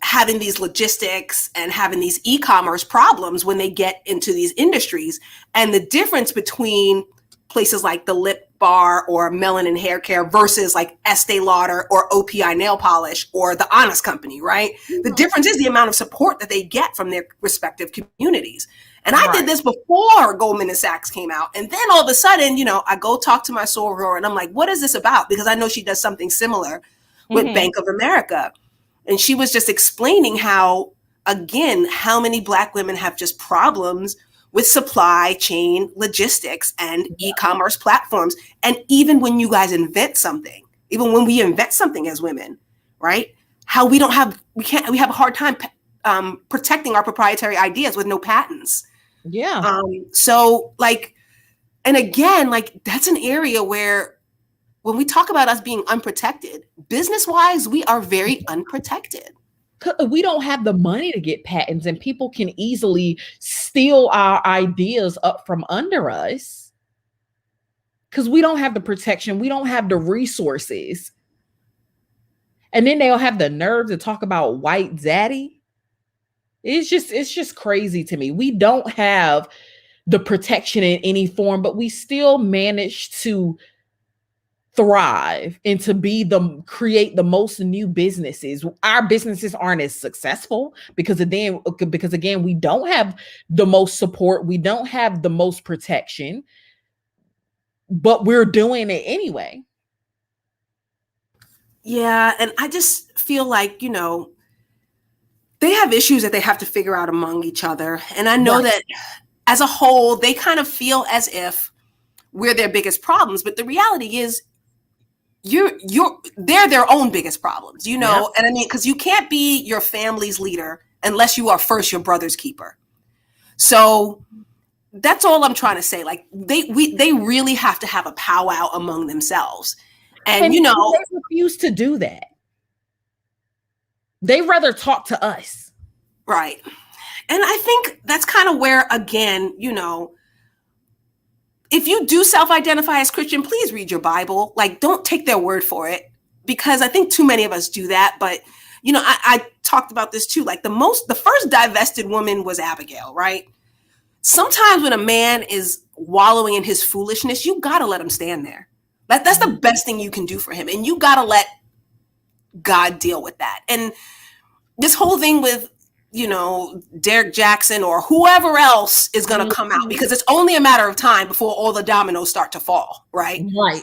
having these logistics and having these e-commerce problems when they get into these industries. And the difference between places like the Lip Bar or Melanin Hair Care versus like Estee Lauder or OPI Nail Polish or the Honest Company, right? The difference is the amount of support that they get from their respective communities. And I did this before Goldman and Sachs came out. And then all of a sudden, I go talk to my soror and I'm like, what is this about? Because I know she does something similar with Bank of America. And she was just explaining how many Black women have just problems with supply chain logistics and e-commerce platforms. And even when you guys invent something, even when we invent something as women, right? How we have a hard time protecting our proprietary ideas with no patents. Yeah. So like, and again, like that's an area where when we talk about us being unprotected, business-wise, we are very unprotected. We don't have the money to get patents, and people can easily steal our ideas up from under us because we don't have the protection. We don't have the resources. And then they'll have the nerve to talk about white zaddy. It's just crazy to me. We don't have the protection in any form, but we still manage to thrive and to create the most new businesses. Our businesses aren't as successful because again, we don't have the most support. We don't have the most protection, but we're doing it anyway. Yeah. And I just feel like, they have issues that they have to figure out among each other. And I know that as a whole, they kind of feel as if we're their biggest problems. But the reality is, they're their own biggest problems, And I mean, because you can't be your family's leader unless you are first your brother's keeper. So that's all I'm trying to say. Like they really have to have a powwow among themselves. And they refuse to do that. They rather talk to us. Right. And I think that's kind of where, again, if you do self-identify as Christian, please read your Bible. Like, don't take their word for it, because I think too many of us do that. But, I talked about this too. Like the first divested woman was Abigail, right? Sometimes when a man is wallowing in his foolishness, you got to let him stand there. That's the best thing you can do for him. And you got to let God deal with that. And this whole thing with, Derek Jackson or whoever else is going to come out, because it's only a matter of time before all the dominoes start to fall, right? Right.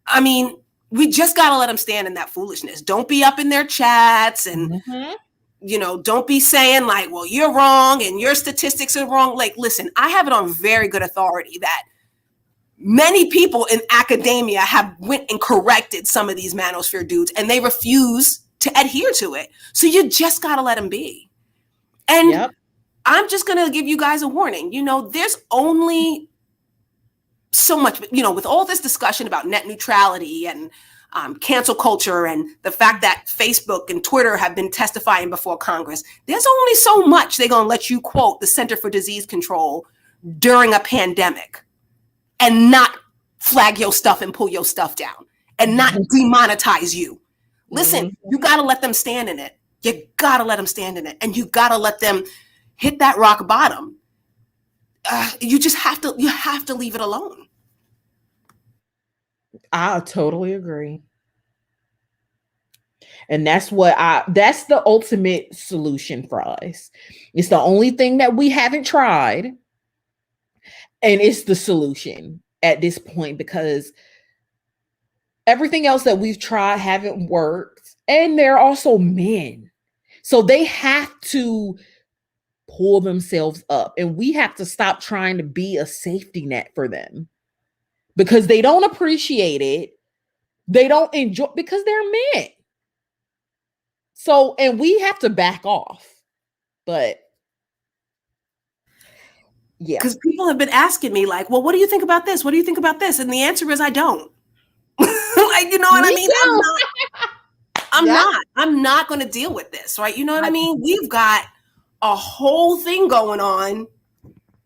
I mean, we just got to let them stand in that foolishness. Don't be up in their chats and, don't be saying like, well, you're wrong and your statistics are wrong. Like, listen, I have it on very good authority that many people in academia have went and corrected some of these manosphere dudes and they refuse to adhere to it. So you just got to let them be. And I'm just going to give you guys a warning. There's only so much, with all this discussion about net neutrality and cancel culture and the fact that Facebook and Twitter have been testifying before Congress, there's only so much they're going to let you quote the Center for Disease Control during a pandemic and not flag your stuff and pull your stuff down and not demonetize you. Listen, you got to let them stand in it. You got to let them stand in it, and you got to let them hit that rock bottom. You have to leave it alone. I totally agree. And that's the ultimate solution for us. It's the only thing that we haven't tried. And it's the solution at this point, because everything else that we've tried haven't worked. And they're also men. So they have to pull themselves up, and we have to stop trying to be a safety net for them because they don't appreciate it. They don't enjoy because they're men. So, and we have to back off. But yeah. Because people have been asking me like, well, what do you think about this? What do you think about this? And the answer is I don't. Like, you know what I mean? I'm not going to deal with this, right? You know what I mean? We've got a whole thing going on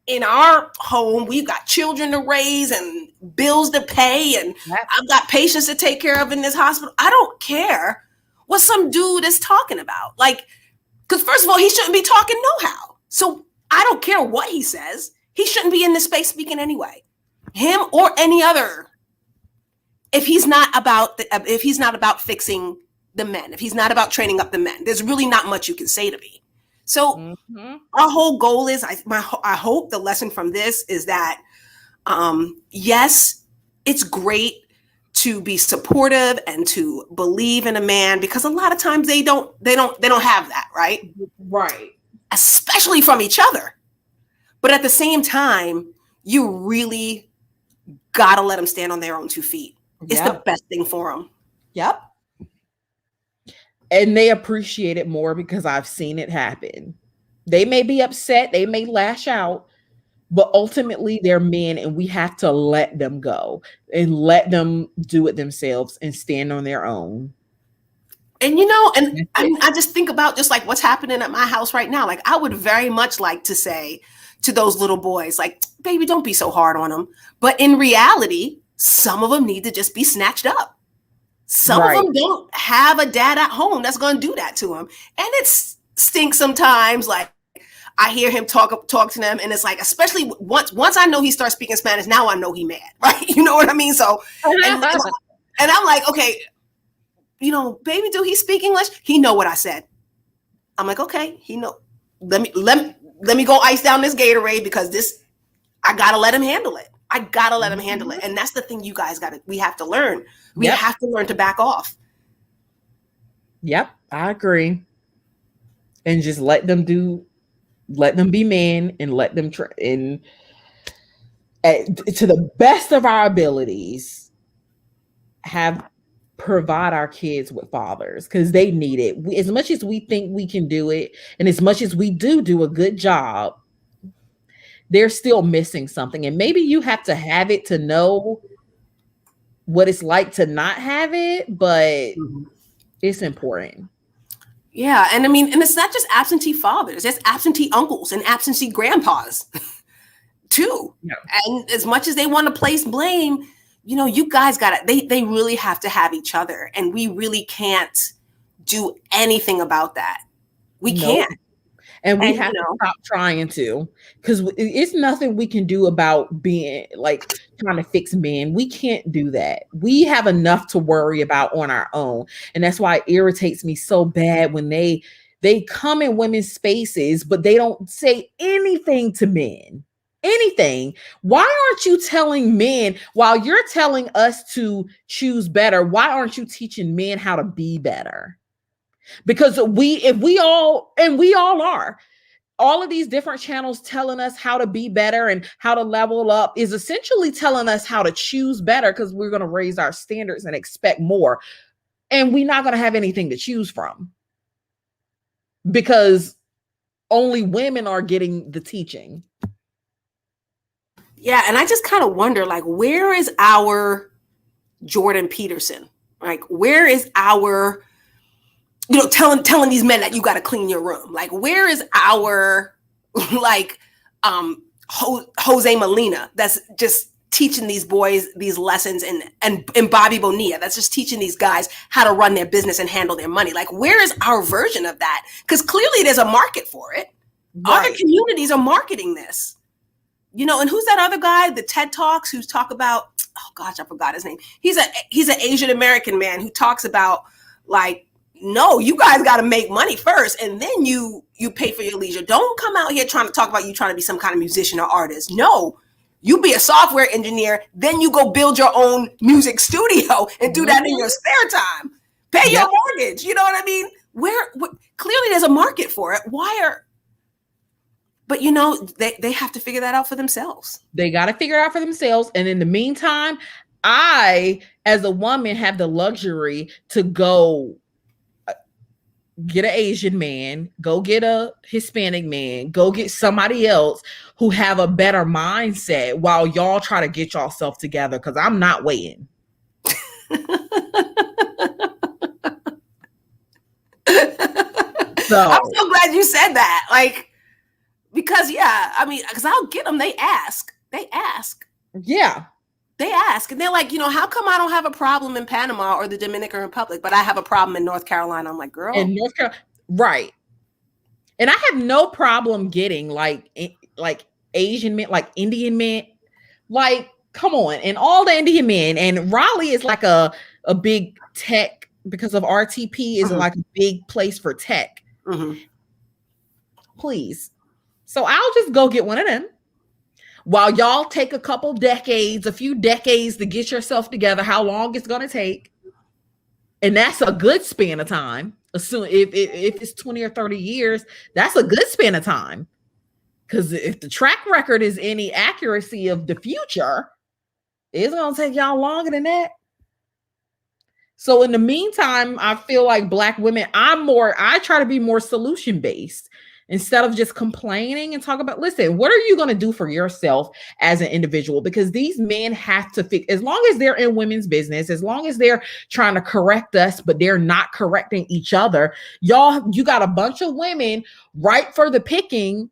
in our home. We've got children to raise and bills to pay, and I've got patients to take care of in this hospital. I don't care what some dude is talking about. Like, because first of all, he shouldn't be talking no-how. So I don't care what he says. He shouldn't be in this space speaking anyway. Him or any other. If he's not about fixing the men, if he's not about training up the men, there's really not much you can say to me. So our whole goal is, I hope the lesson from this is that, yes, it's great to be supportive and to believe in a man, because a lot of times they don't have that, right? Right. Especially from each other. But at the same time, you really gotta let them stand on their own 2 feet. It's the best thing for them. Yep. And they appreciate it more because I've seen it happen. They may be upset, they may lash out, but ultimately they're men, and we have to let them go and let them do it themselves and stand on their own. And and I just think about just like what's happening at my house right now. Like, I would very much like to say to those little boys, like, baby, don't be so hard on them. But in reality, some of them need to just be snatched up. Some of them don't have a dad at home that's going to do that to them. And it stinks sometimes. Like, I hear him talk to them, and it's like, especially once I know he starts speaking Spanish, now I know he mad, right? You know what I mean? So, and I'm like, okay, baby, do he speak English? He know what I said. I'm like, okay, he know. Let me go ice down this Gatorade, because I gotta let him handle it. I gotta let him handle it. And that's the thing you guys we have to learn. We have to learn to back off. Yep, I agree. And just let them be men, and let them to the best of our abilities, provide our kids with fathers, because they need it. As much as we think we can do it, and as much as we do a good job, they're still missing something. And maybe you have to have it to know what it's like to not have it, but it's important. Yeah. And I mean, and it's not just absentee fathers, it's absentee uncles and absentee grandpas too. Yeah. And as much as they want to place blame, you guys they really have to have each other. And we really can't do anything about that. We can't. And we have to stop trying to, because it's nothing we can do about being like trying to fix men. We can't do that. We have enough to worry about on our own. And that's why it irritates me so bad when they come in women's spaces, but they don't say anything to men. Anything. Why aren't you telling men, while you're telling us to choose better, why aren't you teaching men how to be better? Because we all are, all of these different channels telling us how to be better and how to level up is essentially telling us how to choose better, because we're going to raise our standards and expect more. And we're not going to have anything to choose from, because only women are getting the teaching. Yeah. And I just kind of wonder, like, where is our Jordan Peterson? Like, where is our, telling these men that you got to clean your room? Like, where is our, like, Jose Molina that's just teaching these boys these lessons, and Bobby Bonilla that's just teaching these guys how to run their business and handle their money? Like, where is our version of that? Because clearly there's a market for it. Right. Other communities are marketing this. And who's that other guy, the TED Talks, who's talk about, oh gosh, I forgot his name. He's an Asian American man who talks about, like, no, you guys got to make money first, and then you pay for your leisure. Don't come out here trying to talk about you trying to be some kind of musician or artist. No, you be a software engineer, then you go build your own music studio and do that in your spare time. Pay your mortgage. You know what I mean? Where clearly there's a market for it. But they have to figure that out for themselves. They got to figure it out for themselves. And in the meantime, I, as a woman, have the luxury to go get an Asian man, go get a Hispanic man, go get somebody else who have a better mindset while y'all try to get yourself together, because I'm not waiting. I'm so glad you said that. Like, because because I'll get them. They ask. Yeah. They ask, and they're like, how come I don't have a problem in Panama or the Dominican Republic, but I have a problem in North Carolina? I'm like, girl. In North Carolina, right. And I have no problem getting like Asian men, like Indian men. Like, come on. And all the Indian men. And Raleigh is like a big tech, because of RTP is like a big place for tech. Please. So I'll just go get one of them. While y'all take a few decades to get yourself together, how long it's going to take. And that's a good span of time. Assume if it's 20 or 30 years, that's a good span of time. Because if the track record is any accuracy of the future, it's going to take y'all longer than that. So in the meantime, I feel like Black women, I try to be more solution-based. Instead of just complaining and talk about, listen, what are you going to do for yourself as an individual? Because these men have to fix, as long as they're in women's business, as long as they're trying to correct us, but they're not correcting each other. You got a bunch of women ripe for the picking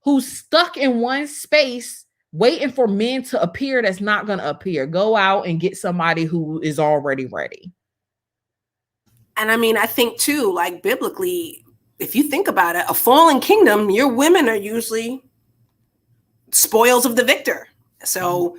who's stuck in one space waiting for men to appear that's not going to appear. Go out and get somebody who is already ready. And I mean, I think too, like biblically, if you think about it, a fallen kingdom, your women are usually spoils of the victor. So,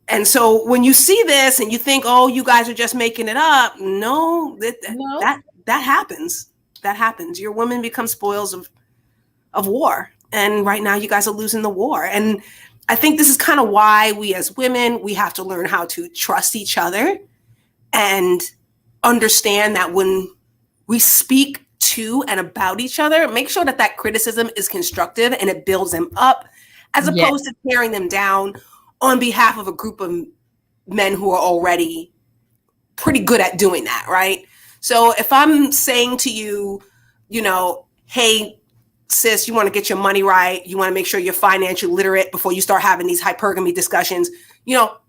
and so when you see this and you think, oh, you guys are just making it up. No, that happens. That happens. Your women become spoils of war. And right now you guys are losing the war. And I think this is kind of why we as women, we have to learn how to trust each other and understand that when we speak to and about each other, make sure that criticism is constructive and it builds them up, as opposed to tearing them down on behalf of a group of men who are already pretty good at doing that, right? So if I'm saying to you, hey, sis, you want to get your money right, you want to make sure you're financially literate before you start having these hypergamy discussions,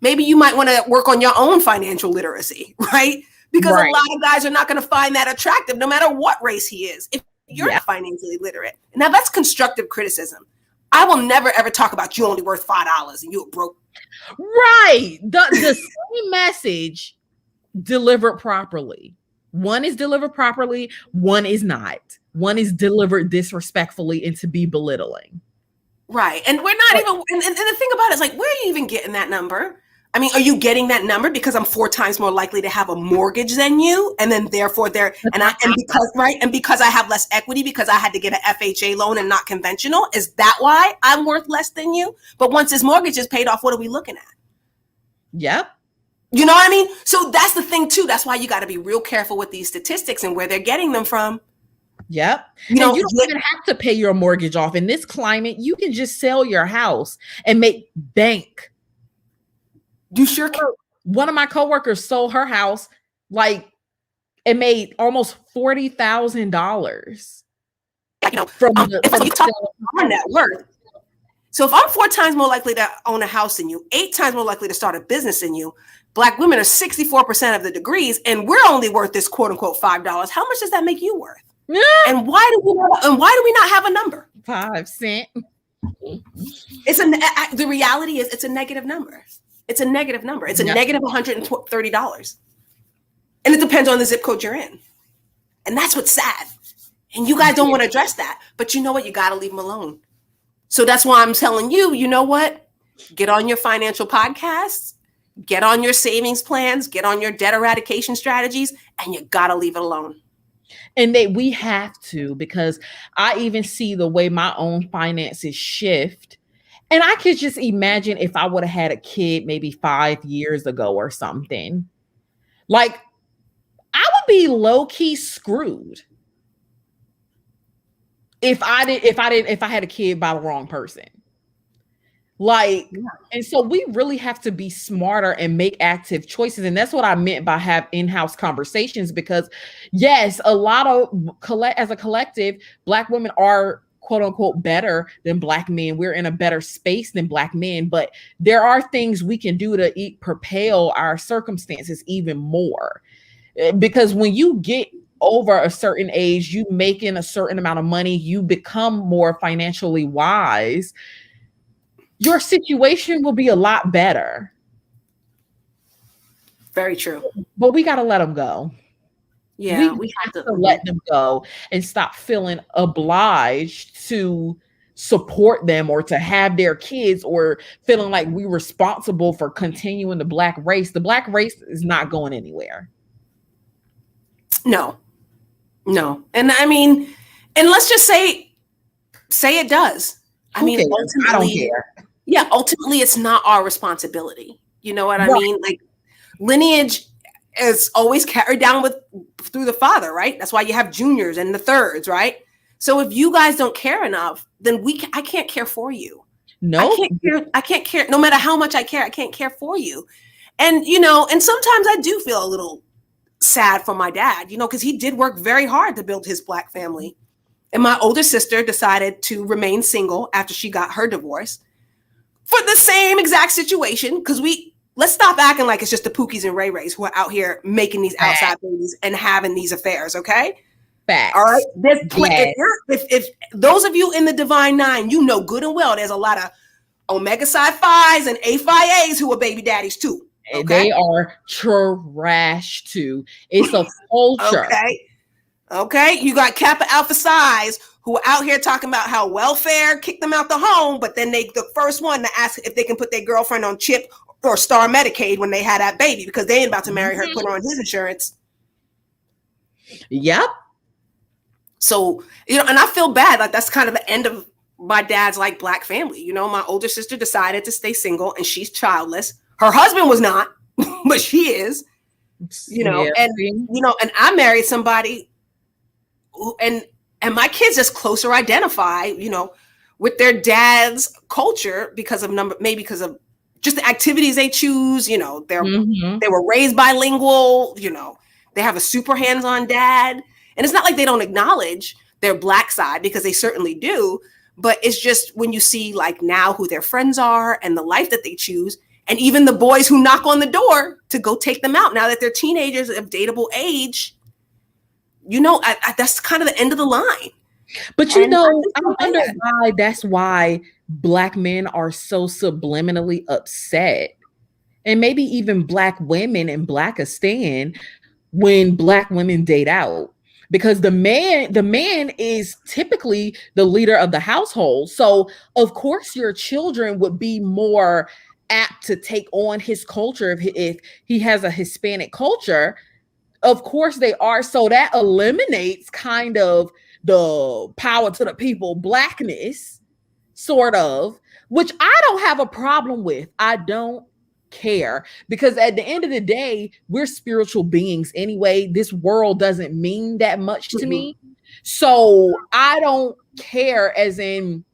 maybe you might want to work on your own financial literacy, right? Because a lot of guys are not going to find that attractive no matter what race he is if you're not financially literate. Now that's constructive criticism. I will never ever talk about you only worth $5 and you were broke. Right. The same message delivered properly. One is delivered properly, one is not. One is delivered disrespectfully and to be belittling. Right. And we're not even, and the thing about it is like, where are you even getting that number? I mean, are you getting that number because I'm 4 times more likely to have a mortgage than you? And then therefore because I have less equity because I had to get an FHA loan and not conventional. Is that why I'm worth less than you? But once this mortgage is paid off, what are we looking at? Yep. You know what I mean? So that's the thing too. That's why you got to be real careful with these statistics and where they're getting them from. Yep. You don't even have to pay your mortgage off. In this climate, you can just sell your house and make bank. You sure can. One of my coworkers sold her house, like it made almost $40,000. From our net worth. So if I'm 4 times more likely to own a house than you, 8 times more likely to start a business than you, Black women are 64% of the degrees, and we're only worth this quote unquote $5. How much does that make you worth? Yeah. And why do we not have a number? 5 cents. The reality is it's a negative number. It's a negative number. It's a negative $130. And it depends on the zip code you're in. And that's what's sad. And you guys don't want to address that. But you know what? You got to leave them alone. So that's why I'm telling you, you know what? Get on your financial podcasts, get on your savings plans, get on your debt eradication strategies, and you got to leave it alone. And we have to, because I even see the way my own finances shift. And I could just imagine if I would have had a kid maybe 5 years ago or something, like I would be low key screwed if I had a kid by the wrong person. And so we really have to be smarter and make active choices. And that's what I meant by have in-house conversations, because yes, a lot of as a collective, Black women are quote unquote better than Black men. We're in a better space than Black men, but there are things we can do to propel our circumstances even more. Because when you get over a certain age, you making a certain amount of money, you become more financially wise, your situation will be a lot better. Very true. But we got to let them go. Yeah, we have to let them go and stop feeling obliged to support them or to have their kids, or feeling like we're responsible for continuing the Black race. The Black race is not going anywhere. No. And I mean, and let's just say it does. Who cares? Ultimately, I don't care. Yeah, ultimately it's not our responsibility. You know what I mean? Like, lineage is always carried down through the father, right? That's why you have juniors and the thirds, right? So if you guys don't care enough, then I can't care for you. No, I can't care. No matter how much I care, I can't care for you. And, you know, and sometimes I do feel a little sad for my dad, you know, because he did work very hard to build his Black family. And my older sister decided to remain single after she got her divorce for the same exact situation. Because let's stop acting like it's just the Pookies and Ray Rays who are out here making these outside babies and having these affairs, okay? Facts. All right. If those of you in the Divine Nine, you know good and well there's a lot of Omega Psi Phis and A Phi A's who are baby daddies too. Okay? They are trash too. It's a culture. Okay. You got Kappa Alpha Psi's who are out here talking about how welfare kicked them out the home, but then they the first one to ask if they can put their girlfriend on CHIP or Star Medicaid when they had that baby because they ain't about to marry her, put her on his insurance. Yep. So, you know, and I feel bad. Like, that's kind of the end of my dad's like Black family. You know, my older sister decided to stay single and she's childless. Her husband was not, but she is, you know, and, you know, and I married somebody who, and my kids just closer identify, you know, with their dad's culture because of maybe because of just the activities they choose. You know, they were raised bilingual, you know, they have a super hands-on dad. And it's not like they don't acknowledge their Black side, because they certainly do. But it's just when you see like now who their friends are and the life that they choose, and even the boys who knock on the door to go take them out now that they're teenagers of dateable age, you know, that's kind of the end of the line. But you know, I wonder why that's why Black men are so subliminally upset, and maybe even Black women and Blackistan when Black women date out. Because the man is typically the leader of the household. So of course your children would be more apt to take on his culture if he has a Hispanic culture. Of course they are. So that eliminates kind of the power to the people Blackness, sort of, which I don't have a problem with. I don't care, because at the end of the day, we're spiritual beings anyway. This world doesn't mean that much to me, so I don't care. As in,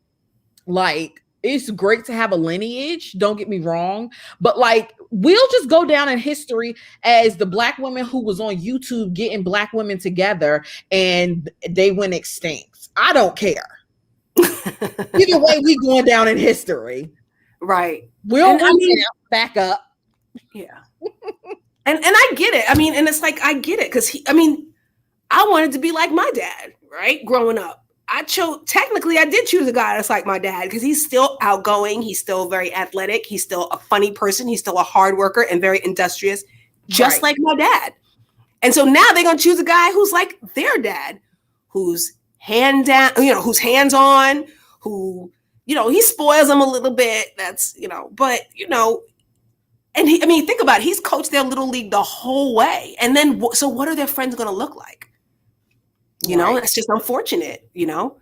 like, it's great to have a lineage, don't get me wrong, but like, we'll just go down in history as the Black woman who was on YouTube getting Black women together and they went extinct. I don't care. Either way, we going down in history, right? We'll back up. Yeah. and I get it. I mean, and it's like, I get it. Cause I wanted to be like my dad, right? Growing up, technically I did choose a guy that's like my dad, because he's still outgoing. He's still very athletic. He's still a funny person. He's still a hard worker and very industrious, just like my dad. And so now they're going to choose a guy who's like their dad, who's who's hands-on, who, you know, he spoils them a little bit. That's, you know, but, you know, and think about it. He's coached their little league the whole way. And then, so what are their friends going to look like? You know, that's just unfortunate, you know?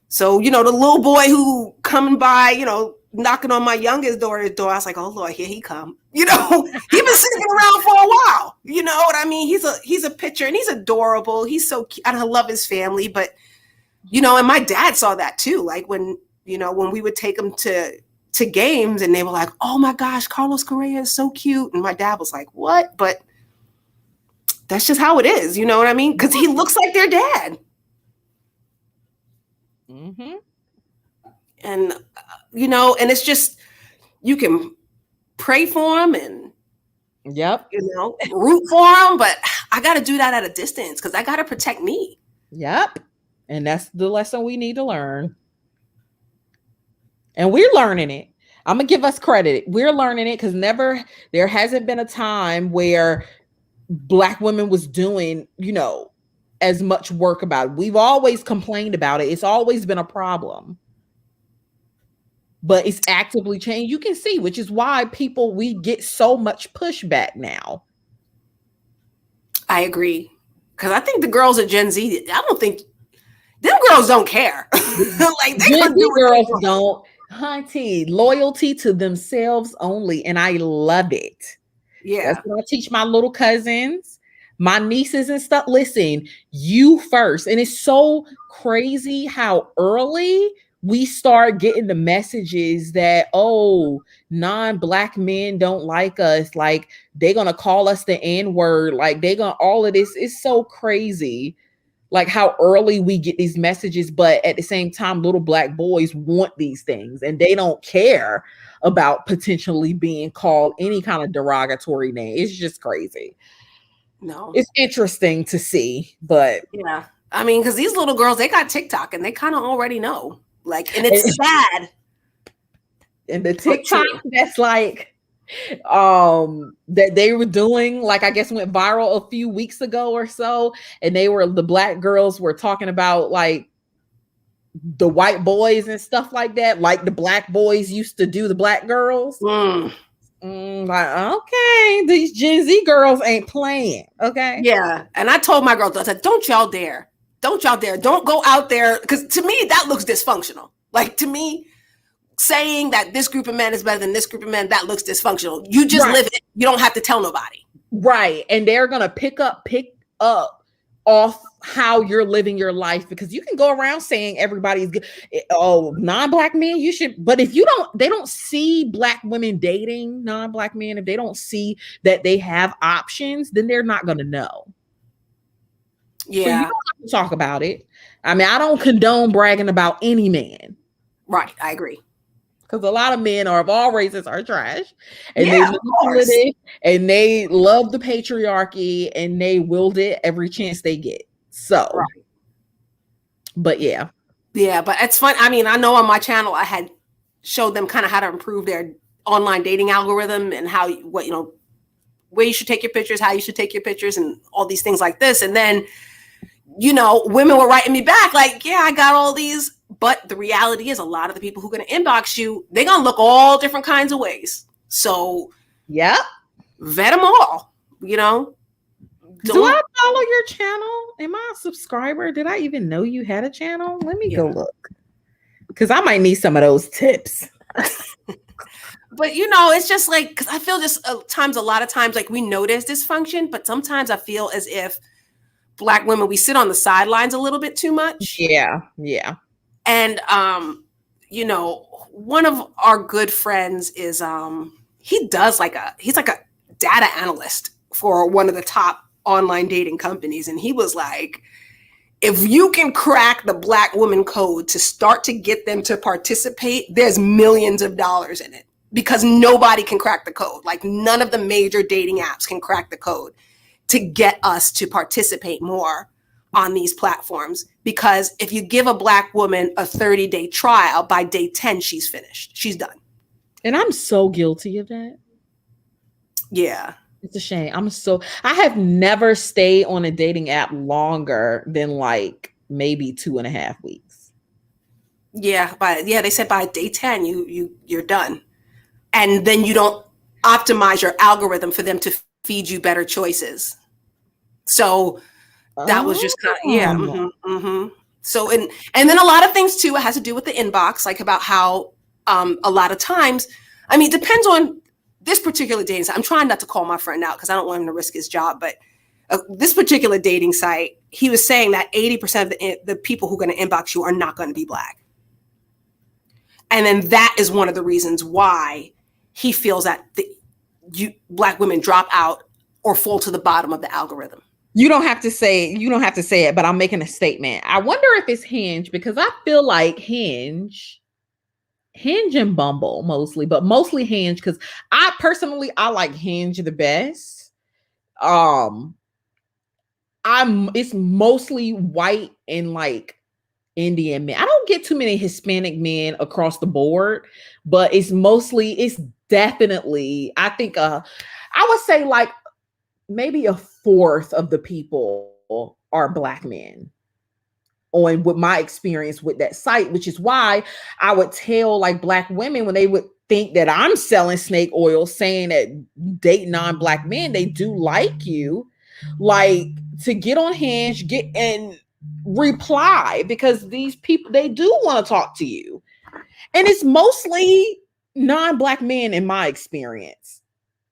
So, you know, the little boy who coming by, you know, knocking on my youngest daughter's door, I was like, oh Lord, here he come. You know, he's been sitting around for a while. You know what I mean? He's a picture, and he's adorable. He's so cute. I love his family, but, you know, and my dad saw that too. Like when we would take him to games and they were like, oh my gosh, Carlos Correa is so cute. And my dad was like, what? But that's just how it is. You know what I mean? Because he looks like their dad. Mm-hmm. And, you know, and it's just, you can pray for him and, you know, root for him. But I got to do that at a distance because I got to protect me. Yep. And that's the lesson we need to learn. And we're learning it. I'm going to give us credit. We're learning it because there hasn't been a time where Black women was doing, as much work about it. We've always complained about it. It's always been a problem. But it's actively changed. You can see, which is why we get so much pushback now. I agree. Because I think the girls at Gen Z, I don't think, them girls don't care. Like, they Gen Z girls don't. Hunty, loyalty to themselves only. And I love it. Yeah. That's what I teach my little cousins, my nieces and stuff. Listen, you first. And it's so crazy how early we start getting the messages that, non-Black men don't like us. Like, they're going to call us the N-word. Like, all of this is so crazy. Like how early we get these messages, but at the same time, little Black boys want these things and they don't care about potentially being called any kind of derogatory name. It's just crazy. No. It's interesting to see, but yeah. I mean, because these little girls, they got TikTok and they kind of already know. Like, and it's sad. And the TikTok that's like that they were doing, like, I guess went viral a few weeks ago or so, and the Black girls were talking about like the white boys and stuff like that, like the Black boys used to do the Black girls. Like, okay, these Gen Z girls ain't playing. Okay. Yeah. And I told my girls, I said, don't y'all dare don't go out there, because to me that looks dysfunctional. Like, to me, saying that this group of men is better than this group of men, that looks dysfunctional. You just live it. You don't have to tell nobody. Right. And they're going to pick up off how you're living your life, because you can go around saying everybody's good. Non-Black men, you should. But if they don't see Black women dating non-Black men, if they don't see that they have options, then they're not going to know. Yeah. So you don't have to talk about it. I mean, I don't condone bragging about any man. Right. I agree. Because a lot of men of all races are trash, and they manipulative, and they love the patriarchy, and they wield it every chance they get. So, but yeah, but it's fun. I mean, I know on my channel I had showed them kind of how to improve their online dating algorithm and where you should take your pictures, how you should take your pictures, and all these things like this. And then, women were writing me back like, yeah, I got all these. But the reality is, a lot of the people who are going to inbox you, they're going to look all different kinds of ways. So, vet them all, Do I follow your channel? Am I a subscriber? Did I even know you had a channel? Let me go look. Because I might need some of those tips. But, it's just like, because I feel just a lot of times, like, we notice dysfunction, but sometimes I feel as if Black women, we sit on the sidelines a little bit too much. Yeah. And, one of our good friends is, he's like a data analyst for one of the top online dating companies. And he was like, if you can crack the Black woman code to start to get them to participate, there's millions of dollars in it, because nobody can crack the code. Like, none of the major dating apps can crack the code to get us to participate more on these platforms. Because if you give a Black woman a 30-day trial, by day 10, she's finished. She's done. And I'm so guilty of that. Yeah. It's a shame. I have never stayed on a dating app longer than like maybe 2.5 weeks. Yeah. They said by day 10, you're done. And then you don't optimize your algorithm for them to feed you better choices. So that was just kind of, So, and then a lot of things too, it has to do with the inbox, like about how a lot of times, I mean, it depends on this particular dating site. I'm trying not to call my friend out because I don't want him to risk his job, but this particular dating site, he was saying that 80% of the people who are going to inbox you are not going to be Black. And then that is one of the reasons why he feels that Black women drop out or fall to the bottom of the algorithm. You don't have to say it, but I'm making a statement. I wonder if it's Hinge, because I feel like Hinge and Bumble mostly, but mostly Hinge, because I like Hinge the best. it's mostly white and like Indian men. I don't get too many Hispanic men across the board, but it's definitely, I think I would say like maybe a fourth of the people are Black men on with my experience with that site, which is why I would tell like Black women when they would think that I'm selling snake oil, saying that date non-Black men, they do like you, like to get on Hinge, get and reply, because these people, they do want to talk to you. And it's mostly non-Black men in my experience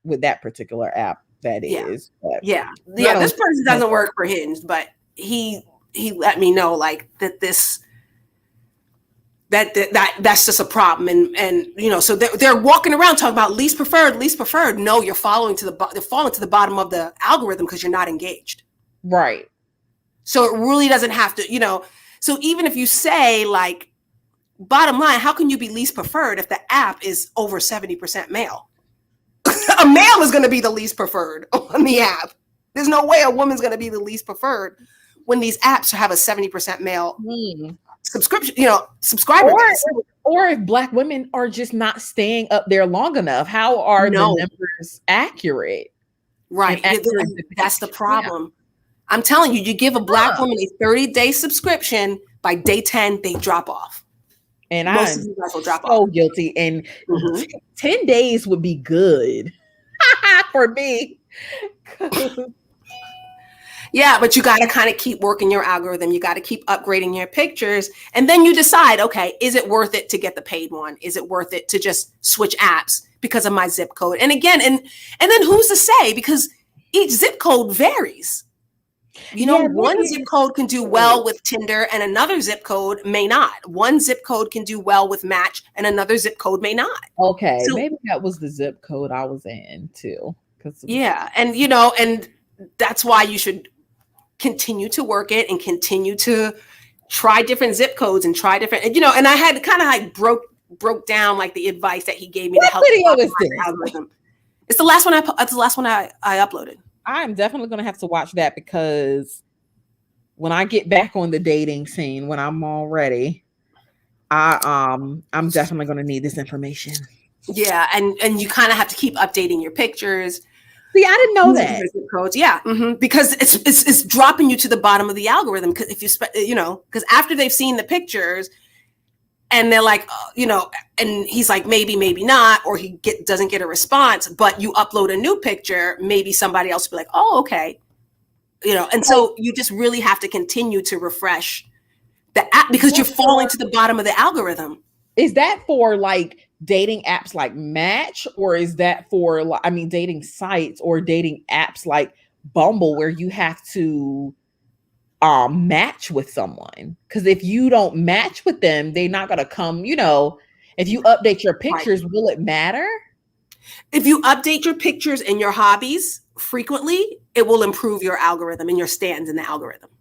with that particular app. That is. Yeah. This person doesn't work for Hinge, but he let me know like that's just a problem. And you know, so they're walking around talking about least preferred. No, you're falling to the bottom of the algorithm because you're not engaged. Right. So it really doesn't have to, you know, so even if you say like, bottom line, how can you be least preferred if the app is over 70% male? A male is going to be the least preferred on the app. There's no way a woman's going to be the least preferred when these apps have a 70% male subscription, you know, subscriber base. Or if Black women are just not staying up there long enough, how are the numbers accurate? Right. That's the problem. Yeah. I'm telling you, you give a Black woman a 30-day subscription, by day 10, they drop off. And most of you guys will drop off. Guilty. And 10 days would be good for me. Yeah, but you got to kind of keep working your algorithm. You got to keep upgrading your pictures. And then you decide, okay, is it worth it to get the paid one? Is it worth it to just switch apps because of my zip code? And again, and then who's to say? Because each zip code varies. You know, one zip code can do well with Tinder and another zip code may not. One zip code can do well with Match and another zip code may not. Okay, so maybe that was the zip code I was in too. Yeah, and you know, and that's why you should continue to work it and continue to try different zip codes and try different, you know, and I had kind of like broke down like the advice that he gave me to help me algorithm. It's the last one I uploaded. I'm definitely going to have to watch that, because when I get back on the dating scene, when I'm all ready, I'm definitely going to need this information. Yeah, and you kind of have to keep updating your pictures. See, I didn't know that. Codes. Yeah, because it's dropping you to the bottom of the algorithm. Because if you know, because after they've seen the pictures, and they're like, you know, and he's like, maybe not, or he doesn't get a response, but you upload a new picture, maybe somebody else will be like, oh, okay. You know, and so you just really have to continue to refresh the app because you're falling to the bottom of the algorithm. Is that for like dating apps like Match, or is that for, I mean, dating sites or dating apps like Bumble, where you have to match with someone? Because if you don't match with them, they're not going to come, you know. If you update your pictures, will it matter? If you update your pictures and your hobbies frequently, it will improve your algorithm and your stands in the algorithm.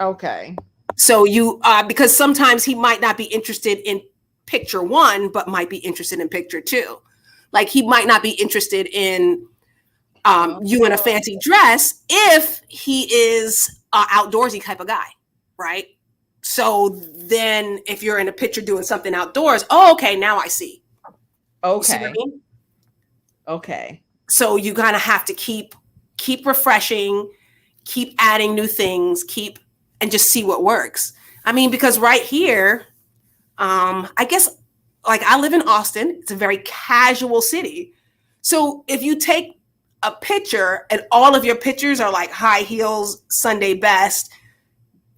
Okay. So you, because sometimes he might not be interested in picture 1, but might be interested in picture 2. Like he might not be interested in you in a fancy dress if he is outdoorsy type of guy, right? So then if you're in a picture doing something outdoors, oh, okay, now I see. Okay. See what I mean? Okay. So you kind of have to keep refreshing, keep adding new things, and just see what works. I mean, because right here, I guess, like I live in Austin. It's a very casual city. So if you take a picture and all of your pictures are like high heels, Sunday best,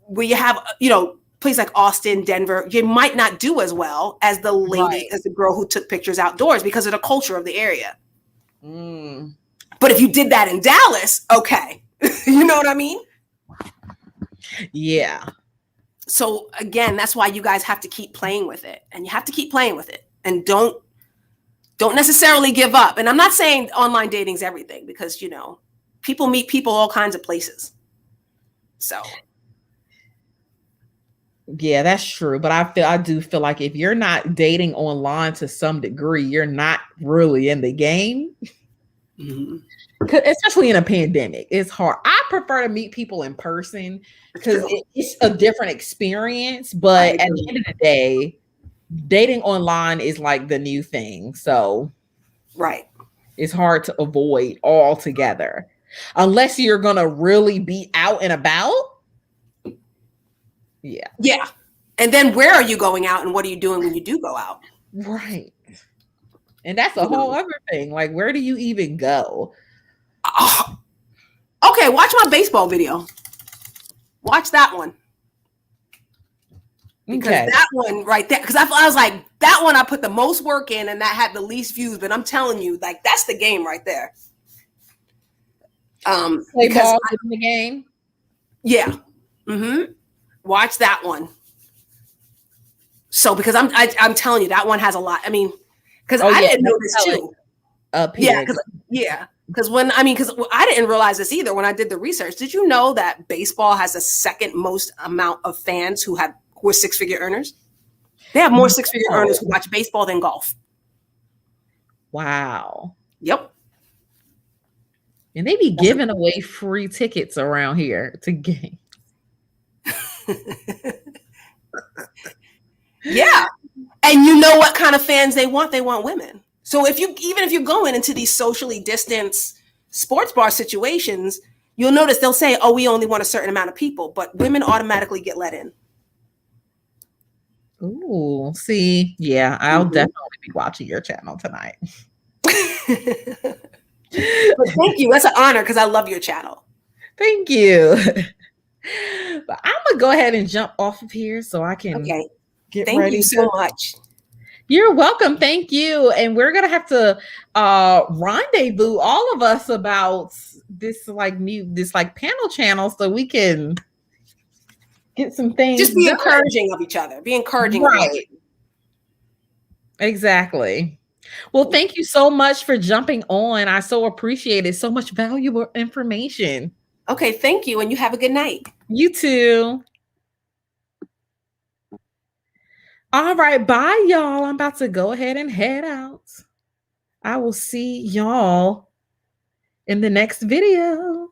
where you have, you know, places like Austin, Denver, you might not do as well as the lady, as the girl who took pictures outdoors because of the culture of the area. But if you did that in Dallas, okay. You know what I mean? Yeah. So again, that's why you guys have to keep playing with it, and you have to keep playing with it, and don't necessarily give up. And I'm not saying online dating is everything, because, you know, people meet people all kinds of places. So. Yeah, that's true. But I do feel like if you're not dating online to some degree, you're not really in the game. Especially in a pandemic. It's hard. I prefer to meet people in person because True. it's a different experience. I But at the agree. end of the day, dating online is like the new thing. So Right. it's hard to avoid altogether. Unless you're gonna really be out and about. Yeah. Yeah. And then where are you going out and what are you doing when you do go out? Right. And that's a whole other thing. Like, where do you even go? Oh, okay, watch my baseball video. Watch that one. Because Okay. that one right there, because I was like, that one I put the most work in and that had the least views, but I'm telling you, like, that's the game right there. Play ball in the game. Yeah. Mm-hmm. Watch that one. So because I'm telling you, that one has a lot. I mean, because I didn't know this too. Up here. Because I didn't realize this either when I did the research. Did you know that baseball has the second most amount of fans who are six-figure earners? They have more six-figure earners who watch baseball than golf. Wow. Yep. And they be giving away free tickets around here to games. Yeah. And you know what kind of fans they want? They want women. So even if you're going into these socially distanced sports bar situations, you'll notice they'll say, oh, we only want a certain amount of people, but women automatically get let in. Ooh, see, yeah, I'll definitely be watching your channel tonight. But thank you. That's an honor because I love your channel. Thank you. But I'm gonna go ahead and jump off of here so I can get Thank ready. You so much. You're welcome. Thank you. And we're gonna have to rendezvous all of us about this panel channel so we can get some things. Just be encouraging of each other. Be encouraging. Right. Exactly. Well, thank you so much for jumping on. I so appreciate it. So much valuable information. Okay, thank you. And you have a good night. You too. All right, bye, y'all. I'm about to go ahead and head out. I will see y'all in the next video.